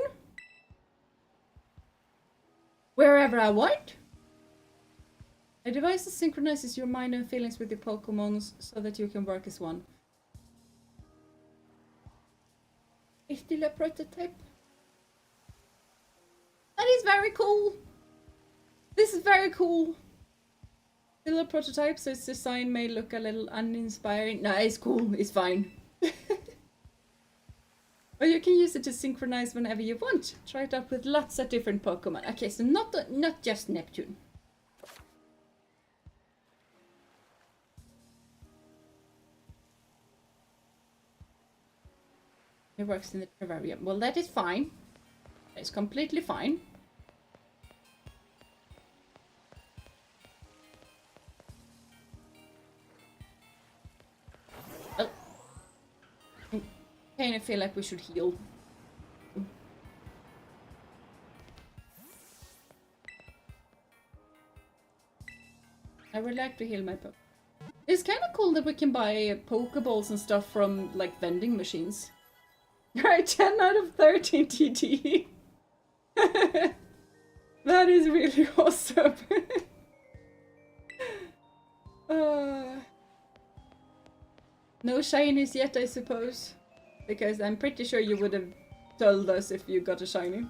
Wherever I want? A device that synchronizes your mind and feelings with your Pokemon so that you can work as one. Is still a prototype? That is very cool! This is very cool! Still a prototype, so its design may look a little uninspiring. No, it's cool, it's fine. Or you can use it to synchronize whenever you want. Try it out with lots of different Pokemon. Okay, so not just Neptune. It works in the terrarium. Well, that is fine. It's completely fine. Oh. I kind of feel like we should heal. I would like to heal my Pokemon. It's kind of cool that we can buy Pokeballs and stuff from, like, vending machines. Alright, 10 out of 13 TT. That is really awesome. No shinies yet, I suppose. Because I'm pretty sure you would have told us if you got a shiny.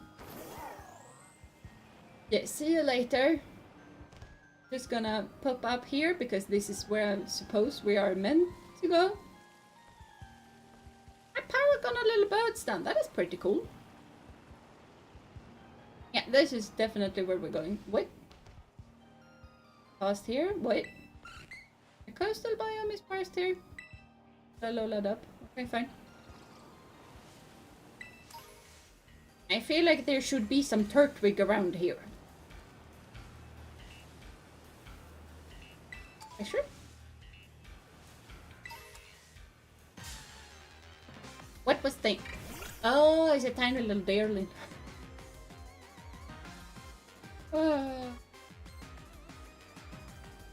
Yeah, see you later. Just gonna pop up here because this is where I suppose we are meant to go. I Paragon a little bird stand. That is pretty cool. Yeah, this is definitely where we're going. Wait. Past here. Wait. The coastal biome is past here. Hello, load up. Okay, fine. I feel like there should be some Turtwig around here. I sure? What was the... Oh, it's a tiny little darling.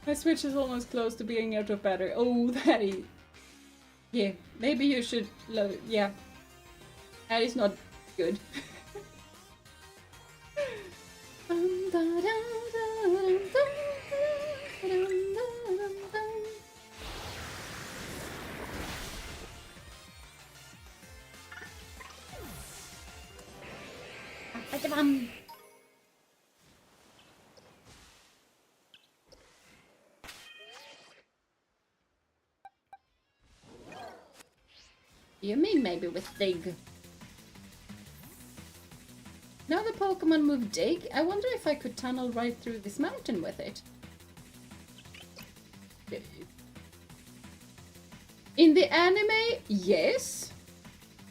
My Switch is almost close to being out of battery. Oh, that is... Yeah, maybe you should... Yeah. That is not good. You mean maybe with Dig? Now the Pokemon move Dig, I wonder if I could tunnel right through this mountain with it. In the anime, yes.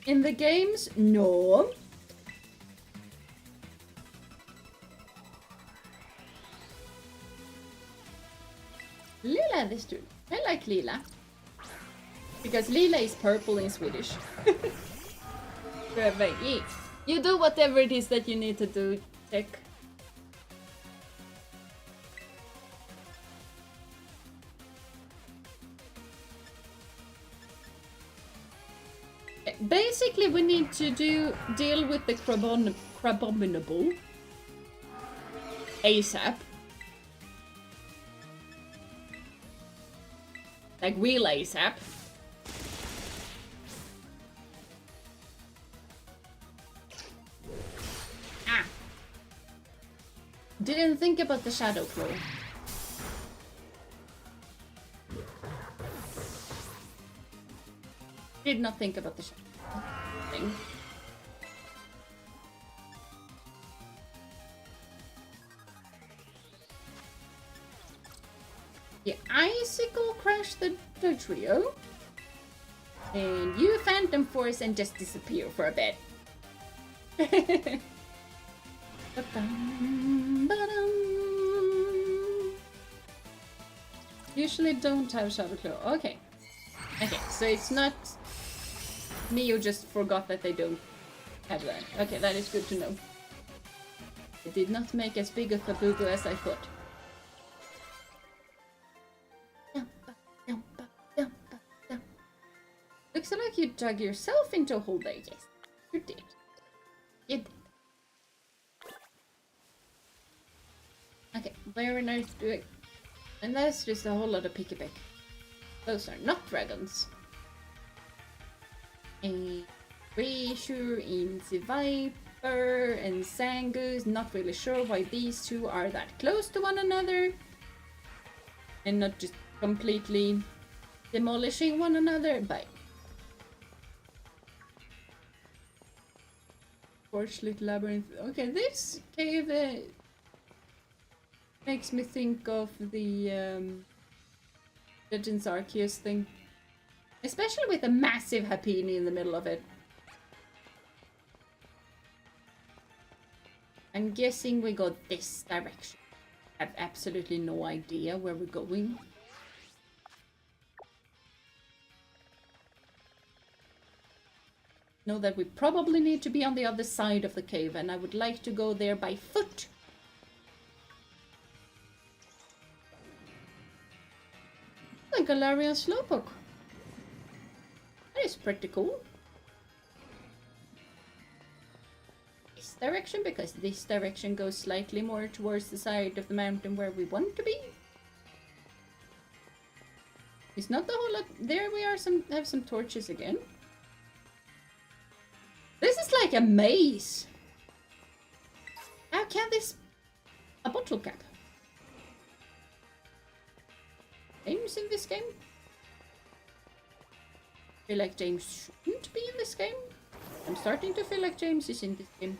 In the games, no. Lila this dude. I like Lila. Because Lila is purple in Swedish. You do whatever it is that you need to do, check. Basically, we need to deal with the Crabominable ASAP. Like real ASAP. Ah! Didn't think about the Shadow Claw. Did not think about the Shadow thing. The Icicle crashed the trio. And you Phantom Force and just disappear for a bit. Usually don't have Shadow Claw. Okay. Okay, so it's not me who just forgot that they don't have that. Okay, that is good to know. It did not make as big of a boo-boo as I thought. Looks like you dug yourself into a hole there. Yes, you did. You did. Okay, very nice doing. And that's just a whole lot of picky-pick. Those are not dragons. A Treasure, Viper, and Zangoose. Not really sure why these two are that close to one another. And not just completely demolishing one another, but... Torchlit Labyrinth. Okay, this cave makes me think of the Legends Arceus thing. Especially with a massive Happiny in the middle of it. I'm guessing we go this direction. I have absolutely no idea where we're going. Know that we probably need to be on the other side of the cave, and I would like to go there by foot. A Galarian Slowpoke. That is pretty cool. This direction, because this direction goes slightly more towards the side of the mountain where we want to be. It's not the whole lot. There we are. Have some torches again. This is like a maze. How can this... A bottle cap. James in this game? I feel like James shouldn't be in this game. I'm starting to feel like James is in this game.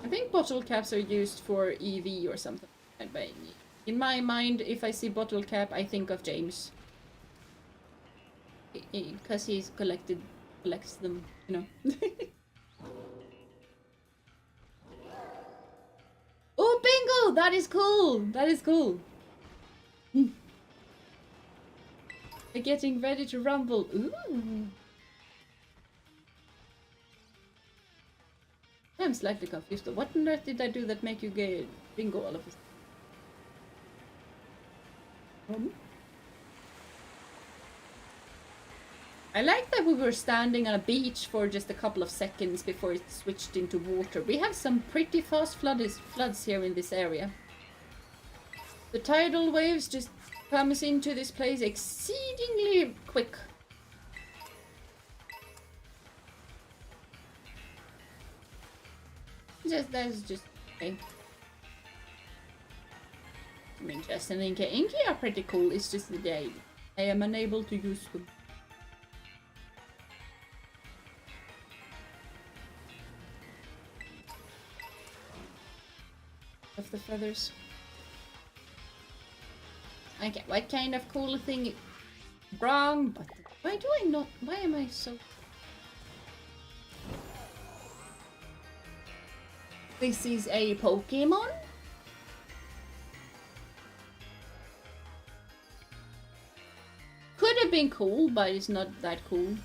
I think bottle caps are used for EV or something. But in my mind, if I see bottle cap, I think of James. Because he's collects them, you know. Oh, bingo! That is cool! That is cool. They're getting ready to rumble. Ooh. I'm slightly confused. What on earth did I do that make you get bingo all of a sudden? I like that we were standing on a beach for just a couple of seconds before it switched into water. We have some pretty fast floods here in this area. The tidal waves just comes into this place exceedingly quick. That's just okay. I mean, just an Inky. Inky are pretty cool, it's just the day I am unable to use them. Of the feathers. Okay, what kind of cool thing? Wrong button. Why do I not? Why am I so? This is a Pokémon? Could have been cool, but it's not that cool.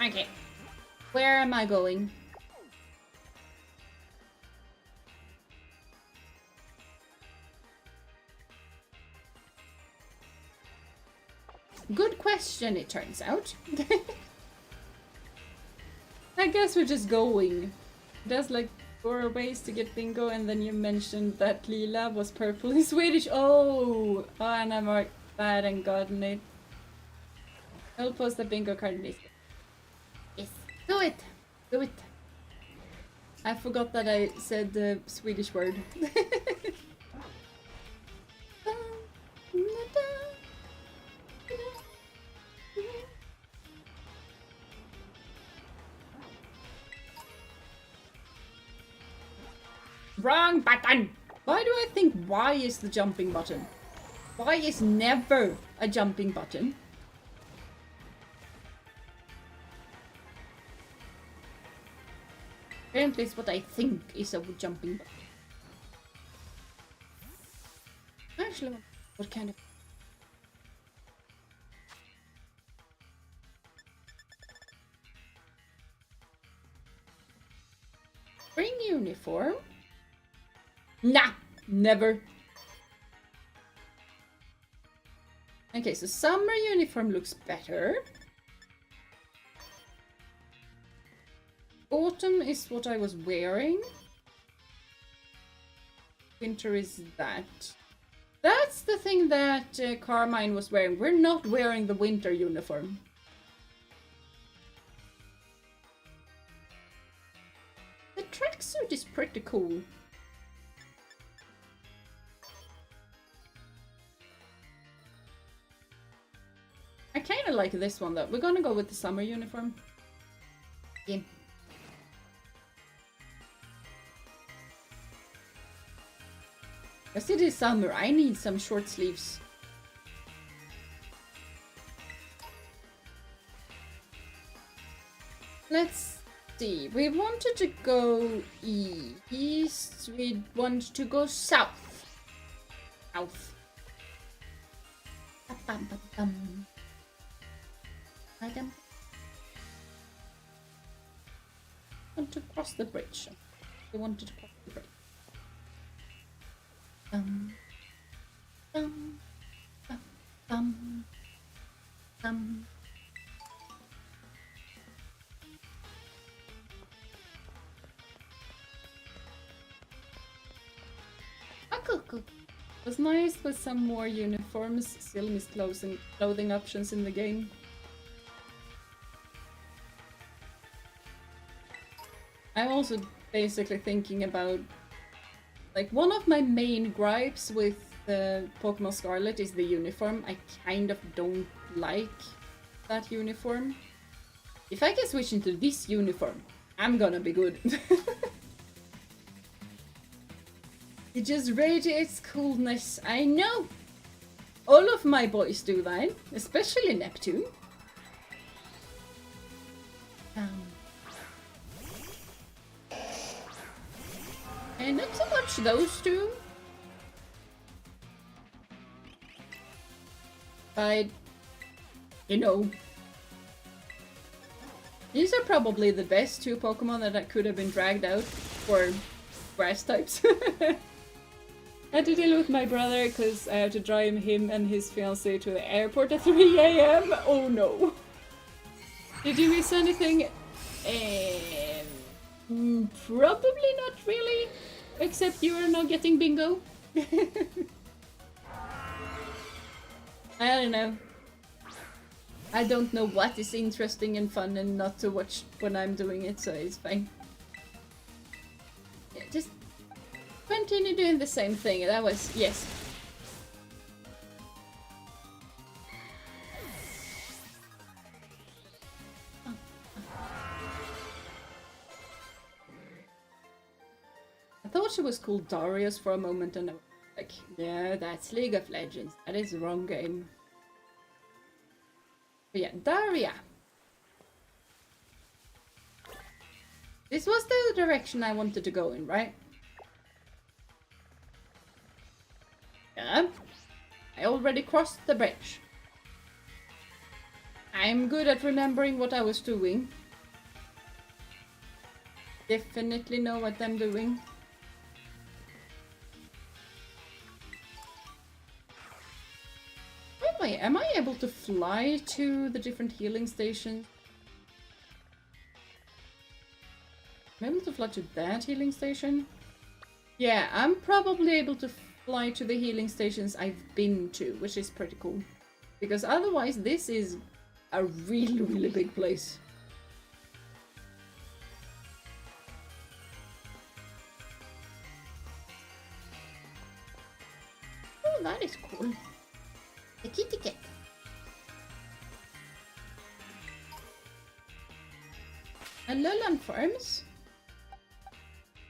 Okay. Where am I going? Good question, it turns out. I guess we're just going. There's like 4 ways to get bingo, and then you mentioned that Lila was purple in Swedish. Oh, and I marked that and gotten it. I'll post the bingo card in this. Yes, do it! Do it! I forgot that I said the Swedish word. Wrong button! Why do I think Y is the jumping button? Y is never a jumping button. Apparently it's what I think is a jumping button. Actually, what kind of... Spring uniform? Nah, never. Okay, so summer uniform looks better. Autumn is what I was wearing. Winter is that. That's the thing that Carmine was wearing. We're not wearing the winter uniform. The tracksuit is pretty cool. I kind of like this one though. We're gonna go with the summer uniform. Yeah. Because it is summer, I need some short sleeves. Let's see. We wanted to go east. We want to go south. South. Want to cross the bridge. We wanted to cross the bridge. Bum, bum, bum, bum, bum. Oh, cool, cool. It was nice with some more uniforms, still miss clothing options in the game. I'm also basically thinking about, like, one of my main gripes with the Pokemon Scarlet is the uniform. I kind of don't like that uniform. If I can switch into this uniform, I'm gonna be good. It just radiates coolness. I know! All of my boys do that, especially Neptune. And not so much those two. But, you These are probably the best 2 Pokemon that could have been dragged out for grass types. I had to deal with my brother because I had to drive him and his fiancée to the airport at 3 AM. Oh no. Did you miss anything? Probably not really. Except you are not getting bingo. I don't know. I don't know what is interesting and fun and not to watch when I'm doing it, so it's fine. Yeah, just continue doing the same thing. That was, yes. I thought she was called Darius for a moment and I was like, yeah, that's League of Legends. That is the wrong game. But yeah, Daria. This was the direction I wanted to go in, right? Yeah. I already crossed the bridge. I'm good at remembering what I was doing. Definitely know what I'm doing. Wait, am I able to fly to the different healing stations? I'm able to fly to that healing station? Yeah, I'm probably able to fly to the healing stations I've been to, which is pretty cool. Because otherwise this is a really, really big place. Oh, that is cool. A kitty cat. Alolan Farms.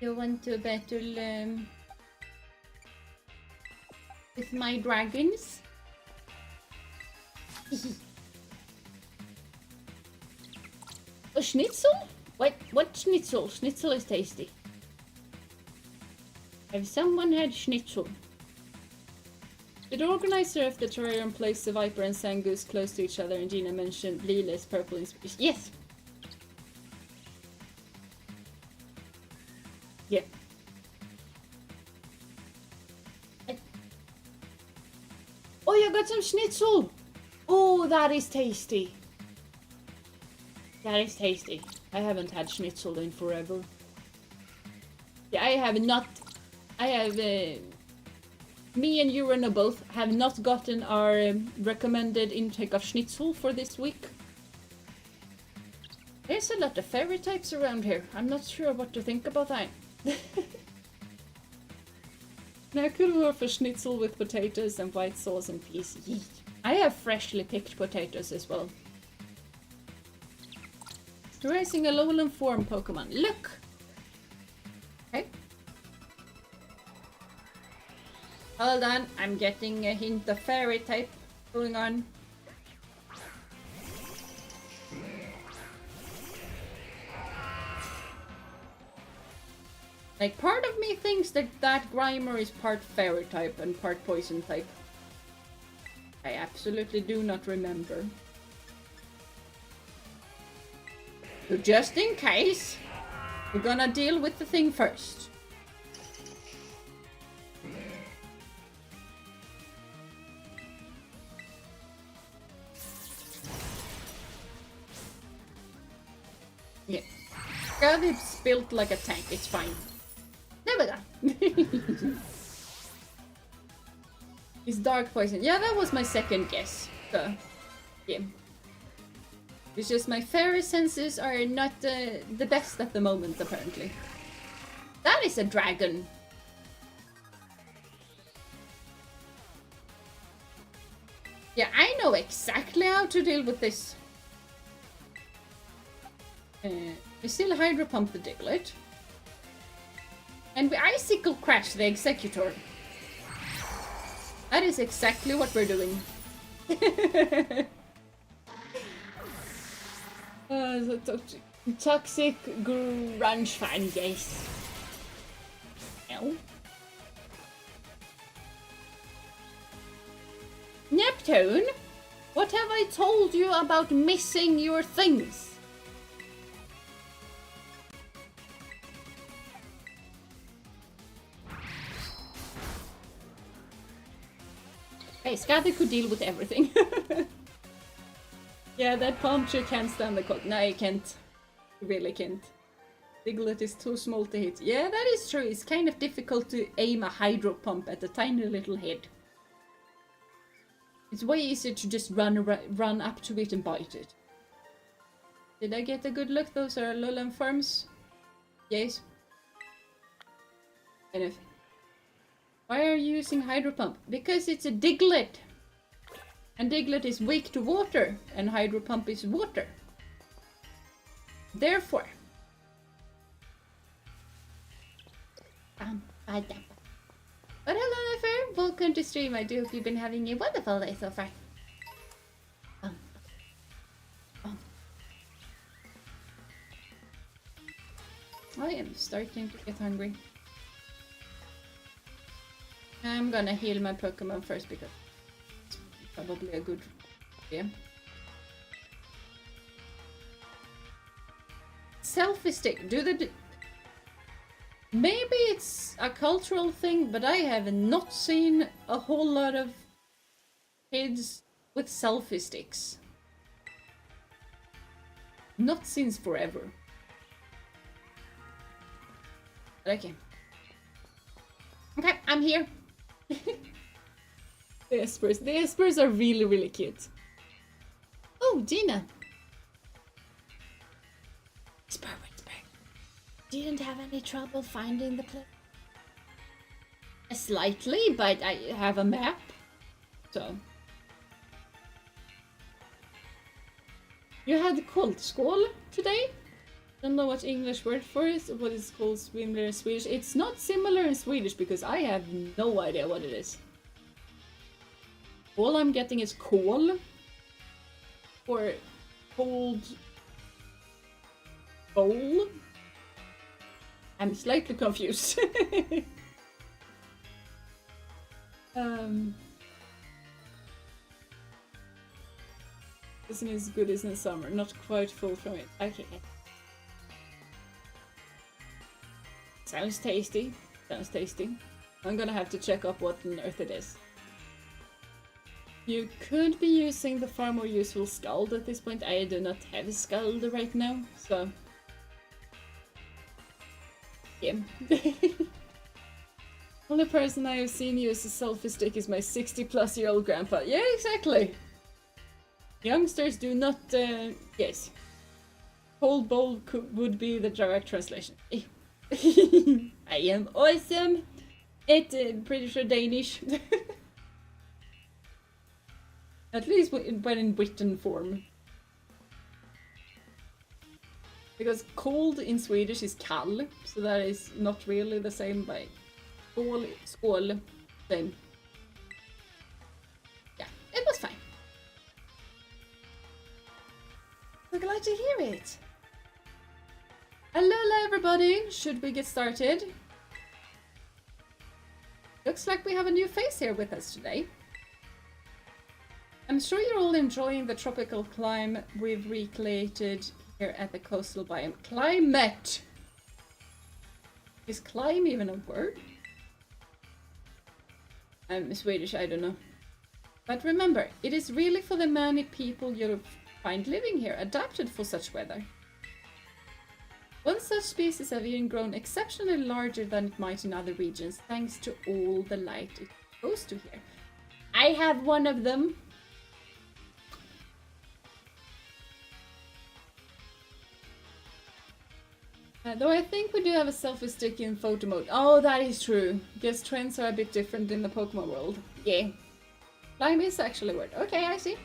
You want to battle with my dragons? A schnitzel? What schnitzel? Schnitzel is tasty. Have someone had schnitzel? Did the organizer of the terrarium place the Viper and Sangoose close to each other and Jeena mentioned Lila's purple inspiration? Yes! Yeah. Oh, you got some schnitzel! Oh, that is tasty! That is tasty. I haven't had schnitzel in forever. Yeah, I have not... I have... me and Urano both have not gotten our recommended intake of schnitzel for this week. There's a lot of fairy types around here. I'm not sure what to think about that. Now I could go for schnitzel with potatoes and white sauce and peas. Yeet. I have freshly picked potatoes as well. Raising a lowland form Pokemon. Look! Okay. Hold on, I'm getting a hint of fairy type going on. Like, part of me thinks that that Grimer is part fairy type and part poison type. I absolutely do not remember. So just in case, we're gonna deal with the thing first. Yeah. God, it's built like a tank, it's fine. There we go. It's dark poison. Yeah, that was my second guess. So, yeah. It's just my fairy senses are not the best at the moment, apparently. That is a dragon. Yeah, I know exactly how to deal with this. We still Hydro Pump the Diglett. And we Icicle Crash the Executor. That is exactly what we're doing. Toxic grunge fan, yes. No. Neptune, what have I told you about missing your things? Hey, Scathy could deal with everything. Yeah, that palm tree can't stand the cold. No, it can't. It really can't. Diglett is too small to hit. Yeah, that is true. It's kind of difficult to aim a hydro pump at a tiny little head. It's way easier to just run up to it and bite it. Did I get a good look? Those are Lowland farms. Yes. Kind of. Why are you using hydro pump? Because it's a Diglett. And Diglett is weak to water. And hydro pump is water. Therefore. But hello, Nefer. Welcome to stream. I do hope you've been having a wonderful day so far. I am starting to get hungry. I'm gonna heal my Pokemon first because it's probably a good idea. Selfie stick. Maybe it's a cultural thing, but I have not seen a whole lot of kids with selfie sticks. Not since forever. Okay. Okay, I'm here. The Espers. The Espers are really, really cute. Oh, Jeena. Whisper. Didn't have any trouble finding the place? Slightly, but I have a map. So. You had cold skål today? Don't know what English word for it, what it's called similar in Swedish. It's not similar in Swedish because I have no idea what it is. All I'm getting is kol or cold bowl. I'm slightly confused. Isn't as good as in summer? Not quite full from it. Okay. Sounds tasty. Sounds tasty. I'm gonna have to check up what on earth it is. You could be using the far more useful Scald at this point. I do not have a Scald right now, so... yeah. Only person I have seen use a selfie stick is my 60-plus-year-old grandpa. Yeah, exactly! Youngsters do not... yes. Cold bowl would be the direct translation. I am awesome! It's pretty sure Danish. At least when in written form. Because cold in Swedish is kall, so that is not really the same by skål, same. Yeah, it was fine. So glad to hear it. Hello everybody, should we get started? Looks like we have a new face here with us today. I'm sure you're all enjoying the tropical climb we've recreated here at the coastal biome. Climate! Is climb even a word? I'm Swedish, I don't know. But remember, it is really for the many people you'll find living here, adapted for such weather. One such species have even grown exceptionally larger than it might in other regions, thanks to all the light it's exposed to here. I have one of them. Though I think we do have a selfie stick in photo mode. Oh, that is true. Guess trends are a bit different in the Pokemon world. Yeah. Climb is actually a word. Okay, I see.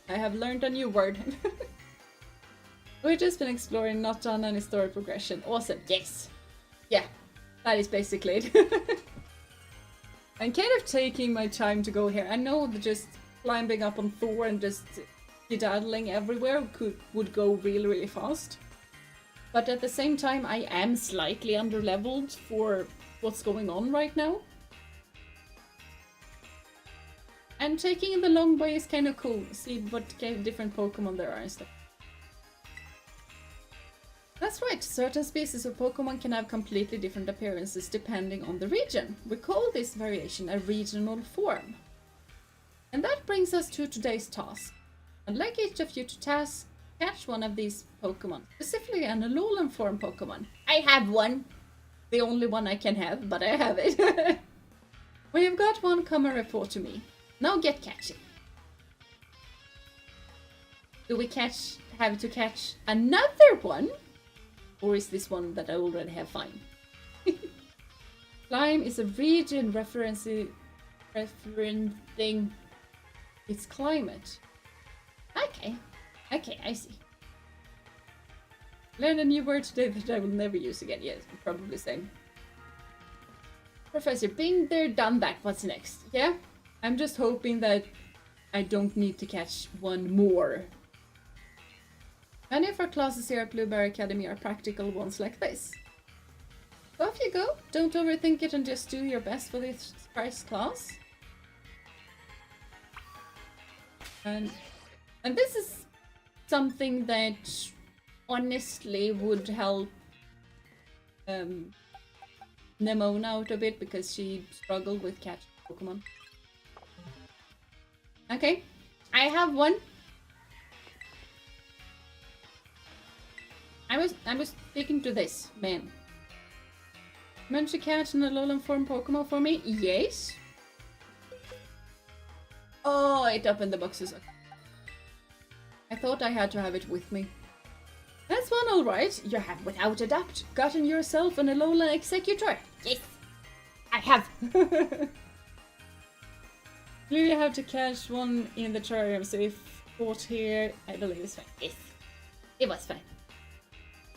I have learned a new word. We've just been exploring, not done any story progression. Awesome, yes! Yeah, that is basically it. I'm kind of taking my time to go here. I know that just climbing up on Thor and just skedaddling everywhere would go really, really fast. But at the same time, I am slightly underleveled for what's going on right now. And taking the long way is kind of cool. See what kind of different Pokemon there are and stuff. That's right, certain species of Pokemon can have completely different appearances depending on the region. We call this variation a regional form. And that brings us to today's task. I'd like each of you to catch one of these Pokemon, specifically an Alolan form Pokemon. I have one. The only one I can have, but I have it. We have got one common report to me. Now get catching. Do we have to catch another one? Or is this one that I already have fine? Climb is a region referencing its climate. Okay, I see. Learn a new word today that I will never use again. Yes, probably same. Professor, been there, done that. What's next? Yeah, I'm just hoping that I don't need to catch one more. Many of our classes here at Blueberry Academy are practical ones like this. So off you go. Don't overthink it and just do your best for this first class. And this is something that honestly would help Nemona out a bit because she struggled with catching Pokemon. Okay, I have one. I was speaking to this man. Managed to catch an Alolan form Pokemon for me? Yes. Oh, it opened the boxes. I thought I had to have it with me. That's one alright. You have without a doubt gotten yourself an Alolan Executor. Yes, I have. Clearly have to catch one in the terrarium, so if caught here, I believe it's fine. Yes, it was fine.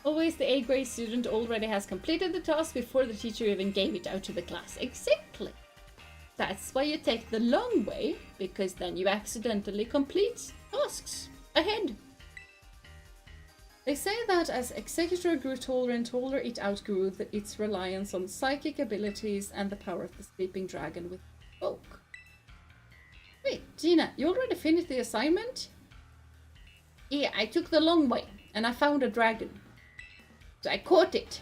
Always the A-grade student already has completed the task before the teacher even gave it out to the class. Exactly. That's why you take the long way, because then you accidentally complete tasks ahead. They say that as Executor grew taller and taller, it outgrew its reliance on psychic abilities and the power of the sleeping dragon with spoke. Wait, Jeena, you already finished the assignment? Yeah, I took the long way, and I found a dragon. So I caught it.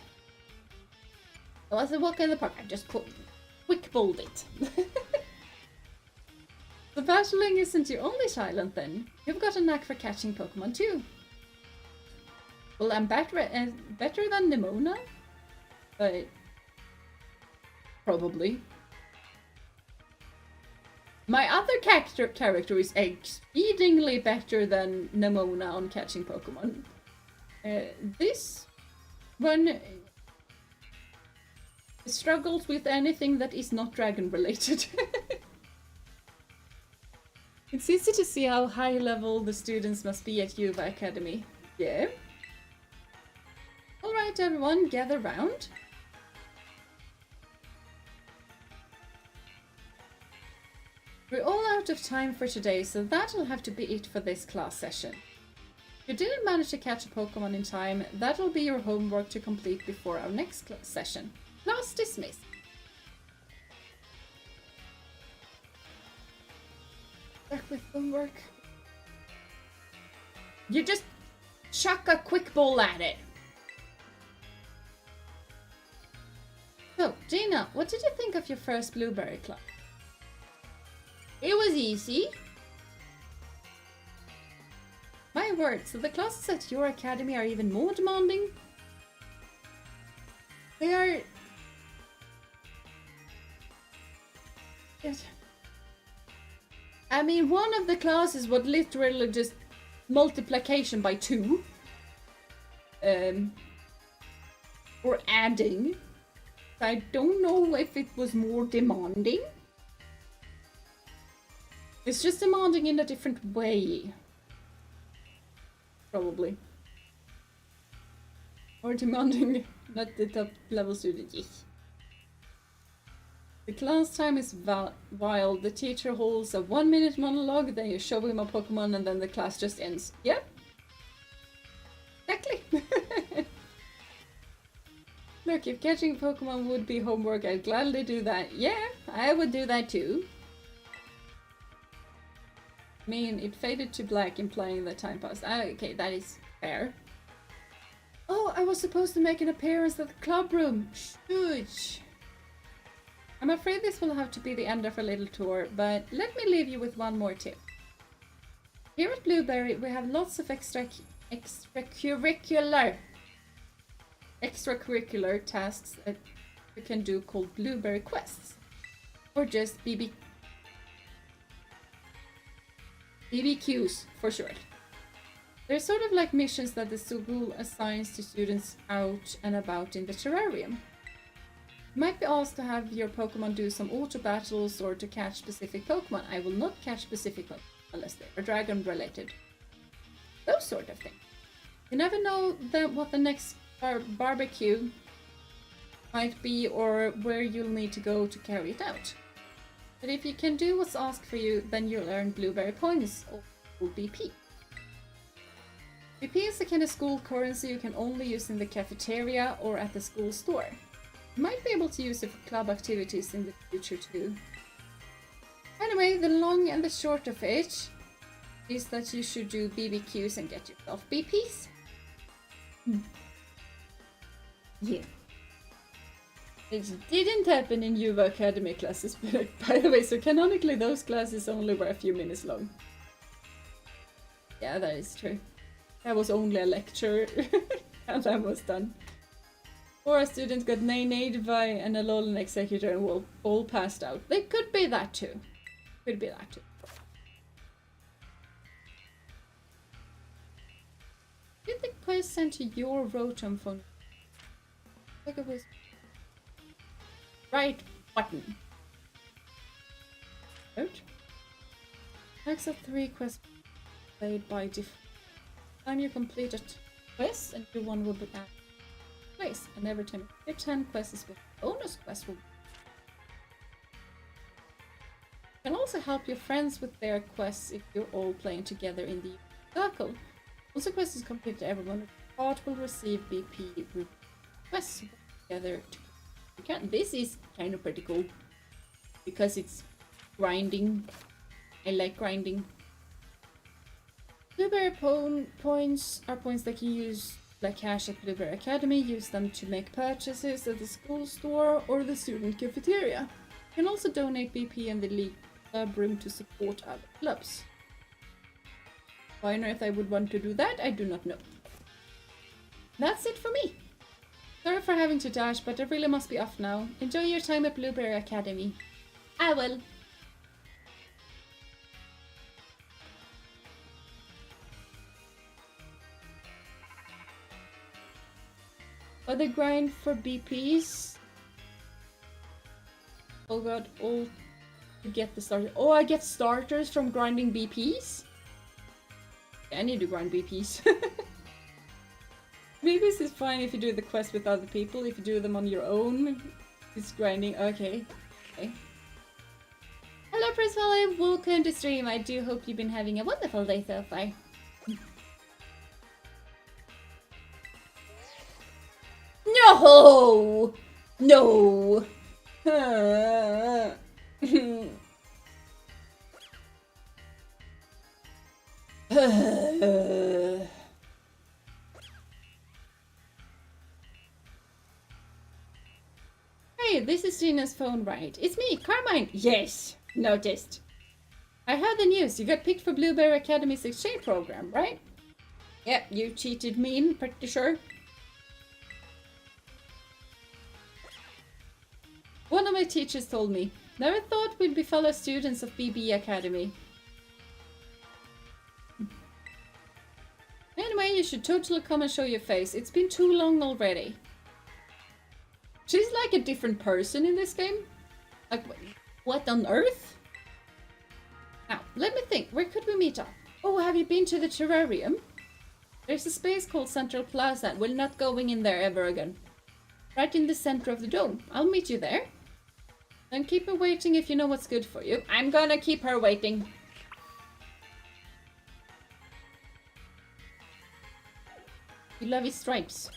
It was a walk in the park. I just quick bowled it. The battling isn't your only talent then. You've got a knack for catching Pokemon too. Well, I'm better than Nemona, but probably. My other character is exceedingly better than Nemona on catching Pokemon. This one struggles with anything that is not dragon related. It's easy to see how high level the students must be at Yuva Academy. Yeah. Alright everyone, gather round. We're all out of time for today, so that'll have to be it for this class session. If you didn't manage to catch a Pokemon in time, that'll be your homework to complete before our next session. Class dismissed. Back with homework. You just chuck a quick ball at it. So, Jeena, what did you think of your first Blueberry Club? It was easy. My word, so the classes at your academy are even more demanding? They are... Yes. I mean, one of the classes was literally just multiplication by 2. Or adding. I don't know if it was more demanding. It's just demanding in a different way. Probably. Or demanding not the top level student. Yes. The class time is wild. The teacher holds a 1-minute monologue, then you show him a Pokemon and then the class just ends. Yep. Exactly. Look, if catching Pokemon would be homework, I'd gladly do that. Yeah, I would do that too. I mean, it faded to black, implying that time passed. Ah, okay, that is fair. Oh, I was supposed to make an appearance at the club room. Shoot. I'm afraid this will have to be the end of our little tour, but let me leave you with one more tip. Here at Blueberry, we have lots of extracurricular tasks that you can do called Blueberry quests, or just BBQs for short. They're sort of like missions that the school assigns to students out and about in the terrarium. You might be asked to have your Pokemon do some auto battles or to catch specific Pokemon. I will not catch specific Pokemon unless they are dragon related. Those sort of things. You never know what the next barbecue might be or where you'll need to go to carry it out. But if you can do what's asked for you, then you'll earn Blueberry points or BP. BP is a kind of school currency you can only use in the cafeteria or at the school store. You might be able to use it for club activities in the future too. Anyway, the long and the short of it is that you should do BBQs and get yourself BPs. Yeah. It didn't happen in Yuva Academy classes, but by the way, so canonically those classes only were a few minutes long. Yeah, that is true. That was only a lecture and that was done. Or a student got nay-nayed by an Alolan executor and all passed out. They could be that too. Could be that too. Did the quest sent to your Rotom phone? I think it was right button. Out. Next up 3 quests played by different. Time you complete a quest and your one will be added. Place, and every time you 10 quests with bonus quests will. You can also help your friends with their quests if you're all playing together in the circle. Also, quests is completed, everyone with part will receive BP quests together. This is kind of pretty cool because it's grinding. I like grinding. Blueberry points are points that you use like cash at Blueberry Academy. Use them to make purchases at the school store or the student cafeteria. You can also donate BP in the league club room to support other clubs. Why on earth I would want to do that, I do not know. That's it for me. Sorry for having to dash, but I really must be off now. Enjoy your time at Blueberry Academy. I will. Or the grind for BPs. Oh god, all to get the starter. Oh, I get starters from grinding BPs? Yeah, I need to grind BPs. Maybe this is fine if you do the quest with other people. If you do them on your own, it's grinding. Okay. Hello, Priscilla. Welcome to stream. I do hope you've been having a wonderful day so far. No! No! Hey, this is Gina's phone, right? It's me, Carmine! Yes! Noticed. I heard the news. You got picked for Blueberry Academy's exchange program, right? Yeah, you cheated me, pretty sure. One of my teachers told me, never thought we'd be fellow students of BB Academy. Anyway, you should totally come and show your face. It's been too long already. She's like a different person in this game. Like, what on earth? Now, let me think. Where could we meet up? Oh, have you been to the terrarium? There's a space called Central Plaza. We're not going in there ever again. Right in the center of the dome. I'll meet you there. Don't keep her waiting if you know what's good for you. I'm gonna keep her waiting. You love his stripes.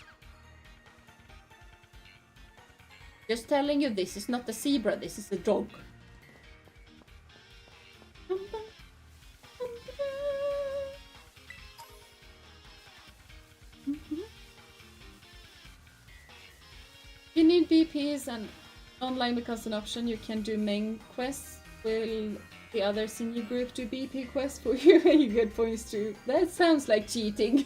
Just telling you, this is not a zebra, this is a dog. You need BPs and Online becomes an option. You can do main quests. Will the others in your group do BP quests for you and you get points too? That sounds like cheating.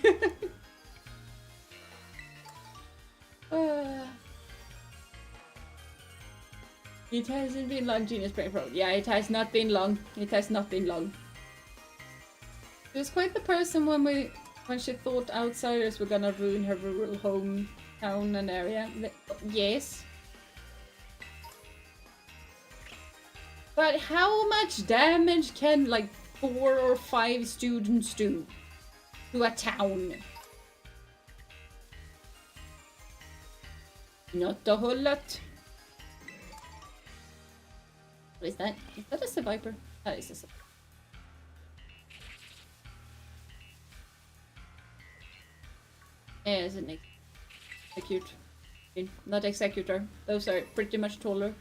It hasn't been long, Genius Brain Pro. Yeah, it has not been long. It has not been long. She was quite the person when she thought outsiders were gonna ruin her rural hometown and area. Yes. But how much damage can like 4 or 5 students do to a town? Not a whole lot. What is that? Is that a survivor? That is a survivor. Yeah, it's an execute. Not executor. Those are pretty much taller.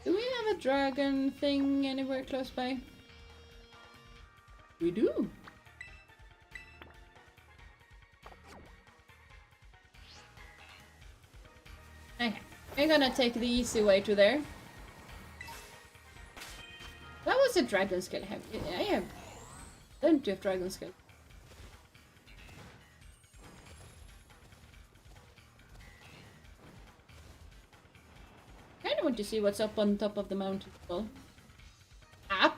Do we have a dragon thing anywhere close by? We do. Okay, we're gonna take the easy way to there. That was a dragon skill. I have plenty of dragon skill. I kind of want to see what's up on top of the mountain as well. Up.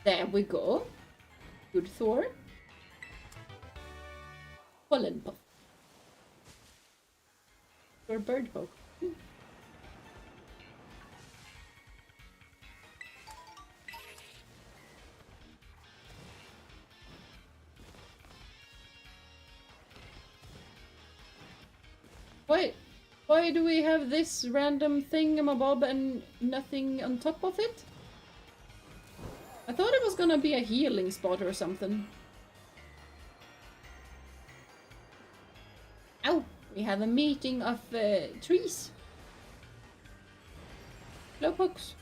There we go. Good Thor. Pollen puff. Or bird poke. Why do we have this random thingamabob and nothing on top of it? I thought it was gonna be a healing spot or something. Ow! We have a meeting of trees. Slowpokes.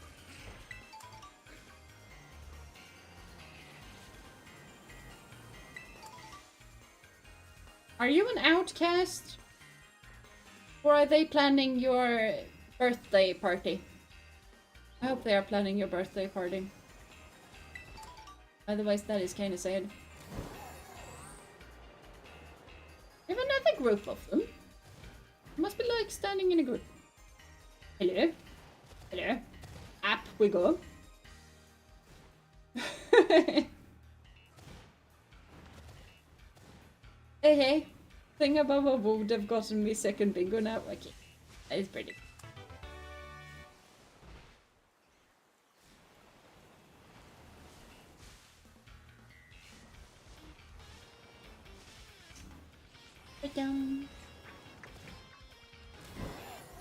Are you an outcast? Or are they planning your birthday party? I hope they are planning your birthday party. Otherwise that is kinda sad. We have another group of them. Must be like standing in a group. Hello? Hello? Up we go. Hey. Thingamabob would have gotten me second bingo now. Okay. That is pretty.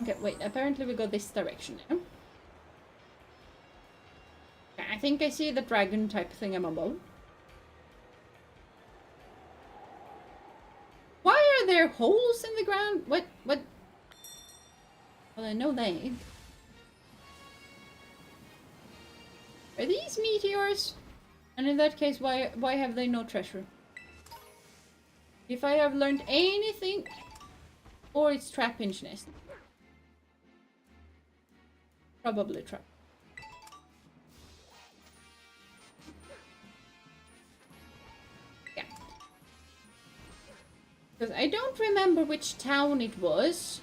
Okay, wait, apparently we go this direction now. I think I see the dragon type thingamabob. Why are there holes in the ground? What? Well, I know they. Are these meteors? And in that case, why have they no treasure? If I have learned anything... Or it's Trapinch Nest. Probably trap. Yeah. Because I don't remember which town it was.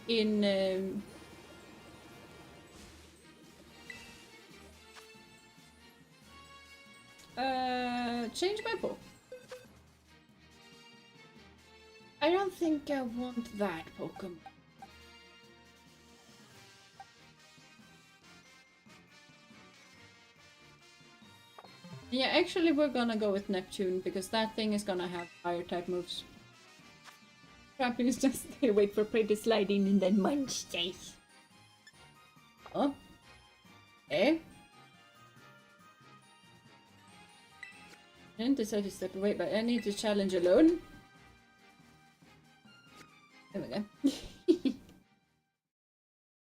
In... change my book. I don't think I want that Pokemon. Yeah, actually we're gonna go with Neptune, because that thing is gonna have fire type moves. Trapping is just wait for prey to slide in and then munch chase. Oh. Eh? I didn't decide to step away, but I need to challenge alone. There we go.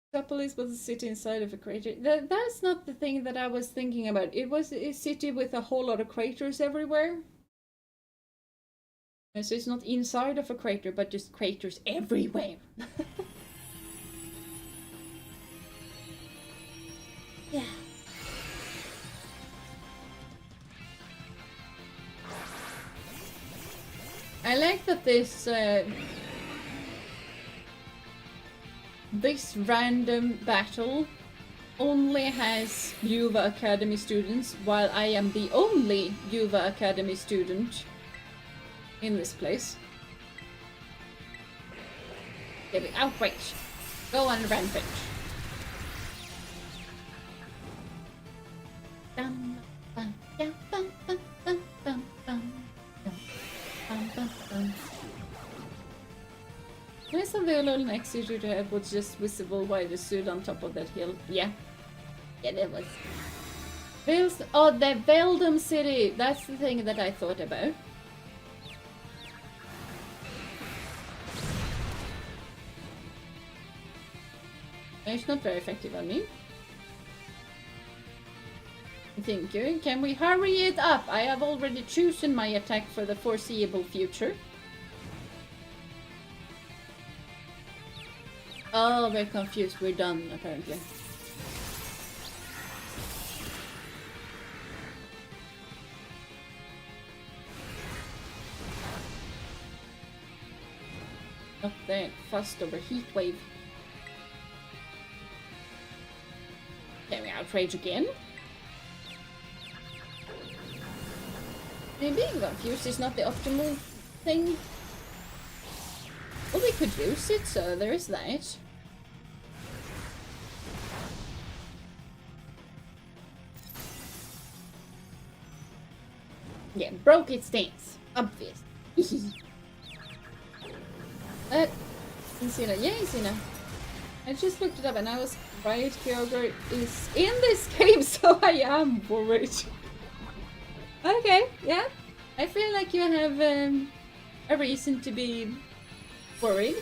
Stop. metropolis was a city inside of a crater. That's not the thing that I was thinking about. It was a city with a whole lot of craters everywhere. And so it's not inside of a crater, but just craters everywhere. Yeah. I like that this random battle only has Yuva Academy students, while I am the only Yuva Academy student in this place. Outrage! Go on rampage! Nice of the little next to the head was just visible while they stood on top of that hill. Yeah. Yeah, there was. Oh, the Veldum city! That's the thing that I thought about. It's not very effective on me. Thank you. Can we hurry it up? I have already chosen my attack for the foreseeable future. Oh, we're confused. We're done, apparently. Not that fussed over heat wave. Can we outrage again? Maybe being confused is not the optimal thing. Well, we could use it, so there is that. Yeah, broke its stance. Obvious. Jeena. Yeah, Jeena. I just looked it up and I was right. Kyogre is in this game, so I am worried. Okay, yeah. I feel like you have a reason to be worried.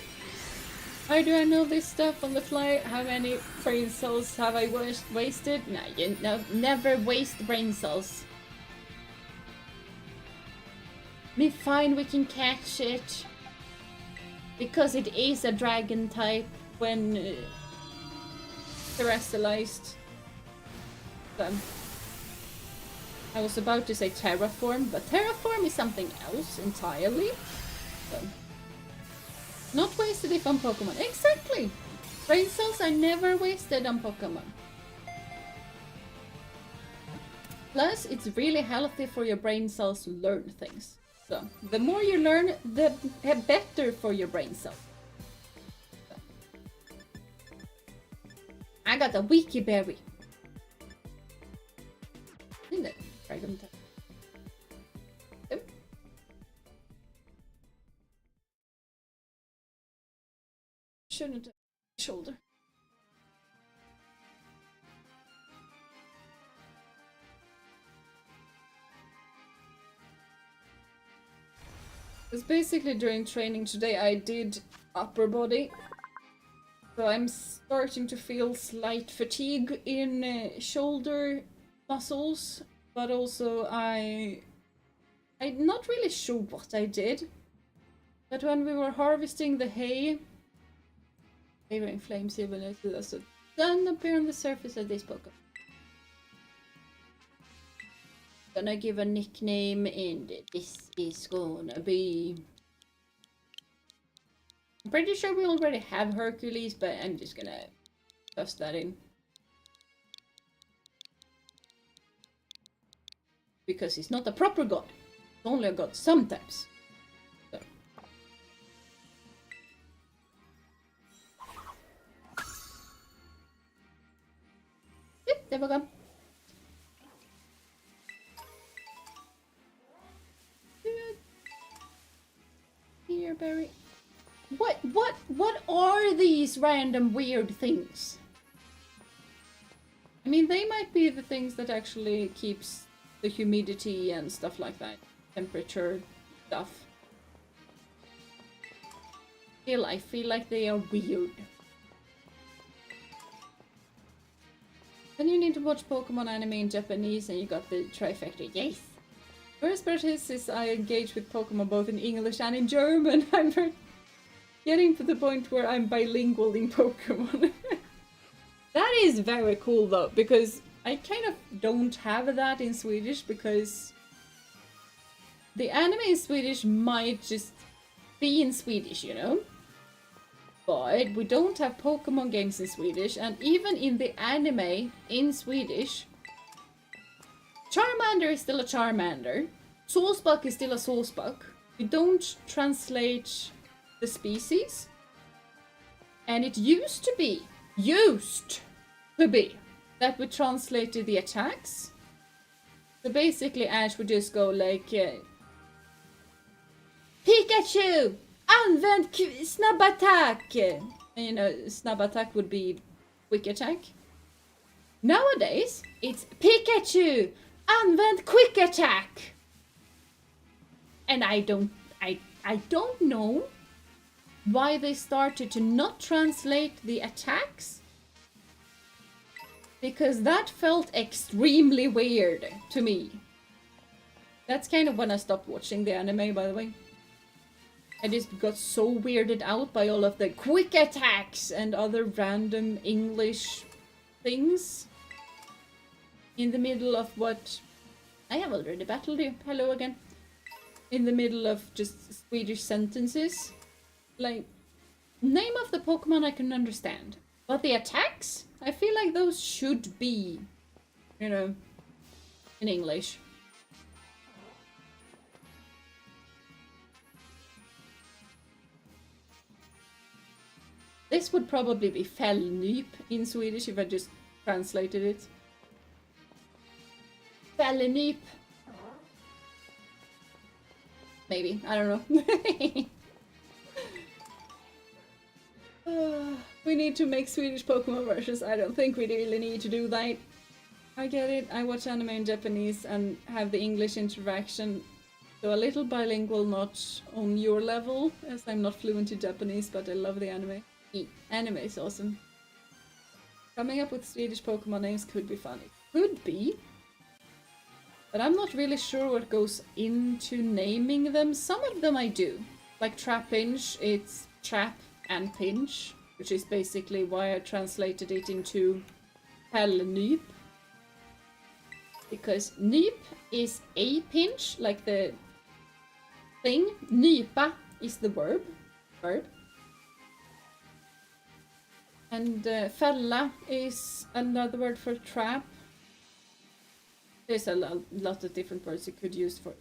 How do I know this stuff on the fly? How many brain cells have I wasted? No, never waste brain cells. Be fine, we can catch it. Because it is a dragon type when terrestrialized. I was about to say terraform, but terraform is something else entirely. So, not wasted if on Pokemon. Exactly! Brain cells are never wasted on Pokemon. Plus, it's really healthy for your brain cells to learn things. So, the more you learn, the better for your brain cells. So. I got a wiki berry. Dragon type. Yep. Shouldn't have shoulder. It's basically during training today I did upper body. So I'm starting to feel slight fatigue in shoulder muscles. But also I'm not really sure what I did. But when we were harvesting the hay, favoring flames even as the sun appear on the surface of this Pokemon. Gonna give a nickname and this is gonna be... I'm pretty sure we already have Hercules, but I'm just gonna toss that in. Because he's not a proper god. He's only a god sometimes. So. Yep, there we go. Here, Barry. What are these random weird things? I mean, they might be the things that actually keeps the humidity and stuff like that. Temperature stuff. Still, I feel like they are weird. Then you need to watch Pokemon anime in Japanese and you got the trifecta. Yes! First part is I engage with Pokemon both in English and in German. I'm getting to the point where I'm bilingual in Pokemon. That is very cool though, because I kind of don't have that in Swedish because the anime in Swedish might just be in Swedish, you know? But we don't have Pokemon games in Swedish, and even in the anime in Swedish, Charmander is still a Charmander. Saucebuck is still a Saucebuck. We don't translate the species. And it used to be that we translated the attacks. So basically Ash would just go like Pikachu! Använd snabb attack! And you know, snabb attack would be quick attack. Nowadays, it's Pikachu! Använd quick attack! And I don't know why they started to not translate the attacks. Because that felt extremely weird to me. That's kind of when I stopped watching the anime, by the way. I just got so weirded out by all of the quick attacks and other random English things. In the middle of what... I have already battled you. Hello again. In the middle of just Swedish sentences. Like, name of the Pokemon I can understand. But the attacks? I feel like those should be, you know, in English. This would probably be Fällnyp in Swedish if I just translated it. Fällnyp. Maybe, I don't know. We need to make Swedish Pokemon versions. I don't think we really need to do that. I get it. I watch anime in Japanese and have the English interaction. So a little bilingual, not on your level, as I'm not fluent in Japanese, but I love the anime. Anime is awesome. Coming up with Swedish Pokemon names could be funny. Could be. But I'm not really sure what goes into naming them. Some of them I do. Like Trapinch, it's Trap and Pinch, which is basically why I translated it into Fällnyp. Because Nyp is a pinch, like the thing. Nypa is the verb. And fälla is another word for trap. There's a lot of different words you could use for.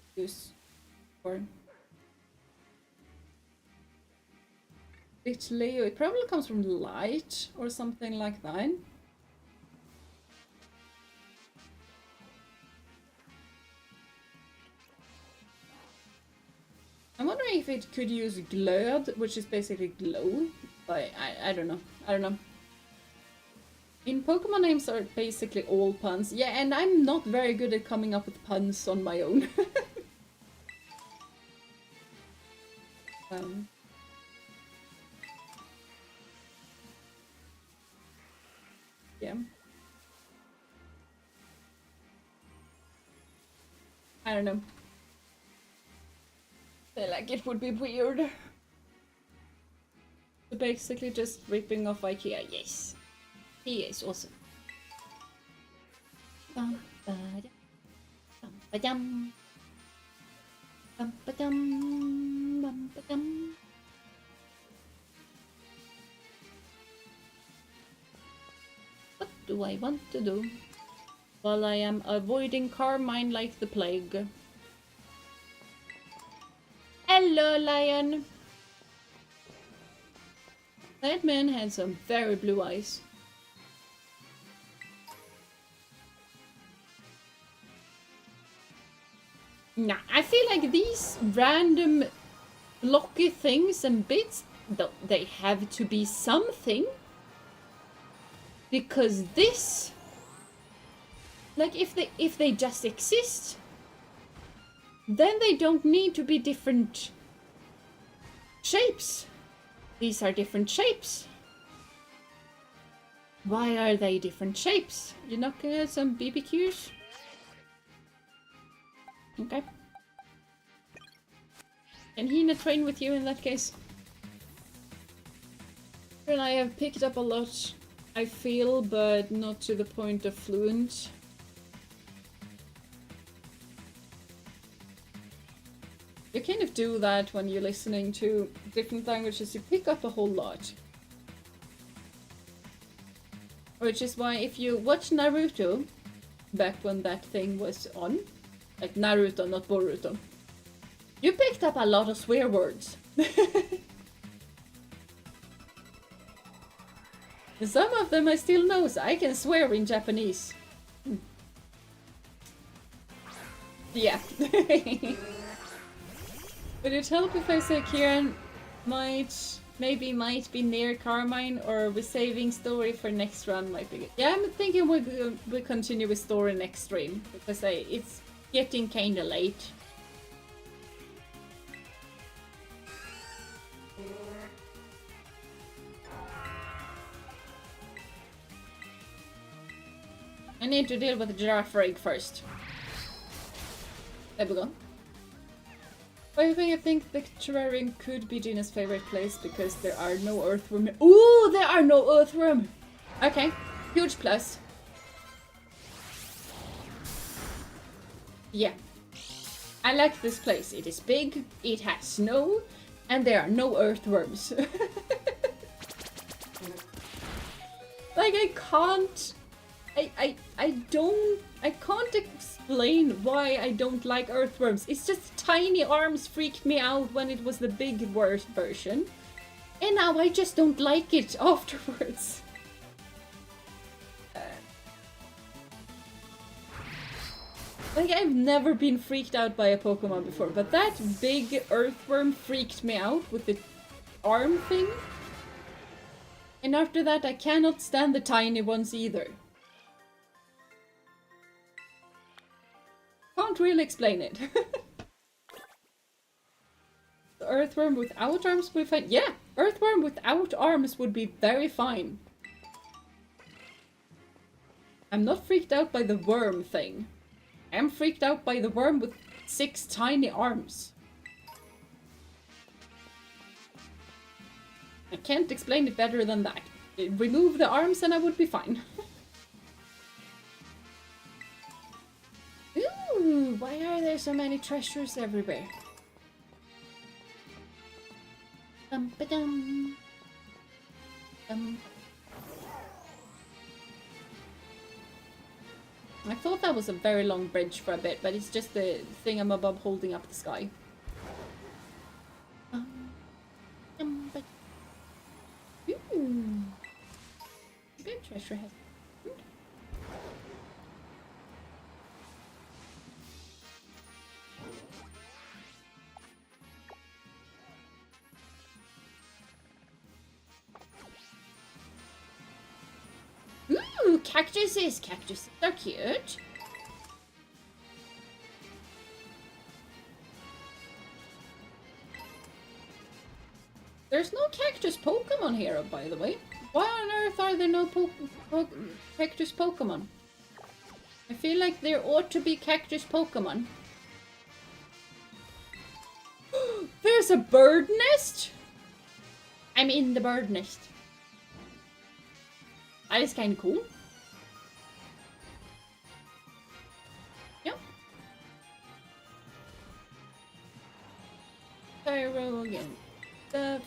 It's Leo. It probably comes from light or something like that. I'm wondering if it could use glöd, which is basically glow, but I don't know. I don't know. In Pokemon names are basically all puns. Yeah, and I'm not very good at coming up with puns on my own. Yeah. I don't know. I feel like it would be weird. So basically just ripping off IKEA, yes. He is awesome. Bum ba-dum. Bum ba-dum. Bum ba-dum. Bum ba-dum. What do I want to do? While I am avoiding Carmine like the plague. Hello, Lion! That man had some very blue eyes. Nah, I feel like these random blocky things and bits, they have to be something. Because this, like if they just exist, then they don't need to be different shapes. These are different shapes. Why are they different shapes? You're not gonna have some BBQs? Okay. Can Jeena train with you in that case? And I have picked up a lot, I feel, but not to the point of fluent. You kind of do that when you're listening to different languages, you pick up a whole lot. Which is why if you watch Naruto, back when that thing was on, like Naruto, not Boruto, you picked up a lot of swear words. Some of them I still know, so I can swear in Japanese. Yeah. Would it help if I say Kieran might be near Carmine, or we're saving story for next run might be good? Yeah, I'm thinking we'll continue with story next stream, because it's getting kinda late. I need to deal with the giraffe rig first. There we go. I think the terrarium could be Gina's favorite place because there are no earthworm. Ooh, there are no earthworm! Okay, huge plus. Yeah. I like this place. It is big, it has snow, and there are no earthworms. Like, I can't explain why I don't like earthworms. It's just tiny arms freaked me out when it was the big worst version. And now I just don't like it afterwards. Like, I've never been freaked out by a Pokemon before, but that big earthworm freaked me out with the arm thing. And after that, I cannot stand the tiny ones either. Can't really explain it. The earthworm without arms would be fine. Yeah, earthworm without arms would be very fine. I'm not freaked out by the worm thing. I'm freaked out by the worm with 6 tiny arms. I can't explain it better than that. Remove the arms and I would be fine. Ooh, why are there so many treasures everywhere? Dum-ba-dum. I thought that was a very long bridge for a bit, but it's just the thingamabob holding up the sky. Ooh. Good treasure head. Ooh, cactuses! Cactuses are cute. There's no cactus Pokemon here, by the way. Why on earth are there no cactus Pokemon? I feel like there ought to be cactus Pokemon. There's a bird nest? I'm in the bird nest. That is kind of cool. Yeah. Pyro again. Stuff.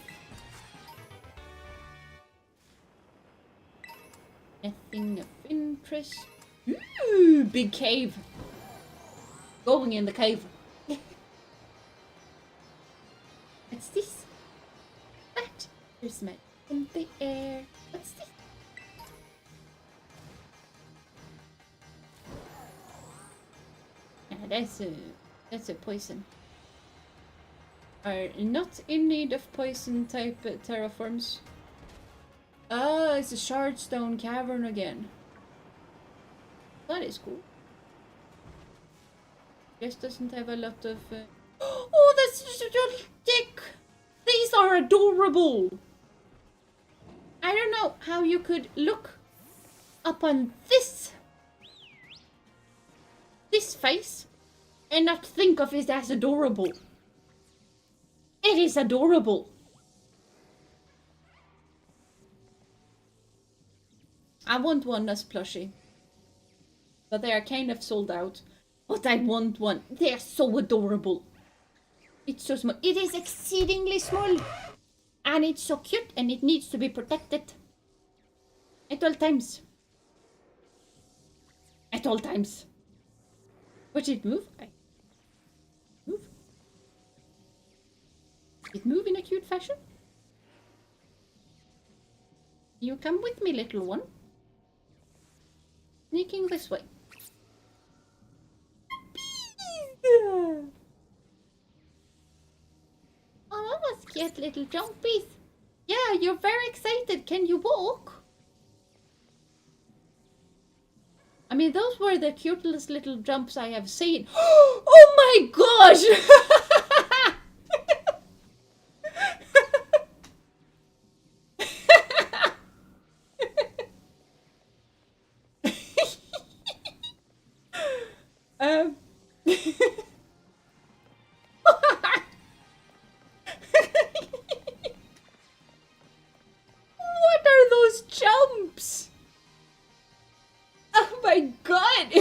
Nothing of interest. Ooh, big cave. Going in the cave. What's this? That. There's smoke in the air. What's this? That's a poison. Are not in need of poison type terraforms. Oh, it's a Shardstone cavern again. That is cool. Just doesn't have a lot of... Oh, that's just a dick! These are adorable! I don't know how you could look upon this face and not think of it as adorable. It is adorable. I want one as plushie. But they are kind of sold out. But I want one. They are so adorable. It's so small. It is exceedingly small. And it's so cute and it needs to be protected. At all times. At all times. Watch it move. Move. It move in a cute fashion. You come with me, little one. Sneaking this way. Oh, that was cute little jumpies. Yeah, you're very excited. Can you walk? I mean, those were the cutest little jumps I have seen. Oh my gosh! What are those jumps? Oh my god!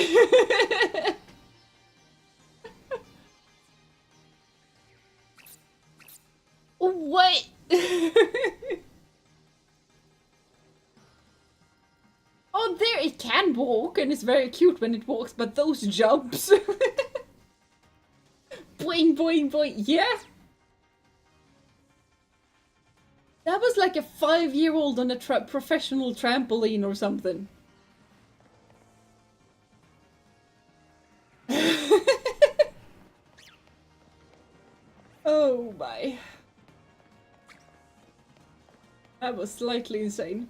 What? Oh, there it can walk, and it's very cute when it walks, but those jumps. Boing, boing, boing. Yeah. That was like a 5-year-old on a professional trampoline or something. Oh my. That was slightly insane.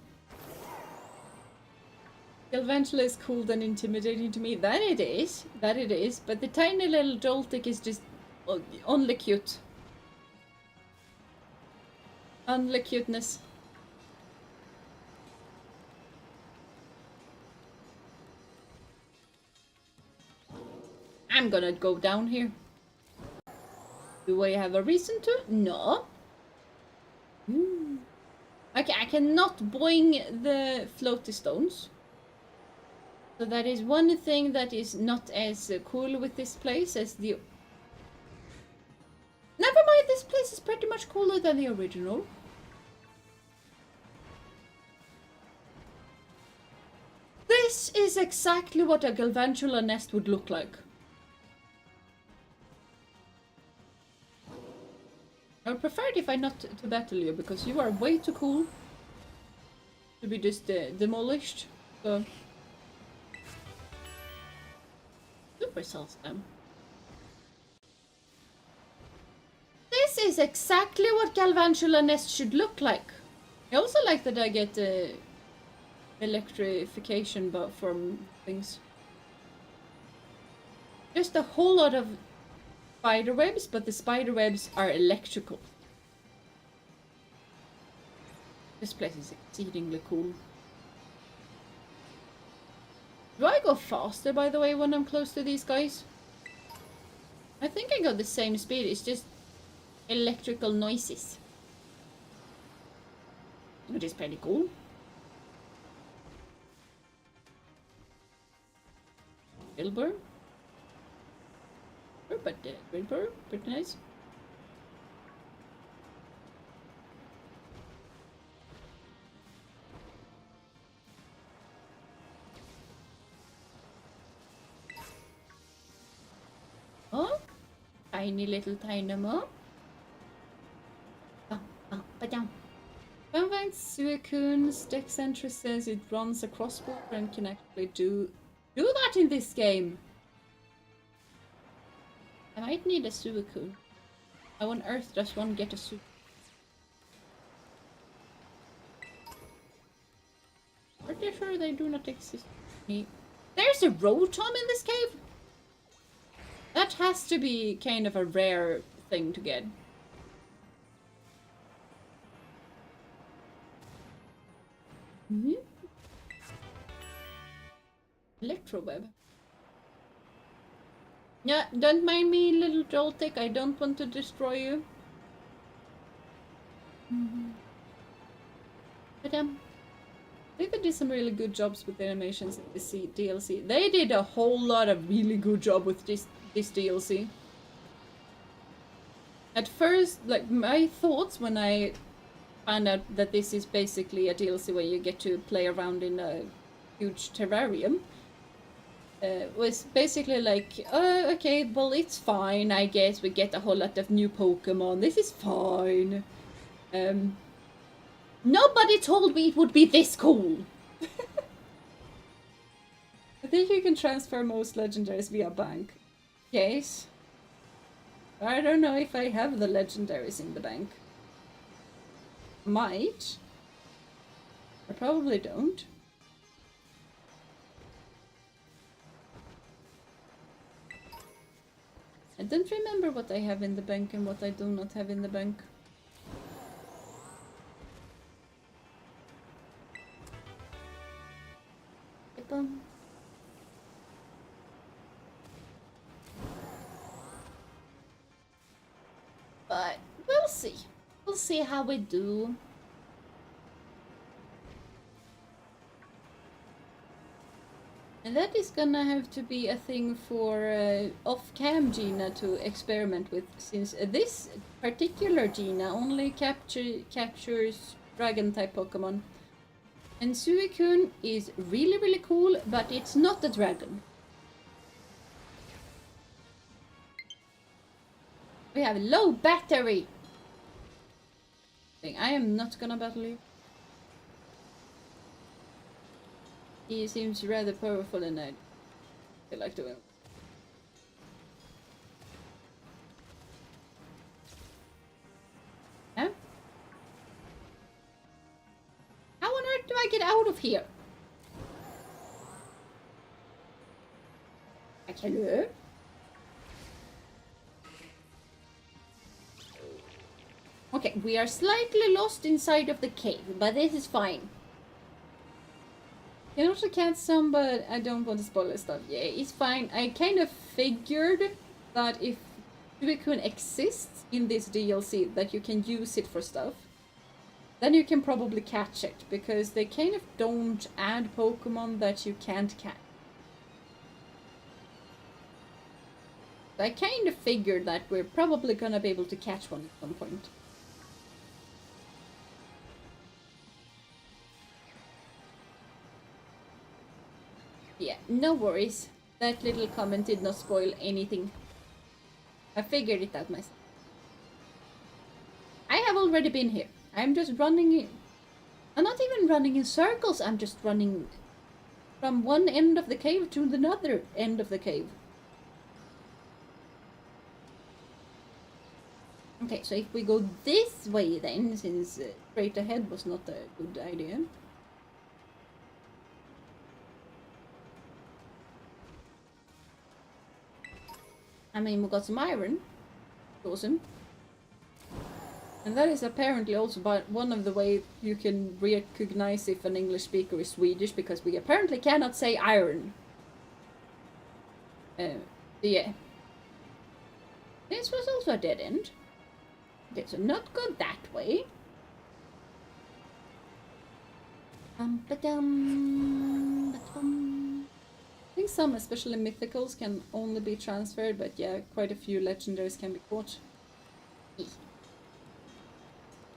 Galvantula is cool and intimidating to me. That it is. That it is. But the tiny little Joltik is just only cute. Only cuteness. I'm gonna go down here. Do I have a reason to? No. Okay, I cannot boing the floaty stones. So that is one thing that is not as cool with this place as the... Never mind, this place is pretty much cooler than the original. This is exactly what a Galvantula nest would look like. I would prefer it if I not to battle you, because you are way too cool to be just demolished. So... Super sauce them. This is exactly what Galvantula nest should look like. I also like that I get electrification from things. Just a whole lot of spider webs, but the spider webs are electrical. This place is exceedingly cool. Do I go faster, by the way, when I'm close to these guys? I think I got the same speed, it's just electrical noises. Which is pretty cool. Wilbur. But Wilbur, pretty nice. Oh, tiny little dynamo. Convent Suicune Dexentry says it runs a crossbow and can actually do that in this game. I might need a Suicune. How on earth does one get a Suicune? Pretty sure they do not exist. There's a Rotom in this cave? That has to be kind of a rare thing to get. Electroweb. Yeah, don't mind me, little Joltik. I don't want to destroy you. But I think they did some really good jobs with the animations in this DLC. They did a whole lot of really good job with this DLC. At first, like, my thoughts when I found out that this is basically a DLC where you get to play around in a huge terrarium, was basically like, oh, okay, well, it's fine, I guess. We get a whole lot of new Pokemon. This is fine. Nobody told me it would be this cool. I think you can transfer most legendaries via bank. Yes. I don't know if I have the legendaries in the bank. Might. I probably don't. I don't remember what I have in the bank and what I do not have in the bank. But we'll see. We'll see how we do. And that is gonna have to be a thing for off-cam Jeena to experiment with, since this particular Jeena only captures dragon-type Pokemon. And Suicune is really, really cool, but it's not a dragon. We have low battery! I am not gonna battle you. He seems rather powerful and I feel like doing. Huh? How on earth do I get out of here? Hello? Okay, we are slightly lost inside of the cave, but this is fine. You also catch some, but I don't want to spoil stuff. Yeah, it's fine. I kind of figured that if Suicune exists in this DLC, that you can use it for stuff, then you can probably catch it, because they kind of don't add Pokemon that you can't catch. So I kind of figured that we're probably gonna be able to catch one at some point. Yeah, no worries. That little comment did not spoil anything. I figured it out myself. I have already been here. I'm just running in. I'm not even running in circles. I'm just running from one end of the cave to the other end of the cave. Okay, so if we go this way then, since straight ahead was not a good idea. I mean, we got some iron. Awesome. And that is apparently also one of the ways you can recognize if an English speaker is Swedish, because we apparently cannot say iron. Yeah. This was also a dead end. Okay, so not go that way. I think some, especially mythicals, can only be transferred, but yeah, quite a few legendaries can be caught.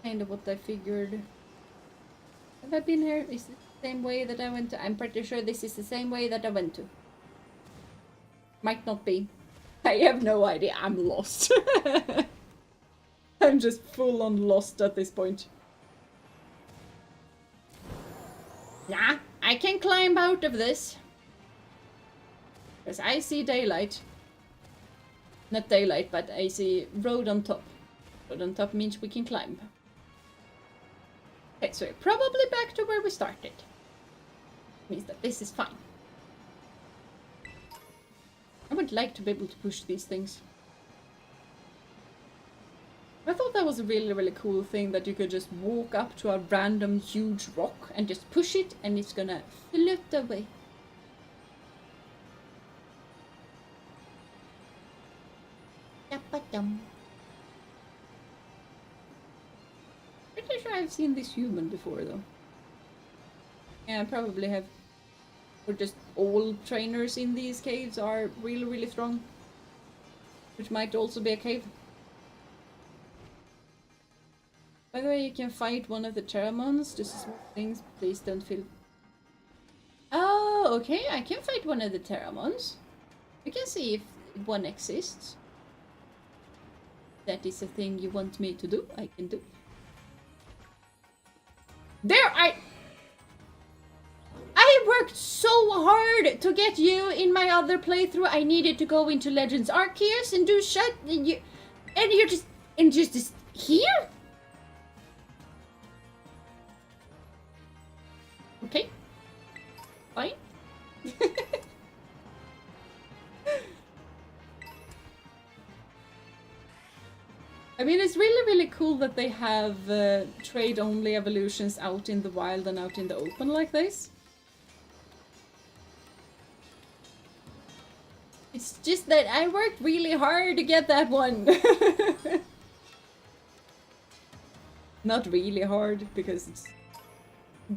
Kind of what I figured. Have I been here? Is it the same way that I went to? I'm pretty sure this is the same way that I went to. Might not be. I have no idea. I'm lost. I'm just full on lost at this point. Nah, I can climb out of this. Because I see daylight. Not daylight, but I see road on top. Road on top means we can climb. Okay, so we're probably back to where we started. Means that this is fine. I would like to be able to push these things. I thought that was a really, really cool thing, that you could just walk up to a random huge rock and just push it and it's gonna float away. Pretty sure I've seen this human before, though. Yeah, I probably have. Or just all trainers in these caves are really, really strong. Which might also be a cave. By the way, you can fight one of the Teramons. Just small things. Please don't feel... Oh, okay. I can fight one of the Teramons. We can see if one exists. That is a thing you want me to do. I can do. There, I worked so hard to get you in my other playthrough. I needed to go into Legends Arceus and do shit, and you're just here. Okay, fine. I mean, it's really, really cool that they have trade-only evolutions out in the wild and out in the open like this. It's just that I worked really hard to get that one. Not really hard, because it's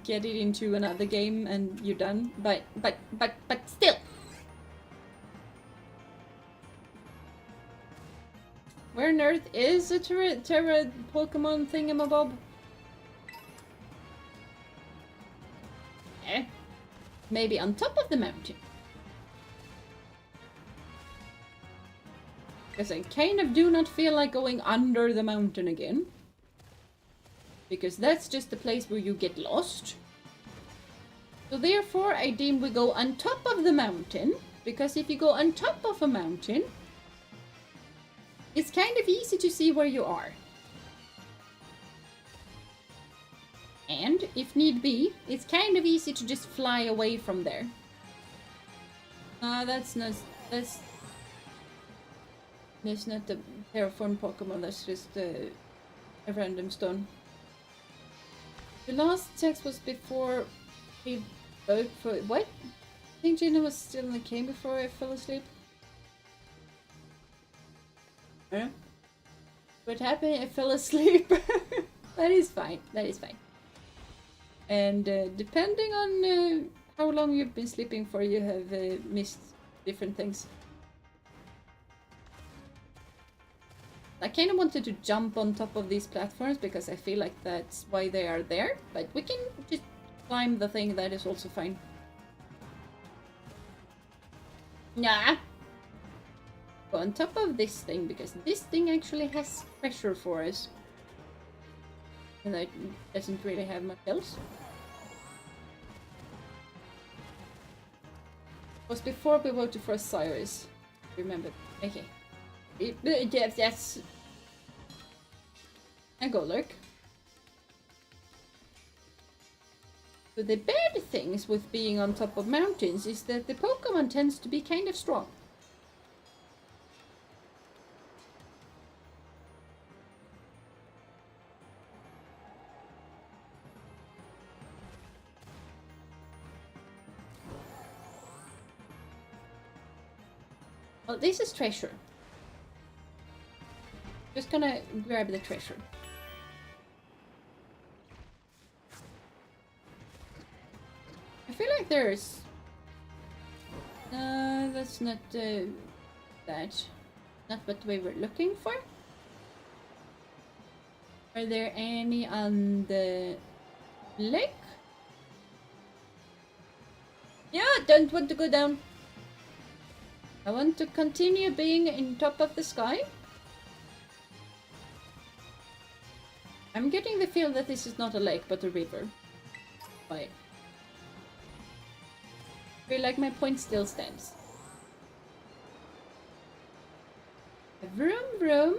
get it into another game and you're done. But still. Where on earth is a tera Pokemon thingamabob? Eh? Maybe on top of the mountain. Because I kind of do not feel like going under the mountain again. Because that's just the place where you get lost. So therefore I deem we go on top of the mountain. Because if you go on top of a mountain, it's kind of easy to see where you are. And, if need be, it's kind of easy to just fly away from there. That's not the terraform Pokemon, that's just a random stone. The last text was before we vote for... What? I think Jeena was still in the game before I fell asleep. Huh? What happened? I fell asleep. That is fine. That is fine. And depending on how long you've been sleeping for, you have missed different things. I kind of wanted to jump on top of these platforms because I feel like that's why they are there. But we can just climb the thing. That is also fine. Nah. Go on top of this thing because this thing actually has pressure for us. And it doesn't really have much else. It was before we voted for Cyrus. Remember. Okay. Yes. And go lurk. So the bad things with being on top of mountains is that the Pokemon tends to be kind of strong. Well, this is treasure. Just gonna grab the treasure. I feel like there's... that's not that. Not what we were looking for. Are there any on the lake? Yeah, don't want to go down. I want to continue being in top of the sky. I'm getting the feel that this is not a lake, but a river. Why? I feel like my point still stands. Vroom vroom.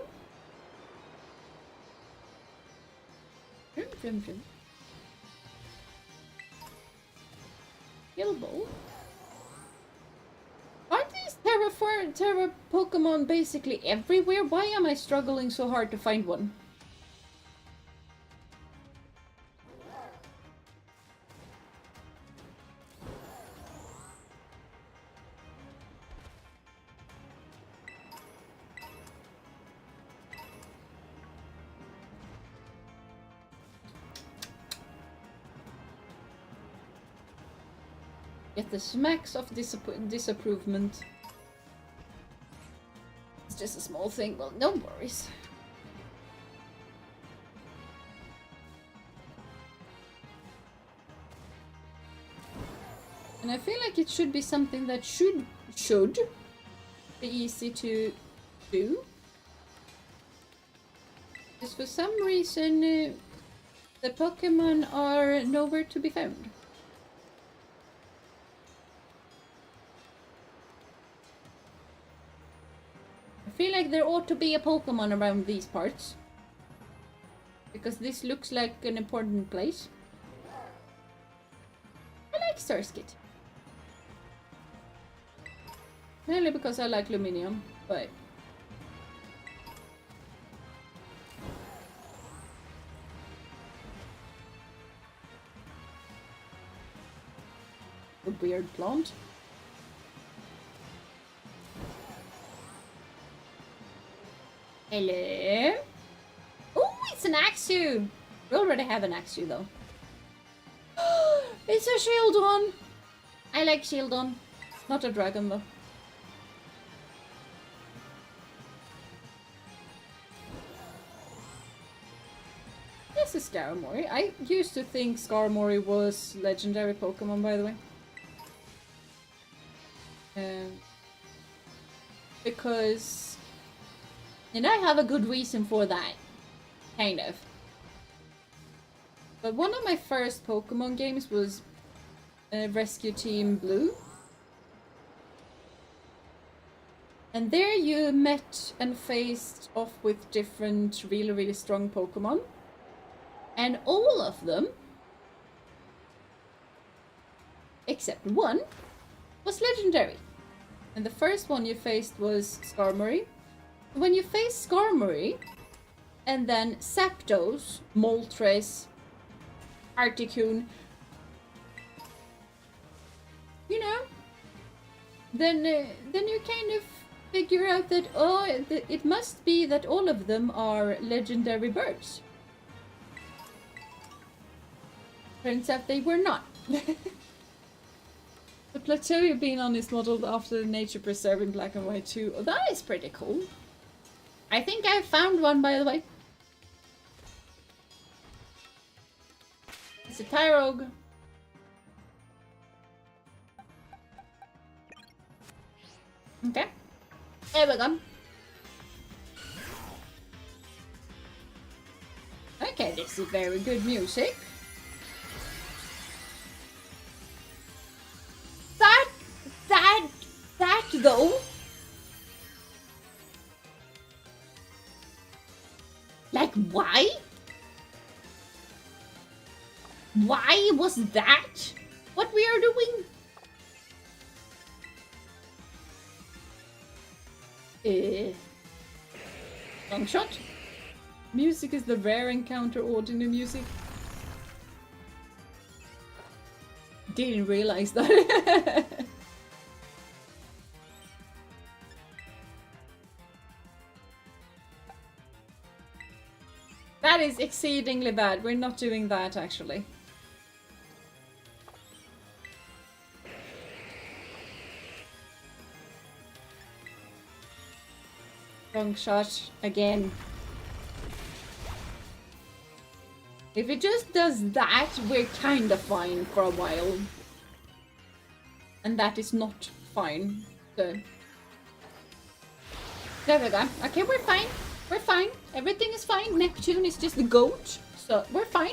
Vroom vroom vroom. Gilbo. Aren't these Terra Pokemon basically everywhere? Why am I struggling so hard to find one? Get the smacks of disapproval. It's just a small thing. Well, no worries. And I feel like it should be something that should be easy to do. Because for some reason, the Pokémon are nowhere to be found. I feel like there ought to be a Pokémon around these parts. Because this looks like an important place. I like Surskit. Mainly because I like Luminium, but... a weird plant. Hello? Oh, it's an Axew! We already have an Axew though. It's a Shieldon! I like Shieldon. Not a dragon though. This is Skarmory. I used to think Skarmory was legendary Pokemon, by the way. Because... and I have a good reason for that. Kind of. But one of my first Pokemon games was Rescue Team Blue. And there you met and faced off with different really, really strong Pokemon. And all of them, except one, was legendary. And the first one you faced was Skarmory. When you face Skarmory, and then Zapdos, Moltres, Articuno, you know, then you kind of figure out that, oh, it must be that all of them are legendary birds. Turns out they were not. The plateau you've been on is modeled after the nature preserve in Black and White too. Oh, that is pretty cool. I think I found one, by the way. It's a Tyrogue. Okay. There we go. Okay, this is very good music. That though. Like, why? Why was that what we are doing? Long shot. Music is the rare encounter ordinary music. Didn't realize that. That is exceedingly bad. We're not doing that, actually. Wrong shot again. If it just does that, we're kinda fine for a while. And that is not fine. So. There we go. Okay, we're fine. We're fine. Everything is fine. Neptune is just the goat. So, we're fine.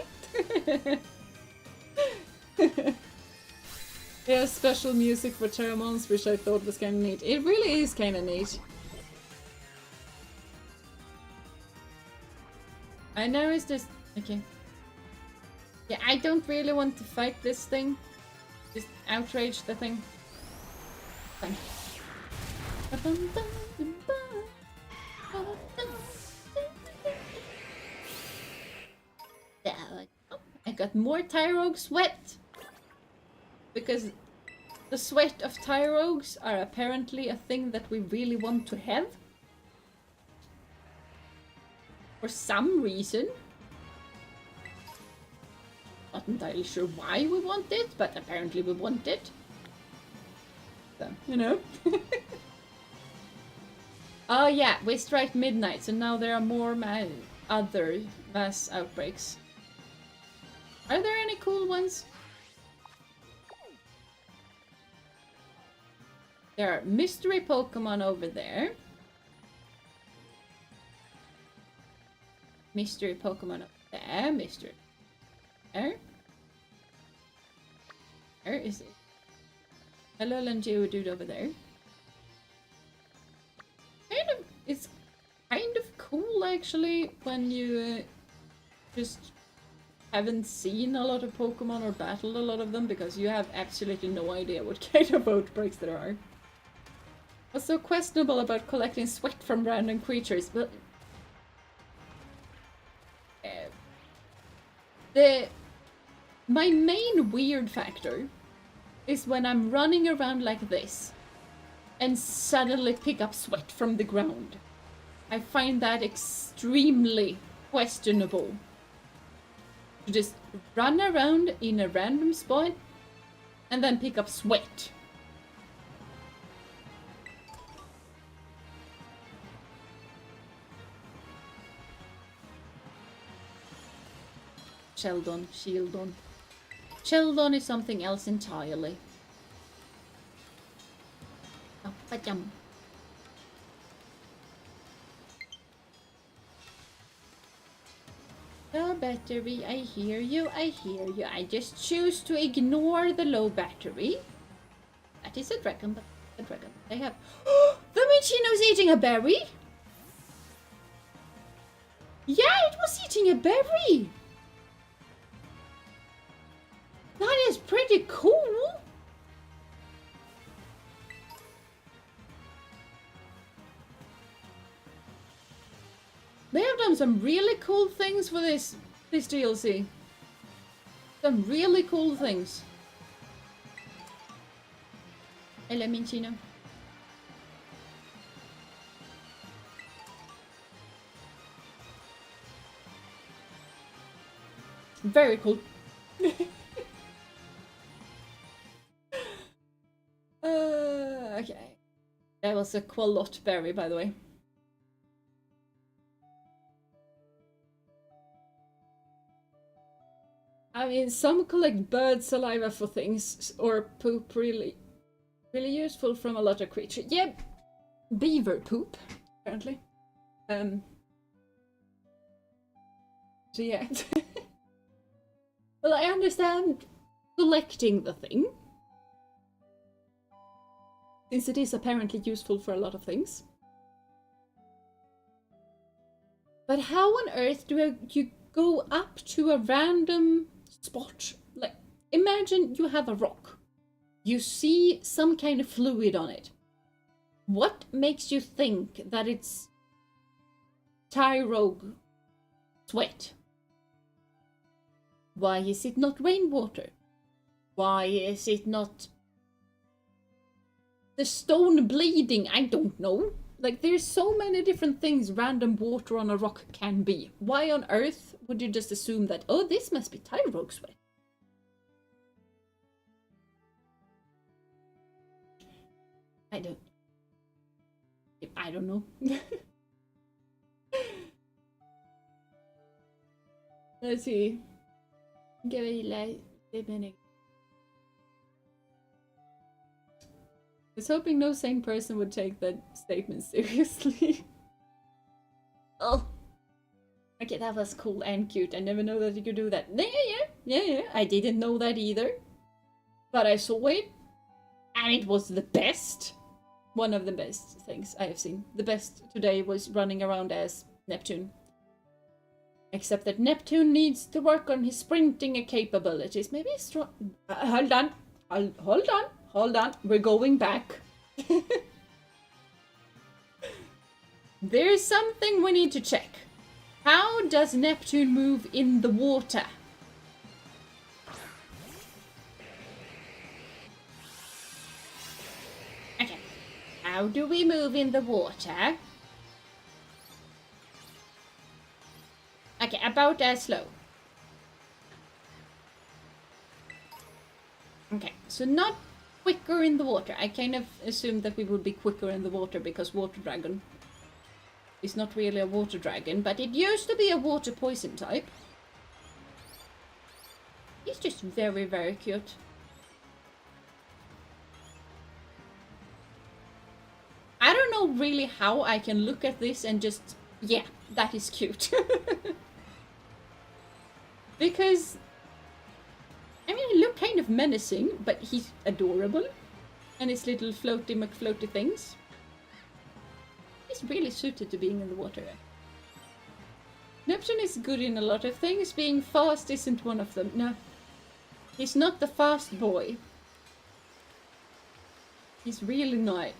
Yeah, special music for Terramons, which I thought was kind of neat. It really is kind of neat. I know it's just... okay. Yeah, I don't really want to fight this thing. Just outrage the thing. Fine. I got more Tyrogue sweat. Because the sweat of Tyrogues are apparently a thing that we really want to have. For some reason. Not entirely sure why we want it, but apparently we want it. So, you know. Oh yeah, we strike midnight, so now there are more other mass outbreaks. Are there any cool ones? There are mystery Pokemon over there. Mystery Pokemon over there. Mystery. There. Where is it? Hello, Geodude over there. It's kind of cool actually when you just haven't seen a lot of Pokemon or battled a lot of them, because you have absolutely no idea what kind of outbreaks there are. What's so questionable about collecting sweat from random creatures? Well, my main weird factor is when I'm running around like this and suddenly pick up sweat from the ground. I find that extremely questionable. To just run around in a random spot and then pick up sweat. Shieldon. Sheldon is something else entirely. Oh, pajam. Low battery, I hear you, I hear you. I just choose to ignore the low battery. That is a dragon, but a dragon. They have... The Minchino's eating a berry? Yeah, it was eating a berry! That is pretty cool! They have done some really cool things for this DLC. Some really cool things. Hello, Minchino. Very cool. Okay. That was a Qualot berry, by the way. I mean, some collect bird saliva for things, or poop really useful from a lot of creatures. Yeah, beaver poop, apparently. So yeah. Well, I understand collecting the thing, since it is apparently useful for a lot of things. But how on earth do you go up to a random spot? Like, imagine you have a rock. You see some kind of fluid on it. What makes you think that it's Tyrogue sweat? Why is it not rainwater? Why is it not the stone bleeding? I don't know. Like, there's so many different things random water on a rock can be. Why on earth would you just assume that, oh, this must be Tyrogue sweat? I don't know. Let's see. I was hoping no sane person would take that statement seriously. Oh. Okay, that was cool and cute. I never know that you could do that. Yeah. I didn't know that either. But I saw it. And it was the best. One of the best things I have seen. The best today was running around as Neptune. Except that Neptune needs to work on his sprinting capabilities. Maybe he's strong. Hold on. We're going back. There's something we need to check. How does Neptune move in the water? Okay. How do we move in the water? Okay, about as slow. Okay, so not quicker in the water. I kind of assumed that we would be quicker in the water because water dragon is not really a water dragon, but it used to be a water poison type. He's just very, very cute. I don't know really how I can look at this and just, yeah, that is cute. Because, I mean, he looked kind of menacing, but he's adorable. And his little floaty McFloaty things. He's really suited to being in the water. Neptune is good in a lot of things. Being fast isn't one of them. No. He's not the fast boy. He's really not.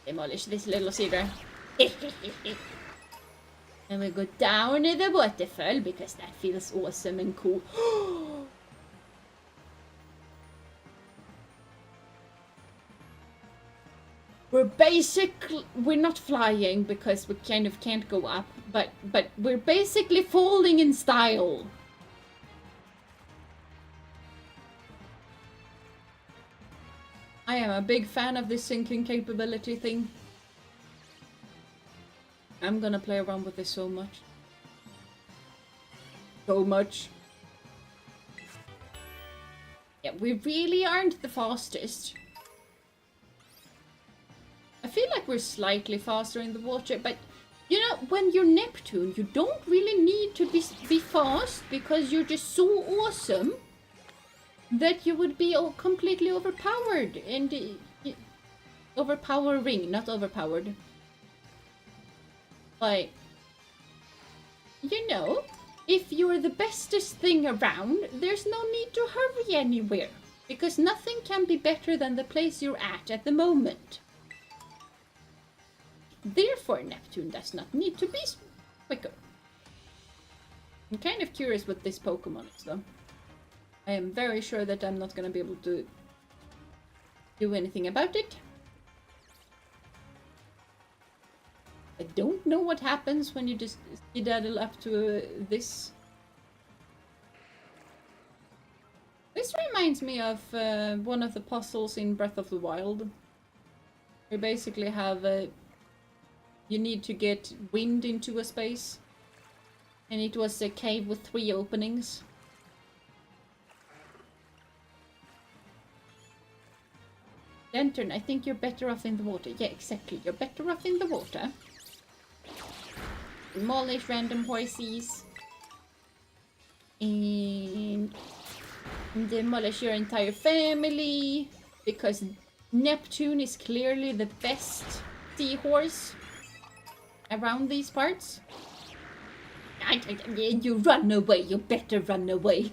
Demolish this little cedar. And we go down in the waterfall because that feels awesome and cool. We're not flying because we kind of can't go up, but we're basically falling in style. I am a big fan of this sinking capability thing. I'm gonna play around with this so much. So much. Yeah, we really aren't the fastest. I feel like we're slightly faster in the water, but you know, when you're Neptune, you don't really need to be fast because you're just so awesome that you would be completely overpowered and overpowering, not overpowered. Like, you know, if you're the bestest thing around, there's no need to hurry anywhere because nothing can be better than the place you're at the moment. Therefore, Neptune does not need to be quicker. I'm kind of curious what this Pokemon is, though. I am very sure that I'm not going to be able to do anything about it. I don't know what happens when you just skedaddle up to this. This reminds me of one of the puzzles in Breath of the Wild. You basically have you need to get wind into a space. And it was a cave with 3 openings. Lantern, I think you're better off in the water. Yeah, exactly. You're better off in the water. Demolish random horses. And demolish your entire family. Because Neptune is clearly the best seahorse around these parts. You run away. You better run away.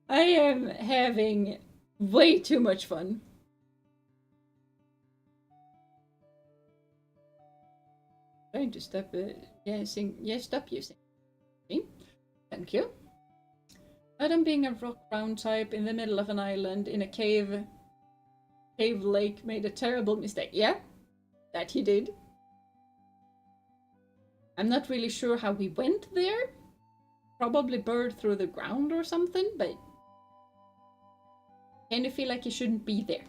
I am having way too much fun. Trying to stop using. Yeah, stop using. Okay. Thank you. Adam being a rock round type in the middle of an island in a cave lake made a terrible mistake. Yeah, that he did. I'm not really sure how we went there. Probably burrowed through the ground or something, but kind of feel like he shouldn't be there.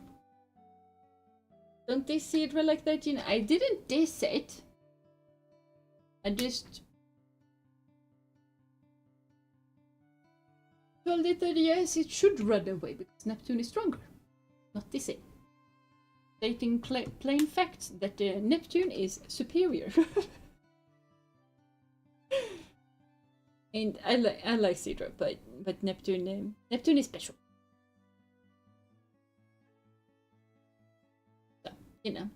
Don't diss it like that, Jeena? I didn't diss it. I just told it that yes, it should run away because Neptune is stronger. Not dissing. Stating plain facts that Neptune is superior. And I like Cedra, but Neptune is special. So, you know.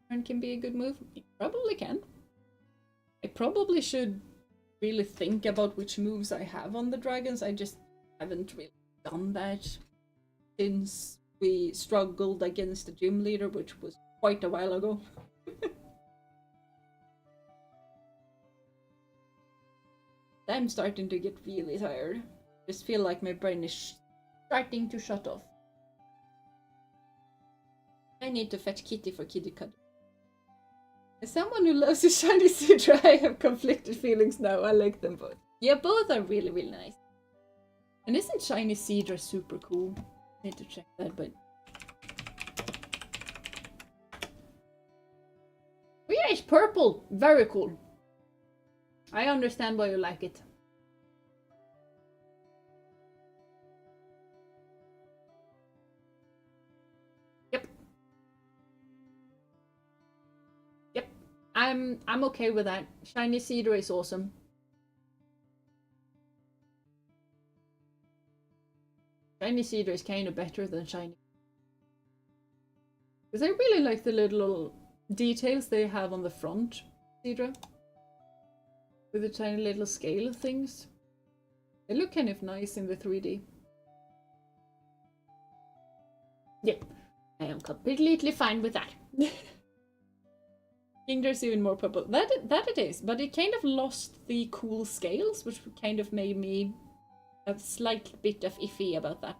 Turn can be a good move. It probably can. I probably should really think about which moves I have on the dragons. I just haven't really done that since we struggled against the gym leader, which was quite a while ago. I'm starting to get really tired. Just feel like my brain is starting to shut off. I need to fetch Kitty for kitty cuddle. As someone who loves a shiny Sidra, I have conflicted feelings now. I like them both. Yeah, both are really, really nice. And isn't shiny Sidra super cool? Need to check that, but... Oh yeah, it's purple. Very cool. I understand why you like it. Yep. Yep. I'm okay with that. Shiny Sidra is awesome. Shiny Sidra is kind of better than shiny. Because I really like the little details they have on the front Sidra. With the tiny little scale things. They look kind of nice in the 3D. Yep, I am completely fine with that. I think there's even more purple. That it is, but it kind of lost the cool scales, which kind of made me a slight bit of iffy about that.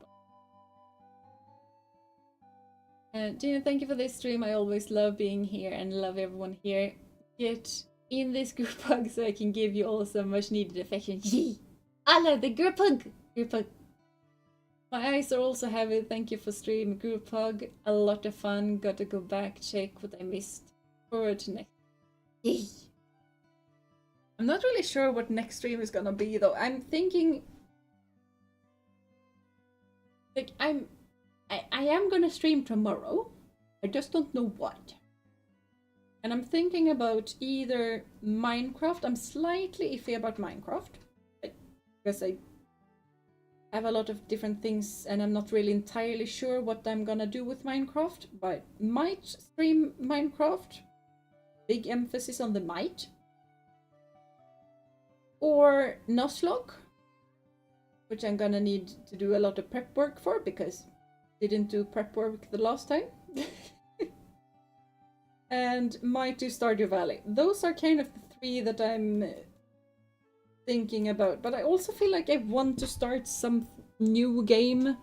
Jeena, thank you for this stream. I always love being here and love everyone here. Get in this group hug so I can give you all some much needed affection. Yee! I love the group hug! Group hug. My eyes are also heavy. Thank you for stream. Group hug. A lot of fun. Got to go back, check what I missed. Forward to next. Yee! I'm not really sure what next stream is gonna be though. I'm thinking... Like, I am gonna stream tomorrow. I just don't know what. And I'm thinking about either Minecraft. I'm slightly iffy about Minecraft. Because I have a lot of different things and I'm not really entirely sure what I'm gonna do with Minecraft. But might stream Minecraft. Big emphasis on the might. Or Nuzlocke. Which I'm gonna need to do a lot of prep work for because I didn't do prep work the last time. And might do Stardew Valley. Those are kind of the three that I'm thinking about. But I also feel like I want to start some new game.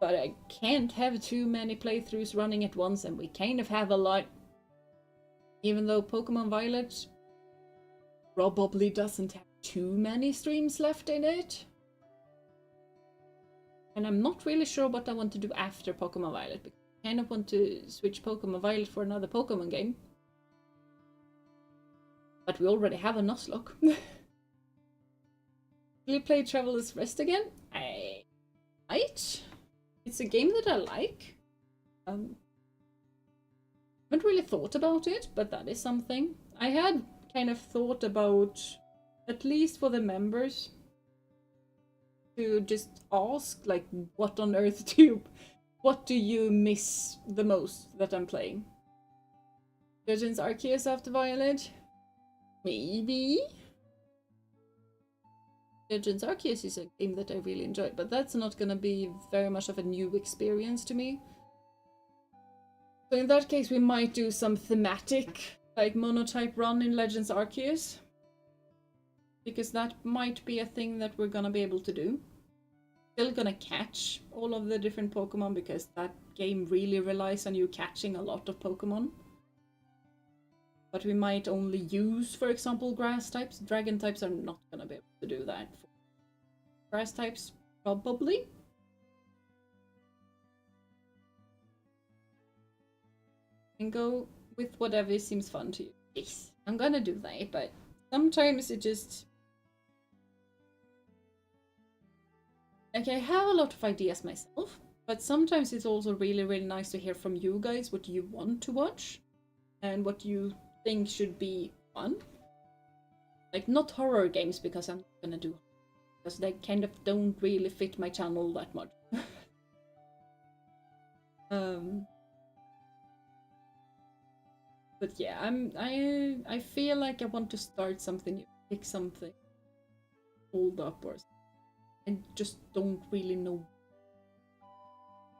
But I can't have too many playthroughs running at once, and we kind of have a lot. Even though Pokemon Violet probably doesn't have too many streams left in it. And I'm not really sure what I want to do after Pokemon Violet, because I kind of want to switch Pokemon Violet for another Pokemon game. But we already have a Nuzlocke. Will you play Traveler's Rest again? I might. It's a game that I like. Haven't really thought about it, but that is something. I had kind of thought about, at least for the members, to just ask, like, what on earth what do you miss the most that I'm playing? Legends Arceus after Violet? Maybe? Legends Arceus is a game that I really enjoy, but that's not gonna be very much of a new experience to me. So in that case, we might do some thematic, like monotype run in Legends Arceus. Because that might be a thing that we're gonna be able to do. Still gonna catch all of the different Pokemon because that game really relies on you catching a lot of Pokemon. But we might only use, for example, grass types. Dragon types are not gonna be able to do that. Grass types, probably. And go with whatever seems fun to you. Yes, I'm gonna do that, but sometimes it just... Like, I have a lot of ideas myself, but sometimes it's also really, really nice to hear from you guys what you want to watch and what you think should be fun. Like, not horror games, because I'm not gonna do horror, because they kind of don't really fit my channel that much. But yeah, I feel like I want to start something new, pick something old up or something. I just don't really know.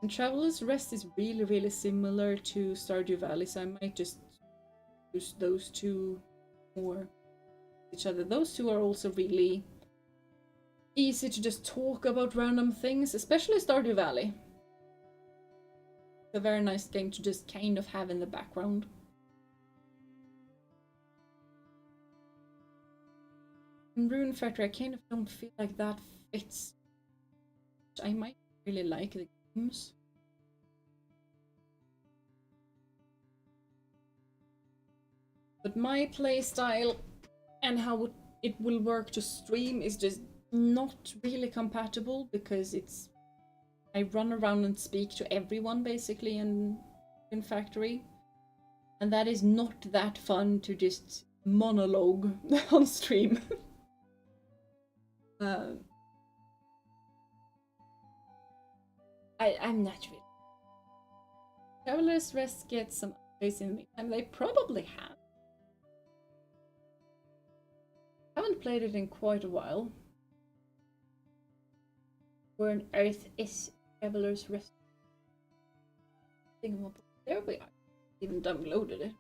And Traveler's Rest is really, really similar to Stardew Valley, so I might just use those two more each other. Those two are also really easy to just talk about random things, especially Stardew Valley. It's a very nice game to just kind of have in the background. in Rune Factory, I kind of don't feel like that fits. I might really like the games. But my playstyle and how it will work to stream is just not really compatible because I run around and speak to everyone basically in Factory, and that is not that fun to just monologue on stream. I'm not really. Traveler's Rest gets some updates in the meantime. They probably have. Haven't played it in quite a while. Where on earth is Traveler's Rest? There we are. Even downloaded it.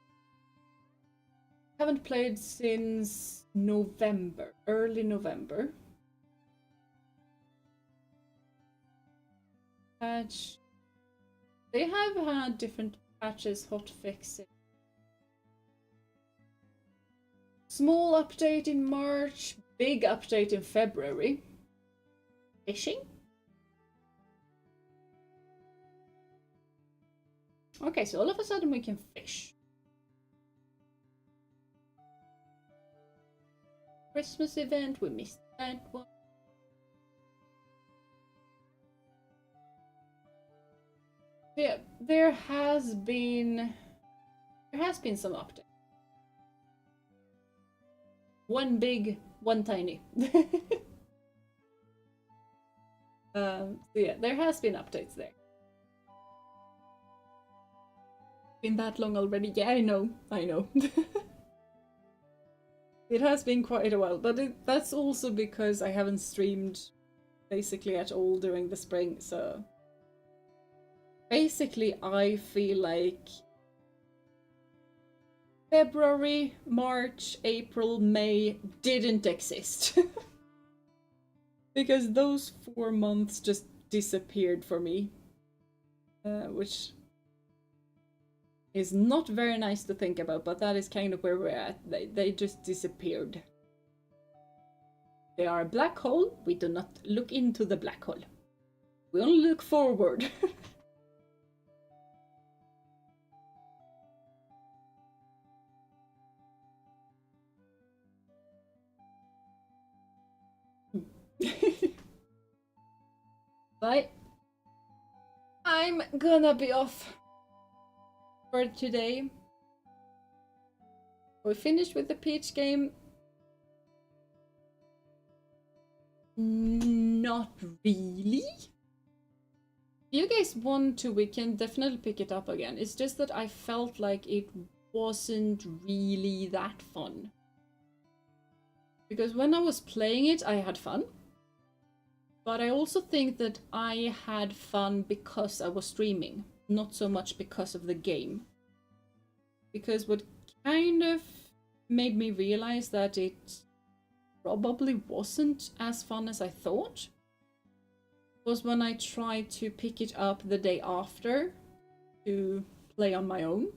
Haven't played since November, early November. Patch. They have had different patches, hotfixes. Small update in March, big update in February. Fishing? Okay, so all of a sudden we can fish. Christmas event, we missed that one. Yeah, there has been some updates. One big, one tiny. So yeah, there has been updates there. Been that long already? Yeah, I know. It has been quite a while, but that's also because I haven't streamed basically at all during the spring, so basically I feel like February, March, April, May didn't exist. Because those 4 months just disappeared for me, which is not very nice to think about, but that is kind of where we're at. They just disappeared. They are a black hole. We do not look into the black hole. We only look forward. But I'm gonna be off for today. We finished with the Peach game. Not really. If you guys want to, we can definitely pick it up again. It's just that I felt like it wasn't really that fun. Because when I was playing it, I had fun. But I also think that I had fun because I was streaming, not so much because of the game. Because what kind of made me realize that it probably wasn't as fun as I thought was when I tried to pick it up the day after to play on my own.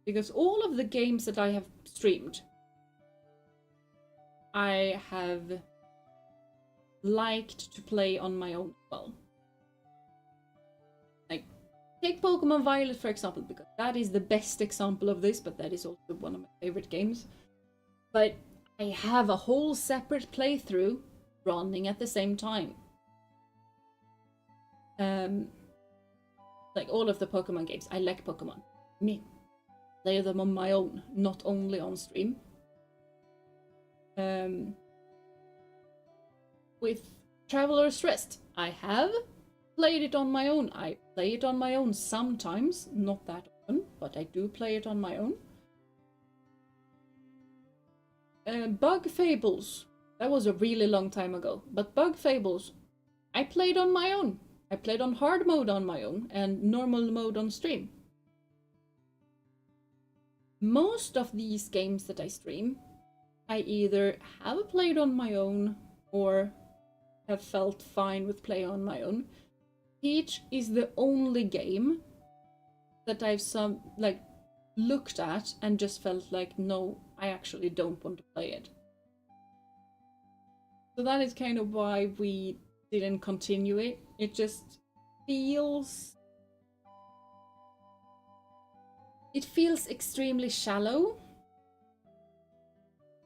Because all of the games that I have streamed, I have liked to play on my own as well. Like, take Pokemon Violet for example, because that is the best example of this, but that is also one of my favorite games. But I have a whole separate playthrough running at the same time. Like all of the Pokemon games, I like Pokemon. Me. Play them on my own, not only on stream. With Traveler's Rest, I have played it on my own. I play it on my own sometimes, not that often, but I do play it on my own. Bug Fables, that was a really long time ago, but Bug Fables, I played on my own. I played on hard mode on my own and normal mode on stream. Most of these games that I stream, I either have played on my own or have felt fine with play on my own. Peach is the only game that I've looked at and just felt like, no, I actually don't want to play it. So that is kind of why we didn't continue it. It just feels... It feels extremely shallow.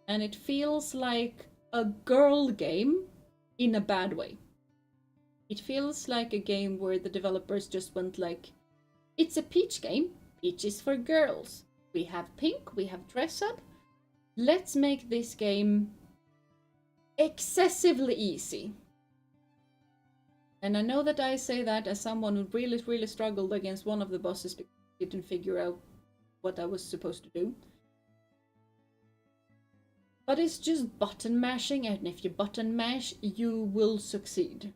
And it feels like a girl game in a bad way. It feels like a game where the developers just went like, it's a Peach game, Peach is for girls. We have pink, we have dress up. Let's make this game excessively easy. And I know that I say that as someone who really struggled against one of the bosses because I didn't figure out what I was supposed to do. But it's just button mashing, and if you button mash, you will succeed.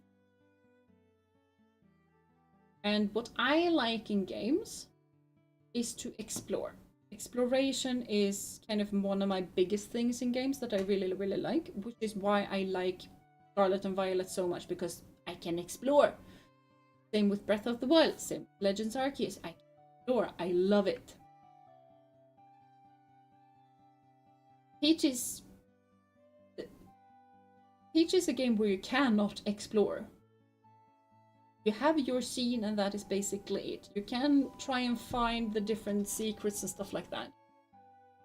And what I like in games is to explore. Exploration is kind of one of my biggest things in games that I really like, which is why I like Scarlet and Violet so much, because I can explore. Same with Breath of the Wild, same with Legends Arceus. I can explore. I love it. Peach is a game where you cannot explore. You have your scene and that is basically it. You can try and find the different secrets and stuff like that.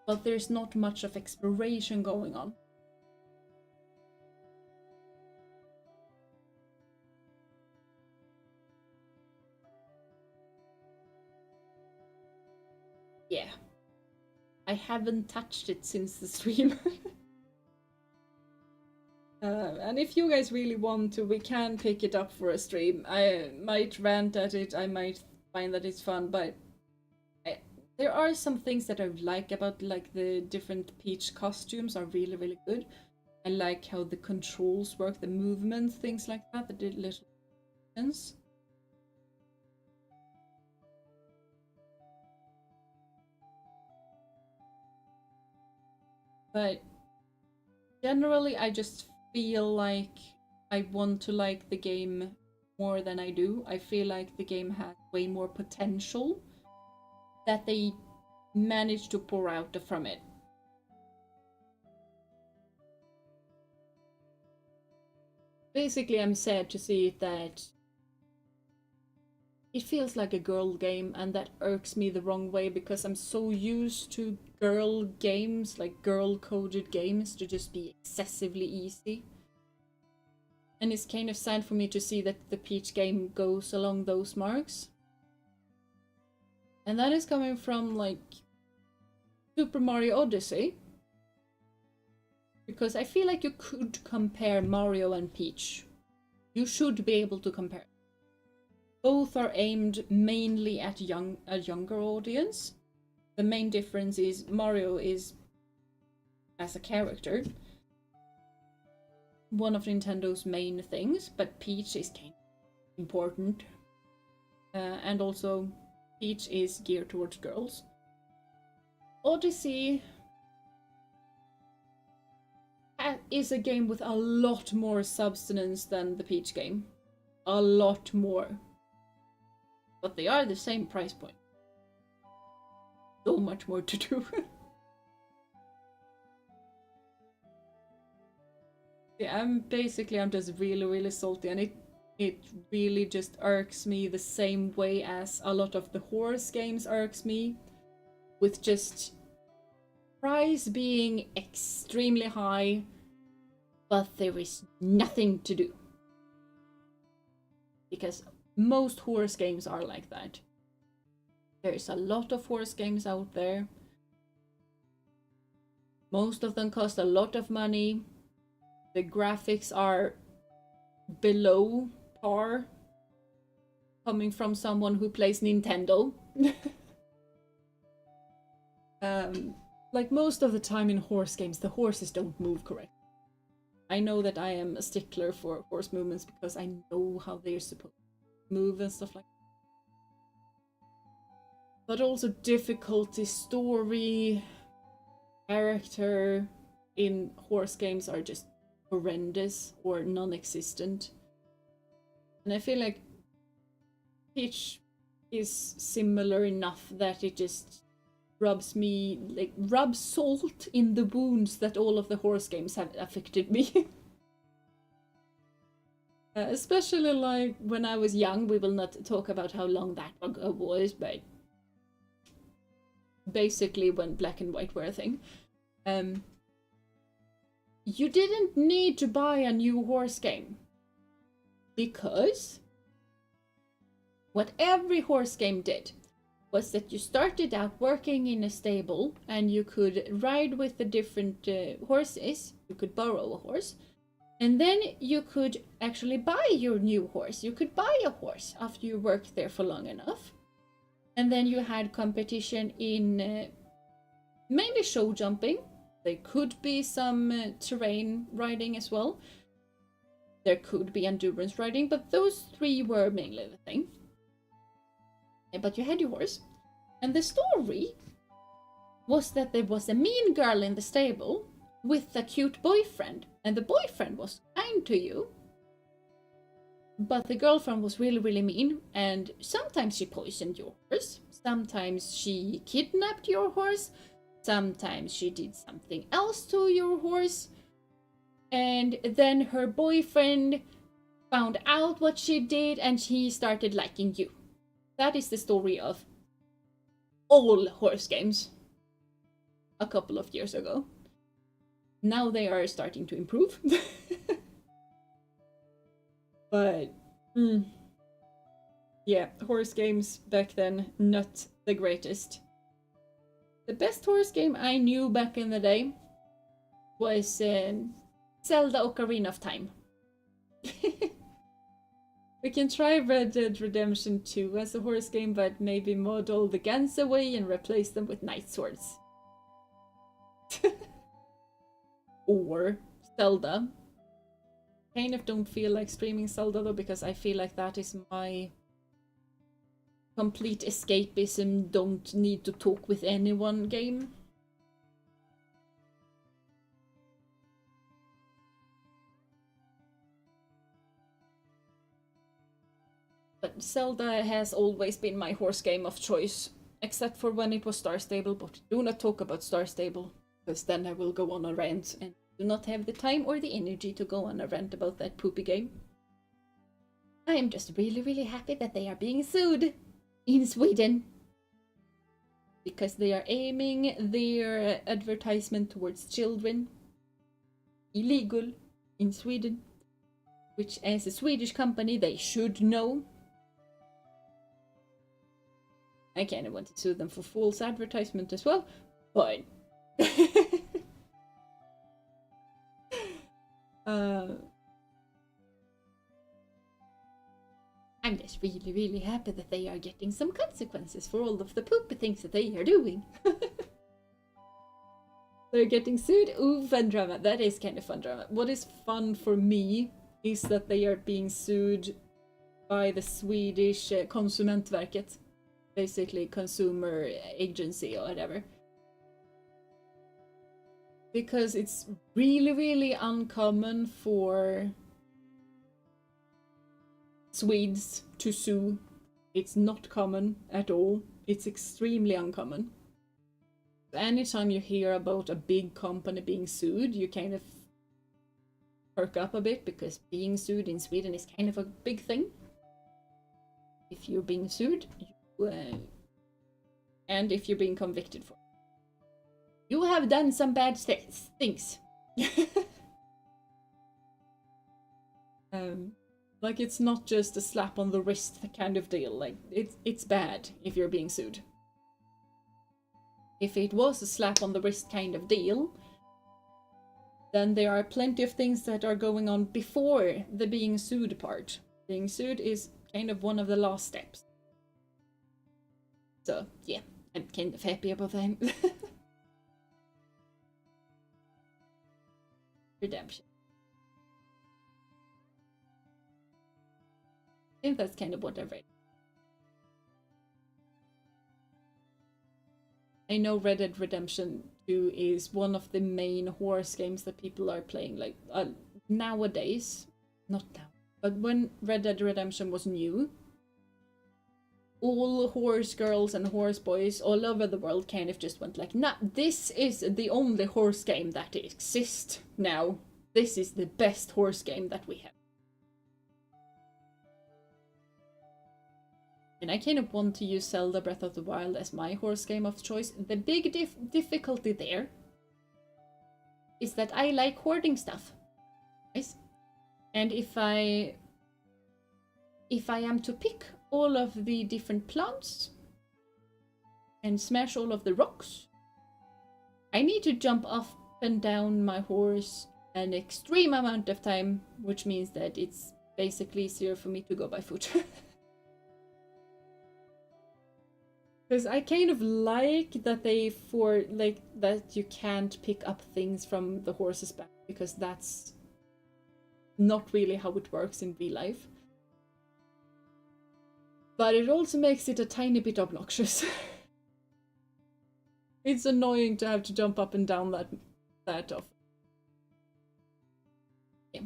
But there's not much of exploration going on. Yeah. I haven't touched it since the stream. And if you guys really want to, we can pick it up for a stream. I might rant at it, I might find that it's fun, but there are some things that I like about like the different Peach costumes are really good. I like how the controls work, the movement, things like that, the little things. But generally I just feel like I want to like the game more than I do. I feel like the game has way more potential that they managed to pour out from it. Basically, I'm sad to see that it feels like a girl game, and that irks me the wrong way because I'm so used to girl games, like girl-coded games, to just be excessively easy. And it's kind of sad for me to see that the Peach game goes along those marks. And that is coming from, like, Super Mario Odyssey. Because I feel like you could compare Mario and Peach. You should be able to compare. Both are aimed mainly at a younger audience. The main difference is Mario is, as a character, one of Nintendo's main things, but Peach is kind of important. And also, Peach is geared towards girls. Odyssey is a game with a lot more substance than the Peach game. A lot more. But they are the same price point. So much more to do. Yeah, I'm just really salty, and it really just irks me the same way as a lot of the horse games irks me, with just price being extremely high, but there is nothing to do. Because most horse games are like that. There's a lot of horse games out there. Most of them cost a lot of money. The graphics are below par, coming from someone who plays Nintendo. Like most of the time in horse games, the horses don't move correctly. I know that I am a stickler for horse movements because I know how they're supposed to move and stuff like that. But also difficulty, story, character in horse games are just horrendous or non-existent. And I feel like Peach is similar enough that it just rubs salt in the wounds that all of the horse games have affected me. Especially like when I was young, we will not talk about how long that ago was, but basically when black and white were a thing. You didn't need to buy a new horse game, because what every horse game did was that you started out working in a stable and you could ride with the different horses. You could borrow a horse, and then you could actually buy your new horse. You could buy a horse after you worked there for long enough. And then you had competition in mainly show jumping. There could be some terrain riding as well. There could be endurance riding, but those three were mainly the thing. But you had your horse. And the story was that there was a mean girl in the stable with a cute boyfriend. And the boyfriend was kind to you. But the girlfriend was really, really mean. And sometimes she poisoned your horse. Sometimes she kidnapped your horse. Sometimes she did something else to your horse. And then her boyfriend found out what she did and he started liking you. That is the story of all horse games a couple of years ago. Now they are starting to improve. But yeah, horse games back then, not the greatest. The best horse game I knew back in the day was Zelda Ocarina of Time. We can try Red Dead Redemption 2 as a horse game, but maybe mod all the guns away and replace them with knight swords. Or Zelda. Kind of don't feel like streaming Zelda though, because I feel like that is my complete escapism, don't need to talk with anyone game. But Zelda has always been my horse game of choice, except for when it was Star Stable, but do not talk about Star Stable, because then I will go on a rant and do not have the time or the energy to go on a rant about that poopy game. I am just really, really happy that they are being sued in Sweden, because they are aiming their advertisement towards children. Illegal in Sweden, which as a Swedish company they should know. I kind of want to sue them for false advertisement as well, but I'm just really, really happy that they are getting some consequences for all of the poopy things that they are doing. They're getting sued. Ooh, fun drama. That is kind of fun drama. What is fun for me is that they are being sued by the Swedish Konsumentverket. Basically consumer agency or whatever. Because it's really, really uncommon for Swedes to sue. It's not common at all. It's extremely uncommon. Anytime you hear about a big company being sued, you kind of perk up a bit, because being sued in Sweden is kind of a big thing. If you're being sued, and if you're being convicted for it, you have done some bad things. Like, it's not just a slap on the wrist kind of deal. Like, it's bad if you're being sued. If it was a slap on the wrist kind of deal, then there are plenty of things that are going on before the being sued part. Being sued is kind of one of the last steps. So, yeah, I'm kind of happy about that. Redemption. I think that's kind of what I've read. I know Red Dead Redemption 2 is one of the main horse games that people are playing, like, nowadays. Not now. But when Red Dead Redemption was new, all horse girls and horse boys all over the world kind of just went like, nah, this is the only horse game that exists now. This is the best horse game that we have. And I kind of want to use Zelda Breath of the Wild as my horse game of choice. The big difficulty there is that I like hoarding stuff. Nice. And if I am to pick all of the different plants and smash all of the rocks, I need to jump up and down my horse an extreme amount of time, which means that it's basically easier for me to go by foot. Because I kind of like that that you can't pick up things from the horse's back, because that's not really how it works in real life. But it also makes it a tiny bit obnoxious. It's annoying to have to jump up and down that often. Yeah.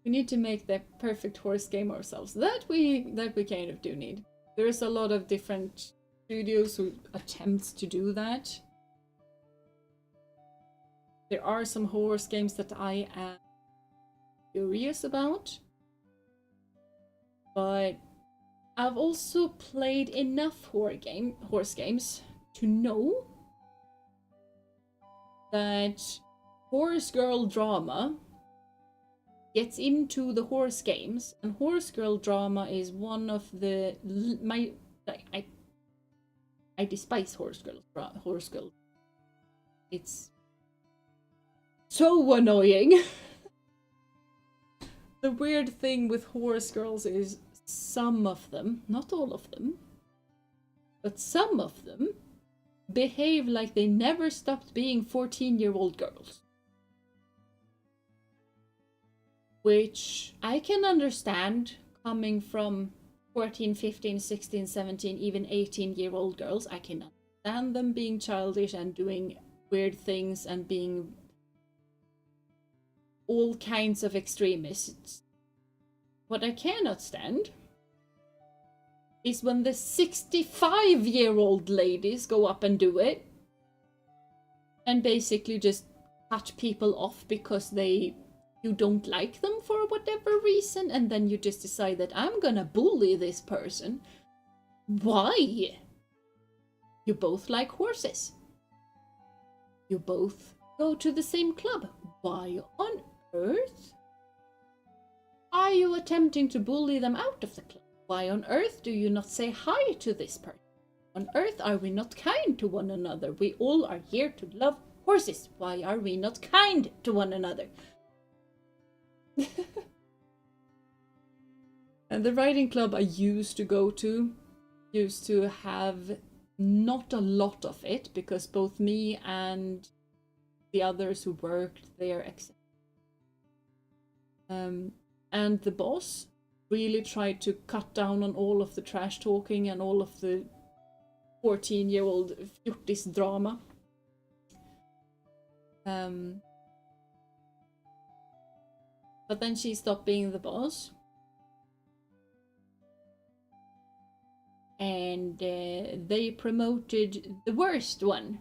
We need to make the perfect horse game ourselves. That we kind of do need. There's a lot of different studios who attempt to do that. There are some horse games that I am curious about. But I've also played enough horse games to know that horse girl drama gets into the horse games, and horse girl drama is one of the I despise horse girl. It's so annoying. The weird thing with horse girls is some of them, not all of them, but some of them behave like they never stopped being 14-year-old girls. Which I can understand coming from 14, 15, 16, 17, even 18-year-old girls. I can understand them being childish and doing weird things and being all kinds of extremists. What I cannot stand is when the 65-year-old ladies go up and do it and basically just cut people off because you don't like them for whatever reason, and then you just decide that I'm gonna bully this person. Why? You both like horses. You both go to the same club. Why on earth are you attempting to bully them out of the club? Why on earth do you not say hi to this person? On earth are we not kind to one another? We all are here to love horses. Why are we not kind to one another? And the riding club I used to go to used to have not a lot of it, because both me and the others who worked there and the boss really tried to cut down on all of the trash talking and all of the 14-year-old fjortis drama. But then she stopped being the boss. And they promoted the worst one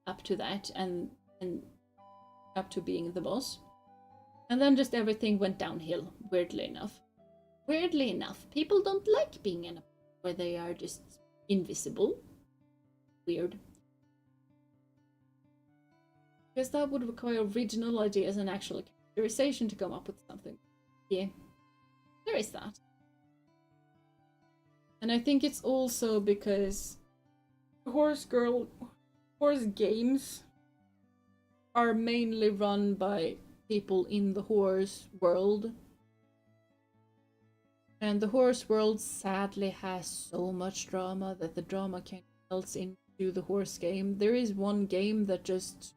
up to that and up to being the boss. And then just everything went downhill, weirdly enough. Weirdly enough, people don't like being in a where they are just invisible. Weird. Because that would require original ideas and actual characterization to come up with something. Yeah, there is that. And I think it's also because horse games are mainly run by people in the horse world. And the horse world sadly has so much drama that the drama can melts into the horse game. There is one game that just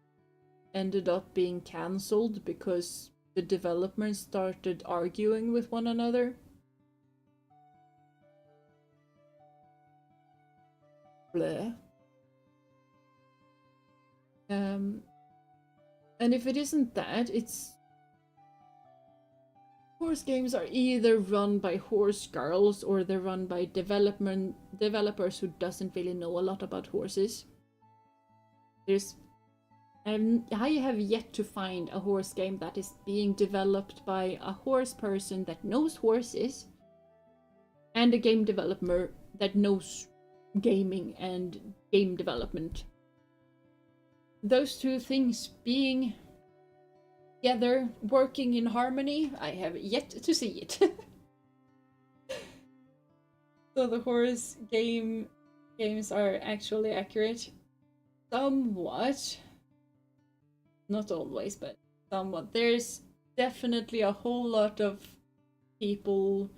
ended up being cancelled because the developers started arguing with one another. Bleh. And if it isn't that, it's horse games are either run by horse girls or they're run by developers who doesn't really know a lot about horses. I have yet to find a horse game that is being developed by a horse person that knows horses and a game developer that knows gaming and game development. Those two things being together, working in harmony, I have yet to see it. So the horse games are actually accurate. Somewhat. Not always, but somewhat. There's definitely a whole lot of people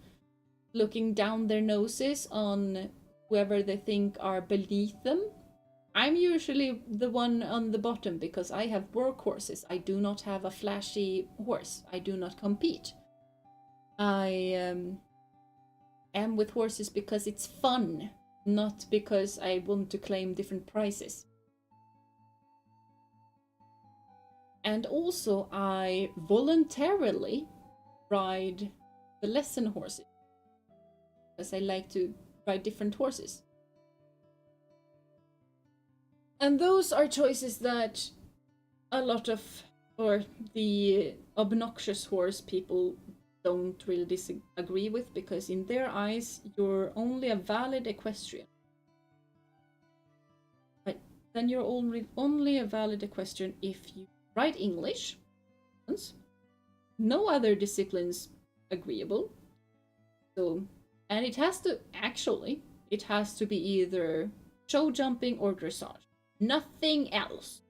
looking down their noses on whoever they think are beneath them. I'm usually the one on the bottom because I have workhorses. I do not have a flashy horse. I do not compete. I am with horses because it's fun, not because I want to claim different prizes. And also, I voluntarily ride the lesson horses because I like to ride different horses. And those are choices that a lot of, or the obnoxious horse people don't really disagree with, because in their eyes, you're only a valid equestrian. But then you're only a valid equestrian if you write English, no other disciplines agreeable. So, and it has to be either show jumping or dressage. Nothing else.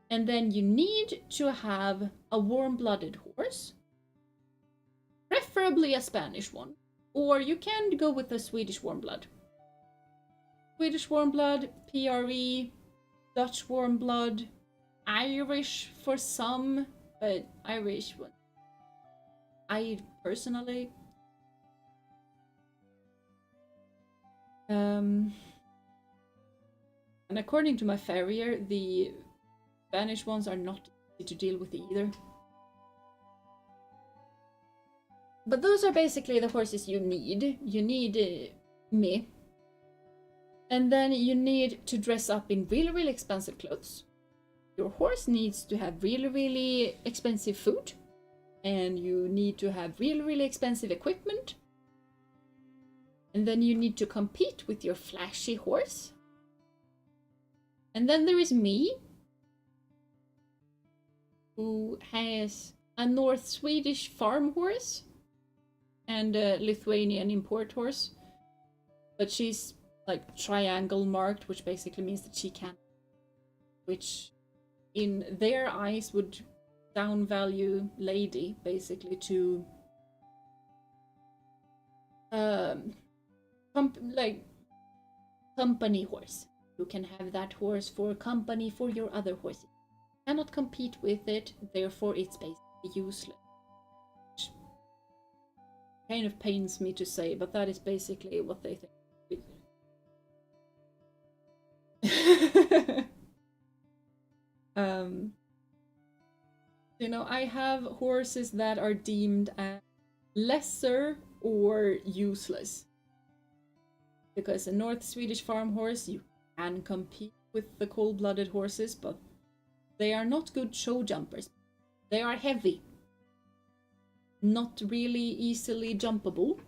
And then you need to have a warm-blooded horse, preferably a Spanish one, or you can go with a Swedish warm blood. Swedish warm blood, PRE, Dutch warm blood, Irish for some, but Irish one. I personally and according to my farrier, the Spanish ones are not easy to deal with either. But those are basically the horses you need. You need me. And then you need to dress up in really, really expensive clothes. Your horse needs to have really, really expensive food. And you need to have really, really expensive equipment. And then you need to compete with your flashy horse. And then there is me, who has a North Swedish farm horse and a Lithuanian import horse. But she's like triangle marked, which basically means that she can't, which in their eyes would downvalue lady basically to company horse. You can have that horse for company for your other horses. You cannot compete with it, therefore it's basically useless. Which kind of pains me to say, but that is basically what they think. You know, I have horses that are deemed as lesser or useless. Because a North Swedish farm horse, you can compete with the cold-blooded horses, but they are not good show jumpers. They are heavy. Not really easily jumpable.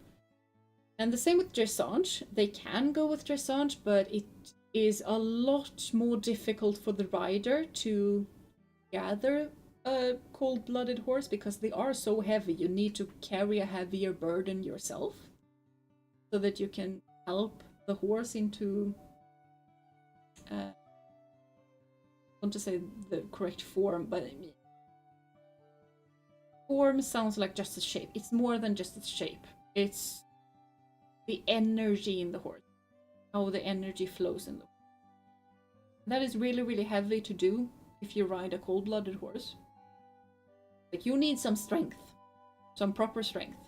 And the same with dressage. They can go with dressage, but it is a lot more difficult for the rider to gather a cold-blooded horse because they are so heavy. You need to carry a heavier burden yourself so that you can help the horse into I want to say the correct form, but form sounds like just a shape. It's more than just a shape. It's the energy in the horse, how the energy flows in the horse. That is really, really heavy to do if you ride a cold-blooded horse. Like, you need some strength, some proper strength.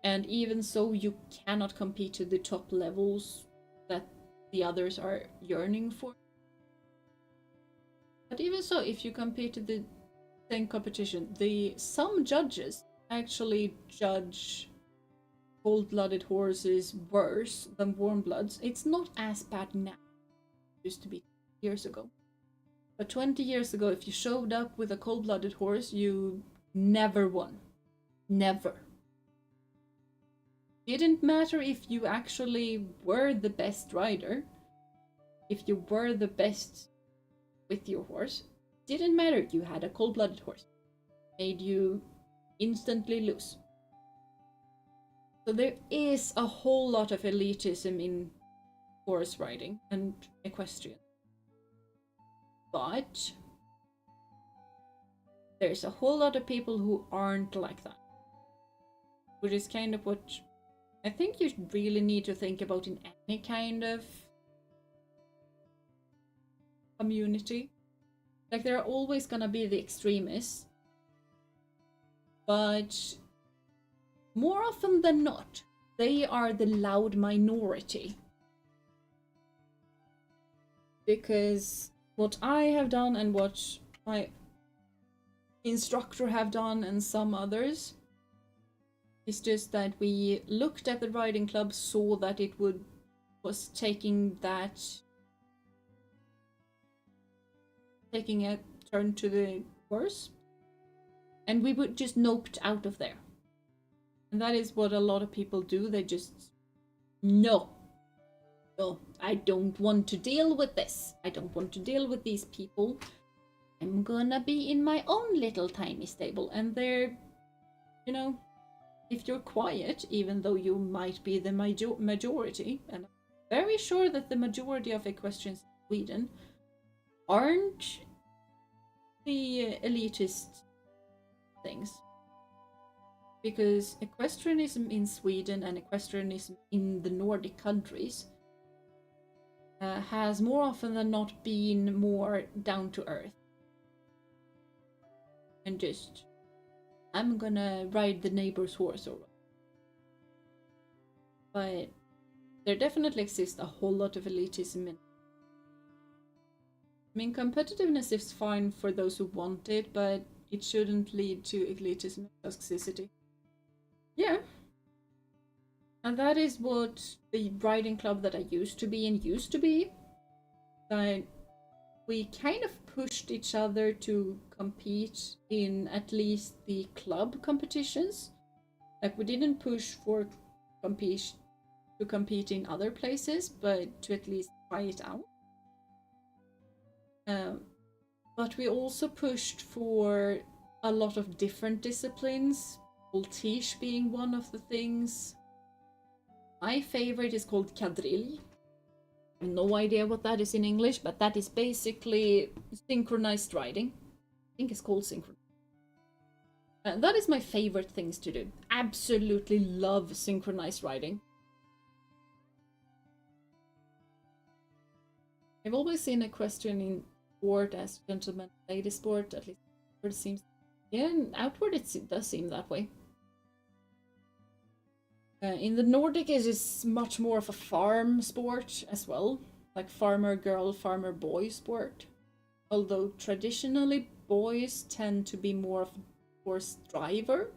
And even so, you cannot compete to the top levels that the others are yearning for. But even so, if you compete to the same competition, some judges actually judge cold-blooded horses worse than warm bloods. It's not as bad now. It used to be years ago. But 20 years ago, if you showed up with a cold-blooded horse, you never won. Never. didn't matter if you actually were the best rider, if you were the best with your horse, didn't matter. You had a cold-blooded horse, made you instantly lose. So there is a whole lot of elitism in horse riding and equestrian. But there's a whole lot of people who aren't like that. Which is kind of what I think you really need to think about in any kind of community. Like, there are always gonna be the extremists. But more often than not, they are the loud minority. Because what I have done and what my instructor have done and some others is just that we looked at the riding club, saw that it was taking a turn to the worse, and we would just noped out of there. And that is what a lot of people do. They just, no, I don't want to deal with this. I don't want to deal with these people. I'm gonna be in my own little tiny stable. And they're, you know, if you're quiet, even though you might be the majority, and I'm very sure that the majority of equestrians in Sweden aren't the elitist things. Because equestrianism in Sweden and equestrianism in the Nordic countries has more often than not been more down to earth. And just, I'm gonna ride the neighbor's horse or what. But there definitely exists a whole lot of elitism in. I mean, competitiveness is fine for those who want it, but it shouldn't lead to elitism and toxicity. Yeah. And that is what the riding club that I used to be in used to be. That we kind of pushed each other to compete in at least the club competitions. Like, we didn't push for to compete in other places, but to at least try it out. But we also pushed for a lot of different disciplines, voltige being one of the things. My favorite is called quadrille. I have no idea what that is in English, but that is basically synchronized riding. I think it's called synchronized. That is my favorite things to do. Absolutely love synchronized riding. I've always seen equestrian in sport as gentleman lady sport, at least it seems. Yeah, and outward it does seem that way. In the Nordic, it is much more of a farm sport as well, like farmer girl, farmer boy sport. Although traditionally boys tend to be more of a horse driver,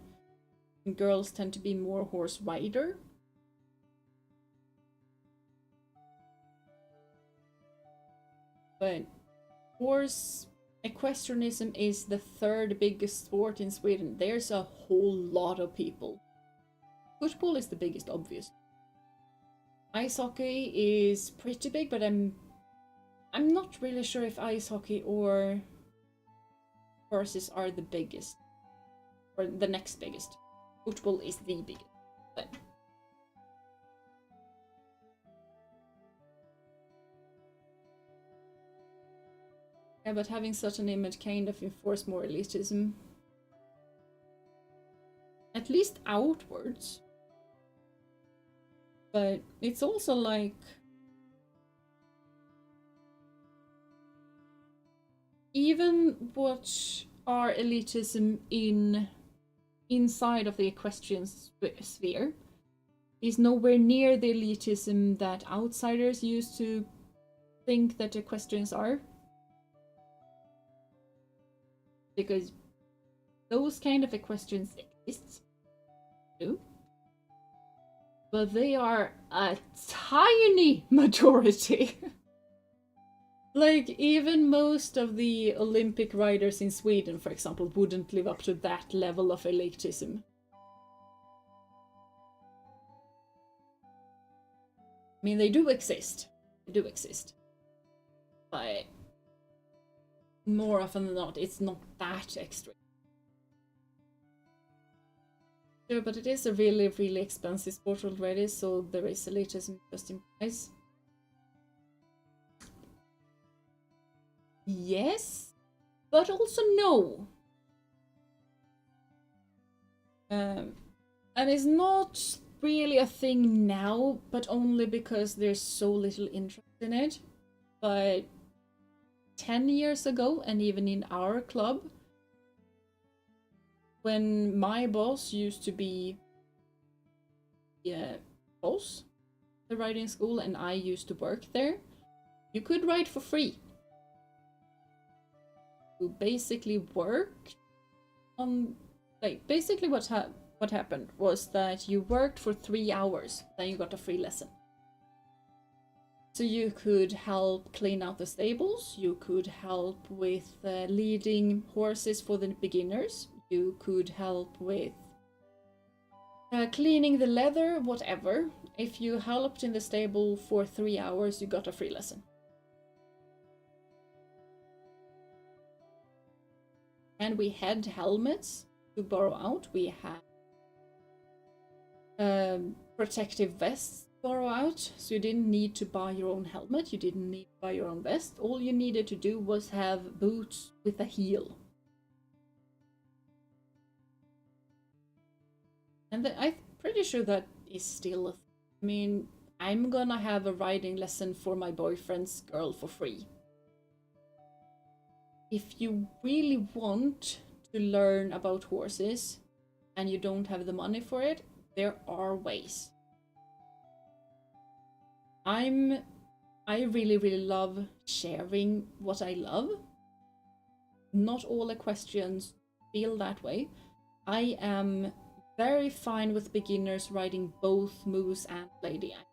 and girls tend to be more horse rider. But horse equestrianism is the third biggest sport in Sweden. There's a whole lot of people. Football is the biggest, obviously. Ice hockey is pretty big, but I'm not really sure if ice hockey or horses are the biggest, or the next biggest. Football is the biggest, but yeah, but having such an image kind of enforce more elitism, at least outwards. But it's also like, even what are elitism inside of the equestrian sphere is nowhere near the elitism that outsiders used to think that equestrians are. Because those kind of equestrians exist too. But they are a tiny majority. Like, even most of the Olympic riders in Sweden, for example, wouldn't live up to that level of elitism. I mean, they do exist. They do exist. But more often than not, it's not that extreme. Sure, but it is a really, really expensive sport already, so there is a little interesting price. Yes, but also no. And it's not really a thing now, but only because there's so little interest in it. But 10 years ago, and even in our club, when my boss used to be the boss at the riding school and I used to work there, you could ride for free. You basically worked on, like, basically what happened was that you worked for 3 hours, then you got a free lesson. So you could help clean out the stables, you could help with leading horses for the beginners, you could help with cleaning the leather, whatever. If you helped in the stable for 3 hours, you got a free lesson. And we had helmets to borrow out, we had protective vests to borrow out, so you didn't need to buy your own helmet, you didn't need to buy your own vest. All you needed to do was have boots with a heel. And I'm pretty sure that is still a thing. I mean, I'm gonna have a riding lesson for my boyfriend's girl for free. If you really want to learn about horses and you don't have the money for it, there are ways. I really, really love sharing what I love. Not all equestrians feel that way. I am very fine with beginners riding both moose and lady. I'm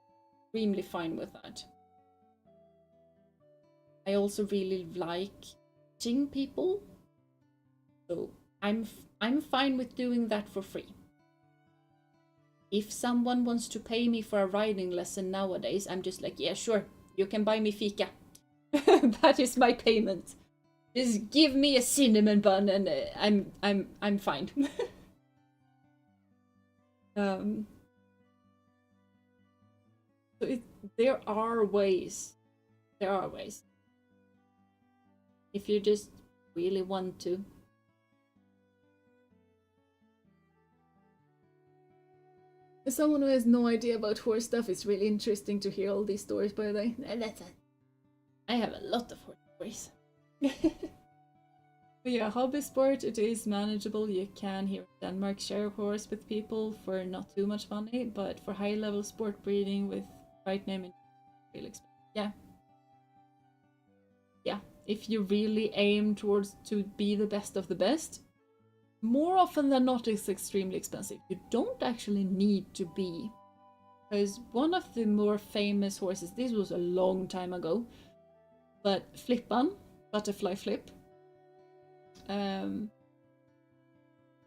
extremely fine with that. I also really like teaching people, so I'm fine with doing that for free. If someone wants to pay me for a riding lesson nowadays, I'm just like, yeah, sure, you can buy me fika. That is my payment. Just give me a cinnamon bun and I'm fine. So there are ways. There are ways. If you just really want to. As someone who has no idea about horse stuff, it's really interesting to hear all these stories, by the way. I have a lot of horse stories. But yeah, hobby sport, it is manageable. You can here in Denmark share a horse with people for not too much money, but for high level sport breeding with right name and really expensive. Yeah. Yeah, if you really aim towards to be the best of the best, more often than not it's extremely expensive. You don't actually need to be, because one of the more famous horses, this was a long time ago, but Flippan, Butterfly Flip,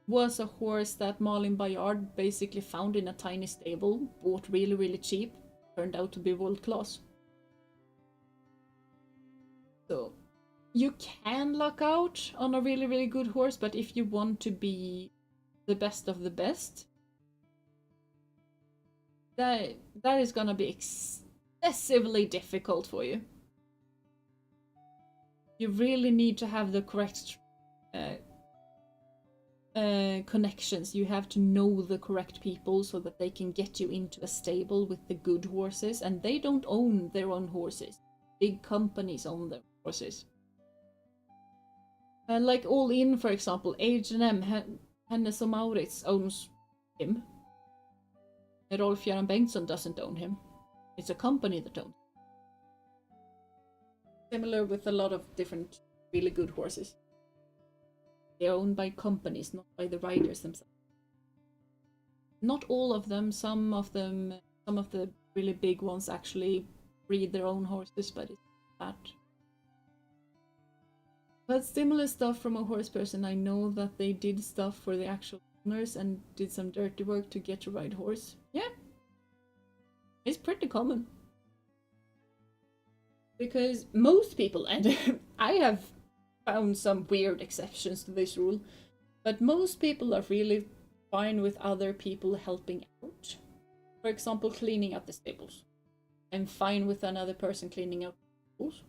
was a horse that Malin Bayard basically found in a tiny stable, bought really, really cheap, turned out to be world class. So you can luck out on a really, really good horse, but if you want to be the best of the best, that is gonna be excessively difficult for you. You really need to have the correct connections. You have to know the correct people so that they can get you into a stable with the good horses, and they don't own their own horses. Big companies own their horses. Like All In, for example, H&M, Hennes och Mauritz owns him. Rolf-Göran Bengtsson doesn't own him. It's a company that owns him. Similar with a lot of different really good horses. They're owned by companies, not by the riders themselves. Not all of them, some of the really big ones actually breed their own horses, but it's that. But similar stuff from a horse person, I know that they did stuff for the actual owners and did some dirty work to get to ride horse. Yeah. It's pretty common. because most people, and I have found some weird exceptions to this rule, but most people are really fine with other people helping out. For example, cleaning up the stables. I'm fine with another person cleaning up the stables.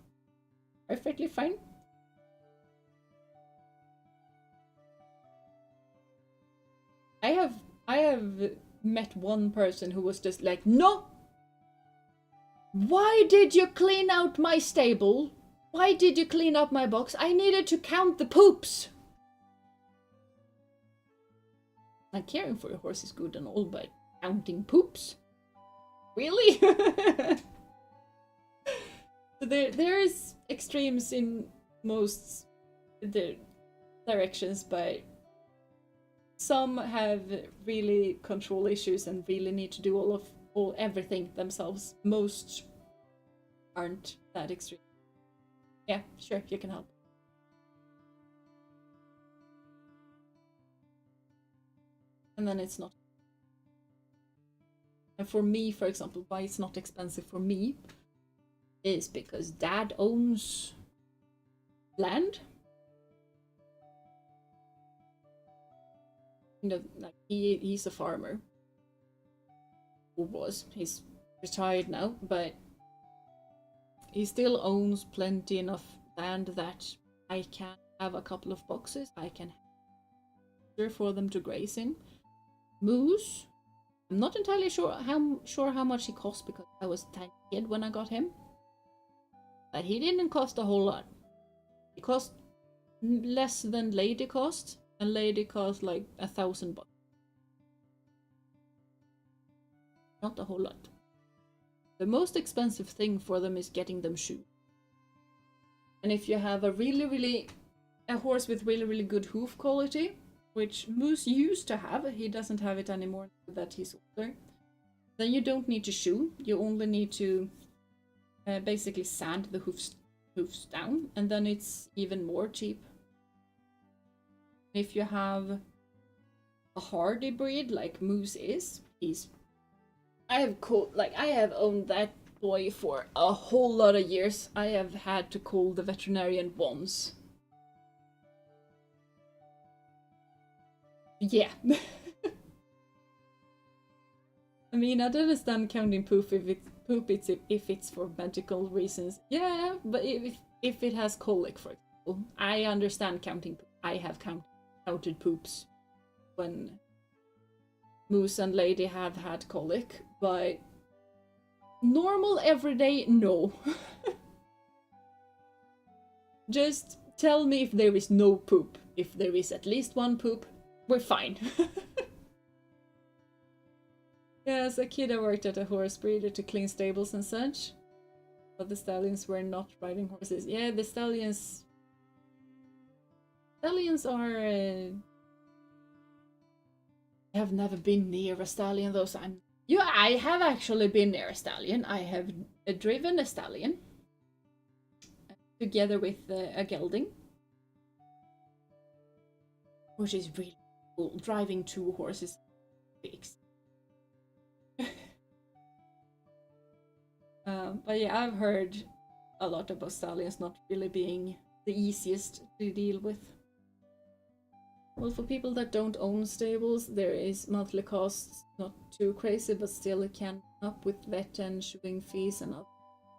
Perfectly fine. I have met one person who was just like, no! Why did you clean out my stable? Why did you clean up my box? I needed to count the poops! Like, caring for your horse is good and all, but counting poops? Really? There is extremes in most the directions, but some have really control issues and really need to do everything themselves. Most aren't that extreme. Yeah, sure, you can help. And then it's not. And for me, for example, why it's not expensive for me is because Dad owns land. You know, like he's a farmer. Or was. He's retired now, but he still owns plenty enough land that I can have a couple of boxes. I can have for them to graze in. Moose. I'm not entirely sure how much he cost because I was a tiny kid when I got him. But he didn't cost a whole lot. He cost less than Lady cost, and Lady cost like $1,000. Not a whole lot. The most expensive thing for them is getting them shoes. And if you have a horse with really good hoof quality, which Moose used to have, he doesn't have it anymore that he's older, then you don't need to shoe. You only need to basically sand the hoofs down, and then it's even more cheap. If you have a hardy breed like Moose is, I have owned that boy for a whole lot of years. I have had to call the veterinarian once. Yeah. I mean, I don't understand counting poop if it's for medical reasons. Yeah, but if it has colic, for example, I understand counting poop. I have counted poops when Moose and Lady have had colic, but normal everyday, no. Just tell me if there is no poop. If there is at least one poop, we're fine. Yeah, as a kid I worked at a horse breeder to clean stables and such. But the stallions were not riding horses. Yeah, the stallions are... I have never been near a stallion though, so Yeah, I have actually been near a stallion. I have driven a stallion. Together with a gelding. Which is really cool. Driving two horses. But yeah, I've heard a lot about stallions not really being the easiest to deal with. Well, for people that don't own stables, there is monthly costs, not too crazy, but still it can up with vet and shoeing fees and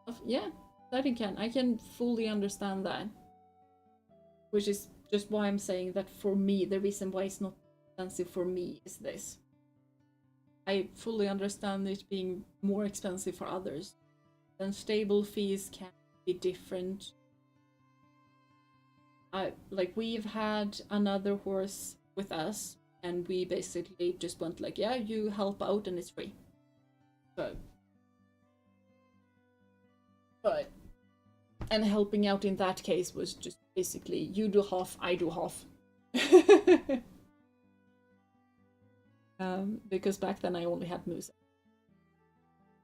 stuff. Yeah, that I can fully understand that. Which is just why I'm saying that for me, the reason why it's not expensive for me is this. I fully understand it being more expensive for others. Then stable fees can be different. We've had another horse with us, and we basically just went like, yeah, you help out and it's free. And helping out in that case was just basically, you do half, I do half. Because back then I only had Moose.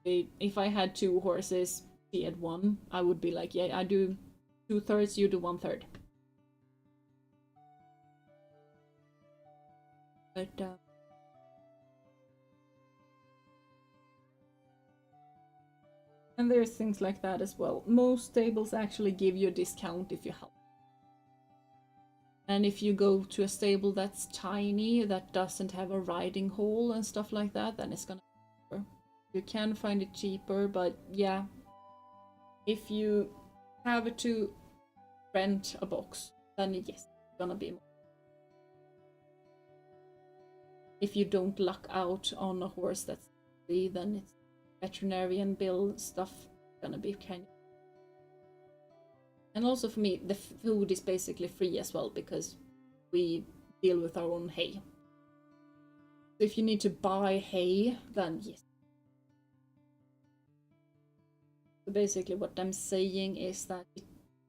If I had two horses, she had one, I would be like, yeah, I do 2/3, you do 1/3. But And there's things like that as well. Most stables actually give you a discount if you help. And if you go to a stable that's tiny, that doesn't have a riding hall and stuff like that, then it's gonna be cheaper. You can find it cheaper, but yeah. If you have to rent a box, then yes, it's gonna be more. If you don't luck out on a horse that's free, then it's veterinarian bill stuff gonna be kind of. And also for me, the food is basically free as well because we deal with our own hay. So if you need to buy hay, then yes. So basically what I'm saying is that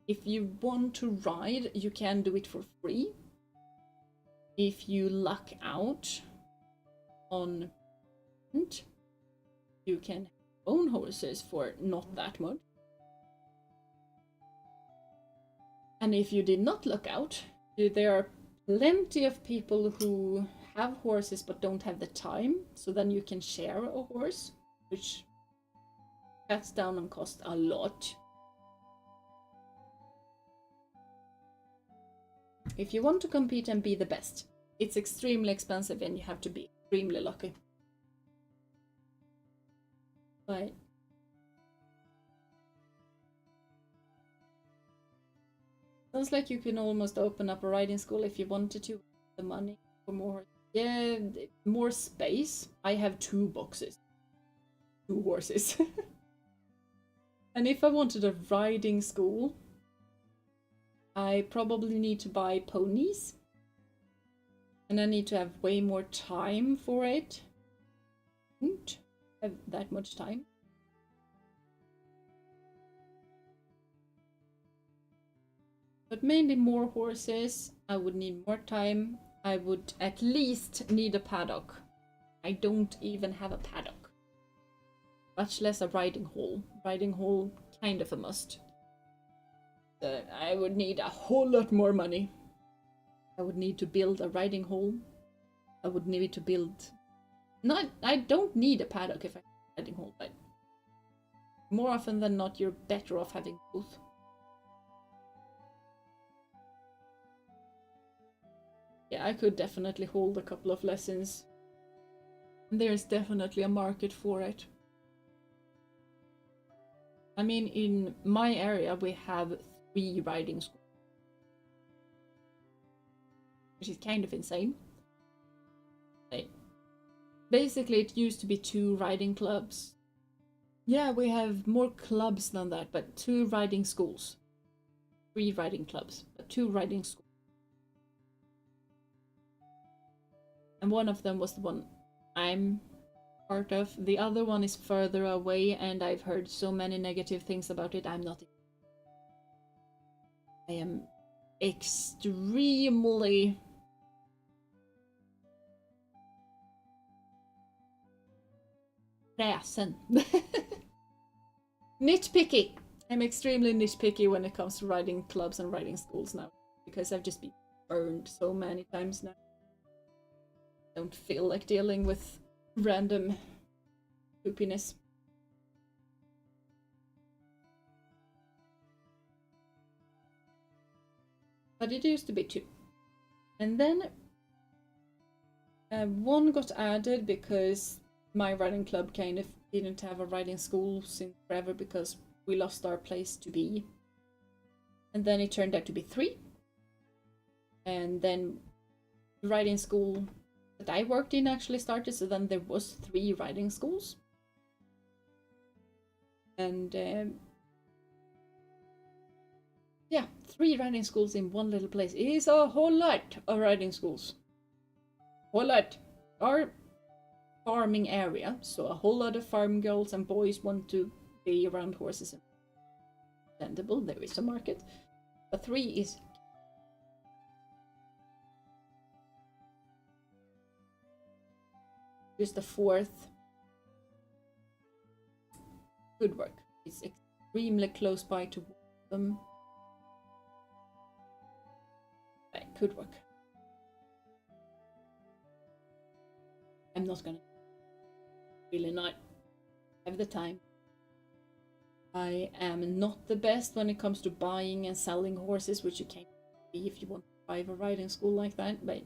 if you want to ride, you can do it for free. If you luck out on rent, you can own horses for not that much. And if you did not luck out, there are plenty of people who have horses but don't have the time, so then you can share a horse, which cuts down on cost a lot. If you want to compete and be the best, it's extremely expensive and you have to be extremely lucky. But sounds like you can almost open up a riding school if you wanted to. The money for more, yeah, more space. I have 2 boxes, 2 horses. And if I wanted a riding school, I probably need to buy ponies. And I need to have way more time for it. I don't have that much time. But mainly more horses, I would need more time. I would at least need a paddock. I don't even have a paddock. Much less a riding hall. Riding hall, kind of a must. I would need a whole lot more money. I would need to build a riding hall. I would need to build... I don't need a paddock if I have a riding hall, but more often than not, you're better off having both. Yeah, I could definitely hold a couple of lessons. There's definitely a market for it. I mean, in my area, we have 3 riding schools, which is kind of insane. Like, basically, it used to be 2 riding clubs. Yeah, we have more clubs than that, but 2 riding schools. 3 riding clubs, but 2 riding schools. And one of them was the one I'm part of. The other one is further away, and I've heard so many negative things about it. I am extremely kräsen. Nitpicky. I'm extremely nitpicky when it comes to riding clubs and riding schools now, because I've just been burned so many times now. I don't feel like dealing with random poopiness. But it used to be 2. And then 1 got added because my riding club kind of didn't have a riding school since forever because we lost our place to be. And then it turned out to be 3. And then the riding school that I worked in actually started, so then there was 3 riding schools. And yeah, 3 riding schools in one little place is a whole lot of riding schools. Whole lot. Our farming area, so a whole lot of farm girls and boys want to be around horses. Understandable, there is a market. But 3 is just the 4th. Good work. It's extremely close by to them. Could work. I'm not gonna really not have the time. I am not the best when it comes to buying and selling horses, which you can't be if you want to drive a riding school like that, but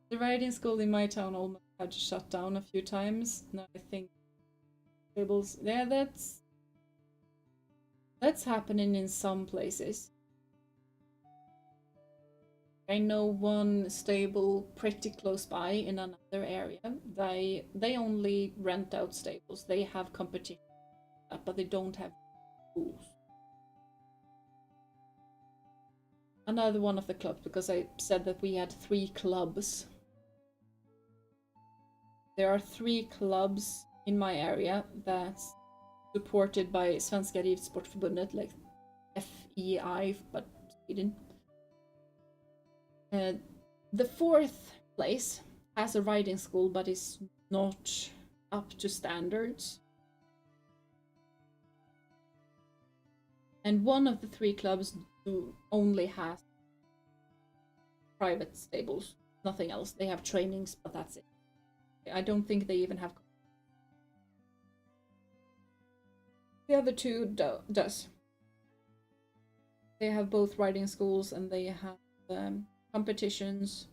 the riding school in my town almost had to shut down a few times. Now I think stables, yeah, that's happening in some places. I know one stable pretty close by in another area. They only rent out stables. They have competition, but they don't have schools. Another one of the clubs, because I said that we had 3 clubs. There are 3 clubs in my area that's supported by Svenska Ridsportförbundet, like FEI, but Sweden. The 4th place has a riding school, but is not up to standards. And one of the 3 clubs only has private stables, nothing else. They have trainings, but that's it. I don't think they even have. The other 2 does. They have both riding schools and they have competitions.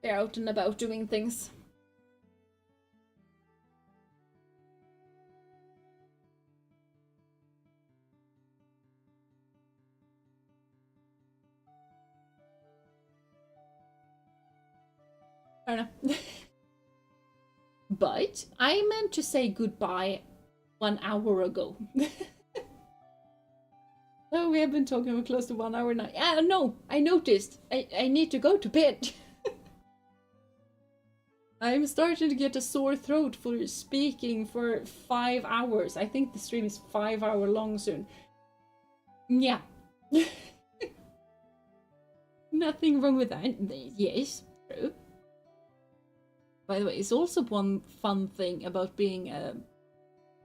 They're out and about doing things. I don't know. But I meant to say goodbye 1 hour ago. Oh, we have been talking for close to 1 hour now. Yeah, no, I noticed. I need to go to bed. I'm starting to get a sore throat for speaking for 5 hours. I think the stream is 5 hour long soon. Yeah. Nothing wrong with that. Yes, true. By the way, it's also one fun thing about being a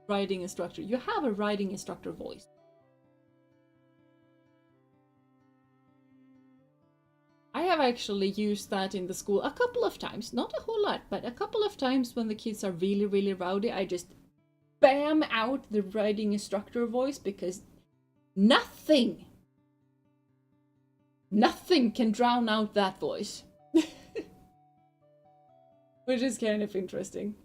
riding instructor. You have a riding instructor voice. I have actually used that in the school a couple of times. Not a whole lot, but a couple of times when the kids are really, really rowdy, I just bam out the riding instructor voice because nothing can drown out that voice. Which is kind of interesting.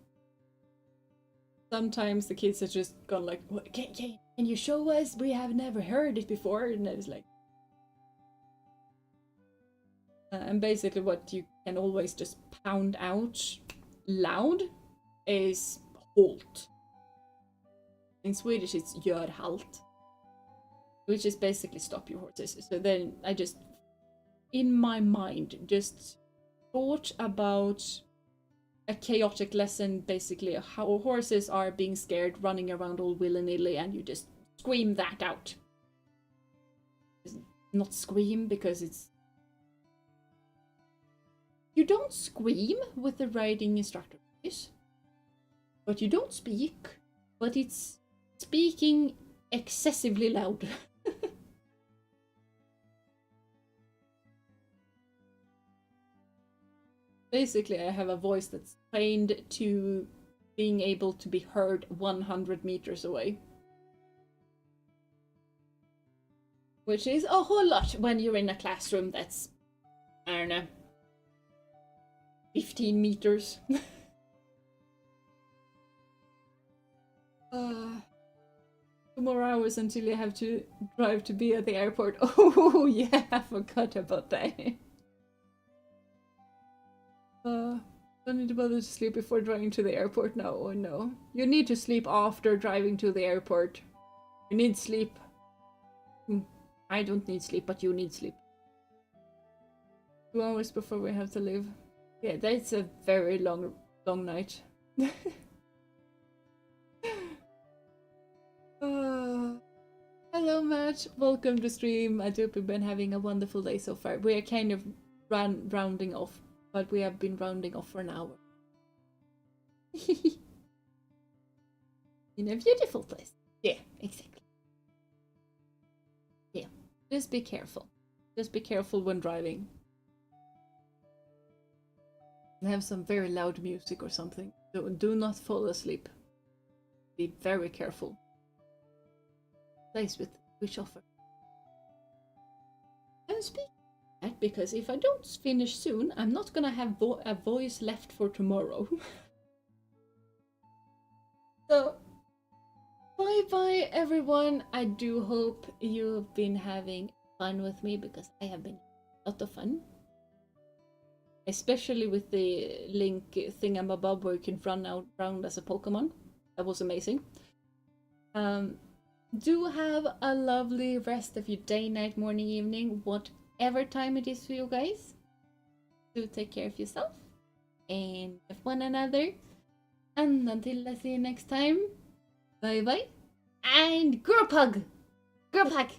Sometimes the kids are just gone like, can you show us? We have never heard it before. And I was like, and basically what you can always just pound out loud is halt. In Swedish it's gör halt, which is basically stop your horses. So then I just, in my mind, just thought about a chaotic lesson, basically how horses are being scared, running around all willy-nilly, and you just scream that out. Not scream, because it's... You don't scream with the riding instructor voice, but you don't speak, but it's speaking excessively loud. Basically, I have a voice that's trained to being able to be heard 100 meters away. Which is a whole lot when you're in a classroom that's, I don't know, 15 meters. 2 more hours until you have to drive to be at the airport. Oh yeah, I forgot about that. Don't need to bother to sleep before driving to the airport now. Oh no. You need to sleep after driving to the airport. You need sleep. I don't need sleep, but you need sleep. 2 hours before we have to leave. Yeah, that's a very long night. Hello Matt, welcome to stream. I hope you've been having a wonderful day so far. We are kind of rounding off, but we have been rounding off for an hour. In a beautiful place. Yeah, exactly. Yeah, just be careful. Just be careful when driving. have some very loud music or something. So do not fall asleep. Be very careful. Plays with which offer. I'm speaking that because if I don't finish soon, I'm not gonna have a voice left for tomorrow. So, bye bye everyone. I do hope you've been having fun with me because I have been a lot of fun. Especially with the link thingamabob where you can run around as a Pokemon. That was amazing. Do have a lovely rest of your day, night, morning, evening, whatever time it is for you guys. Do take care of yourself and of one another. And until I see you next time, bye bye. And group hug! Group hug!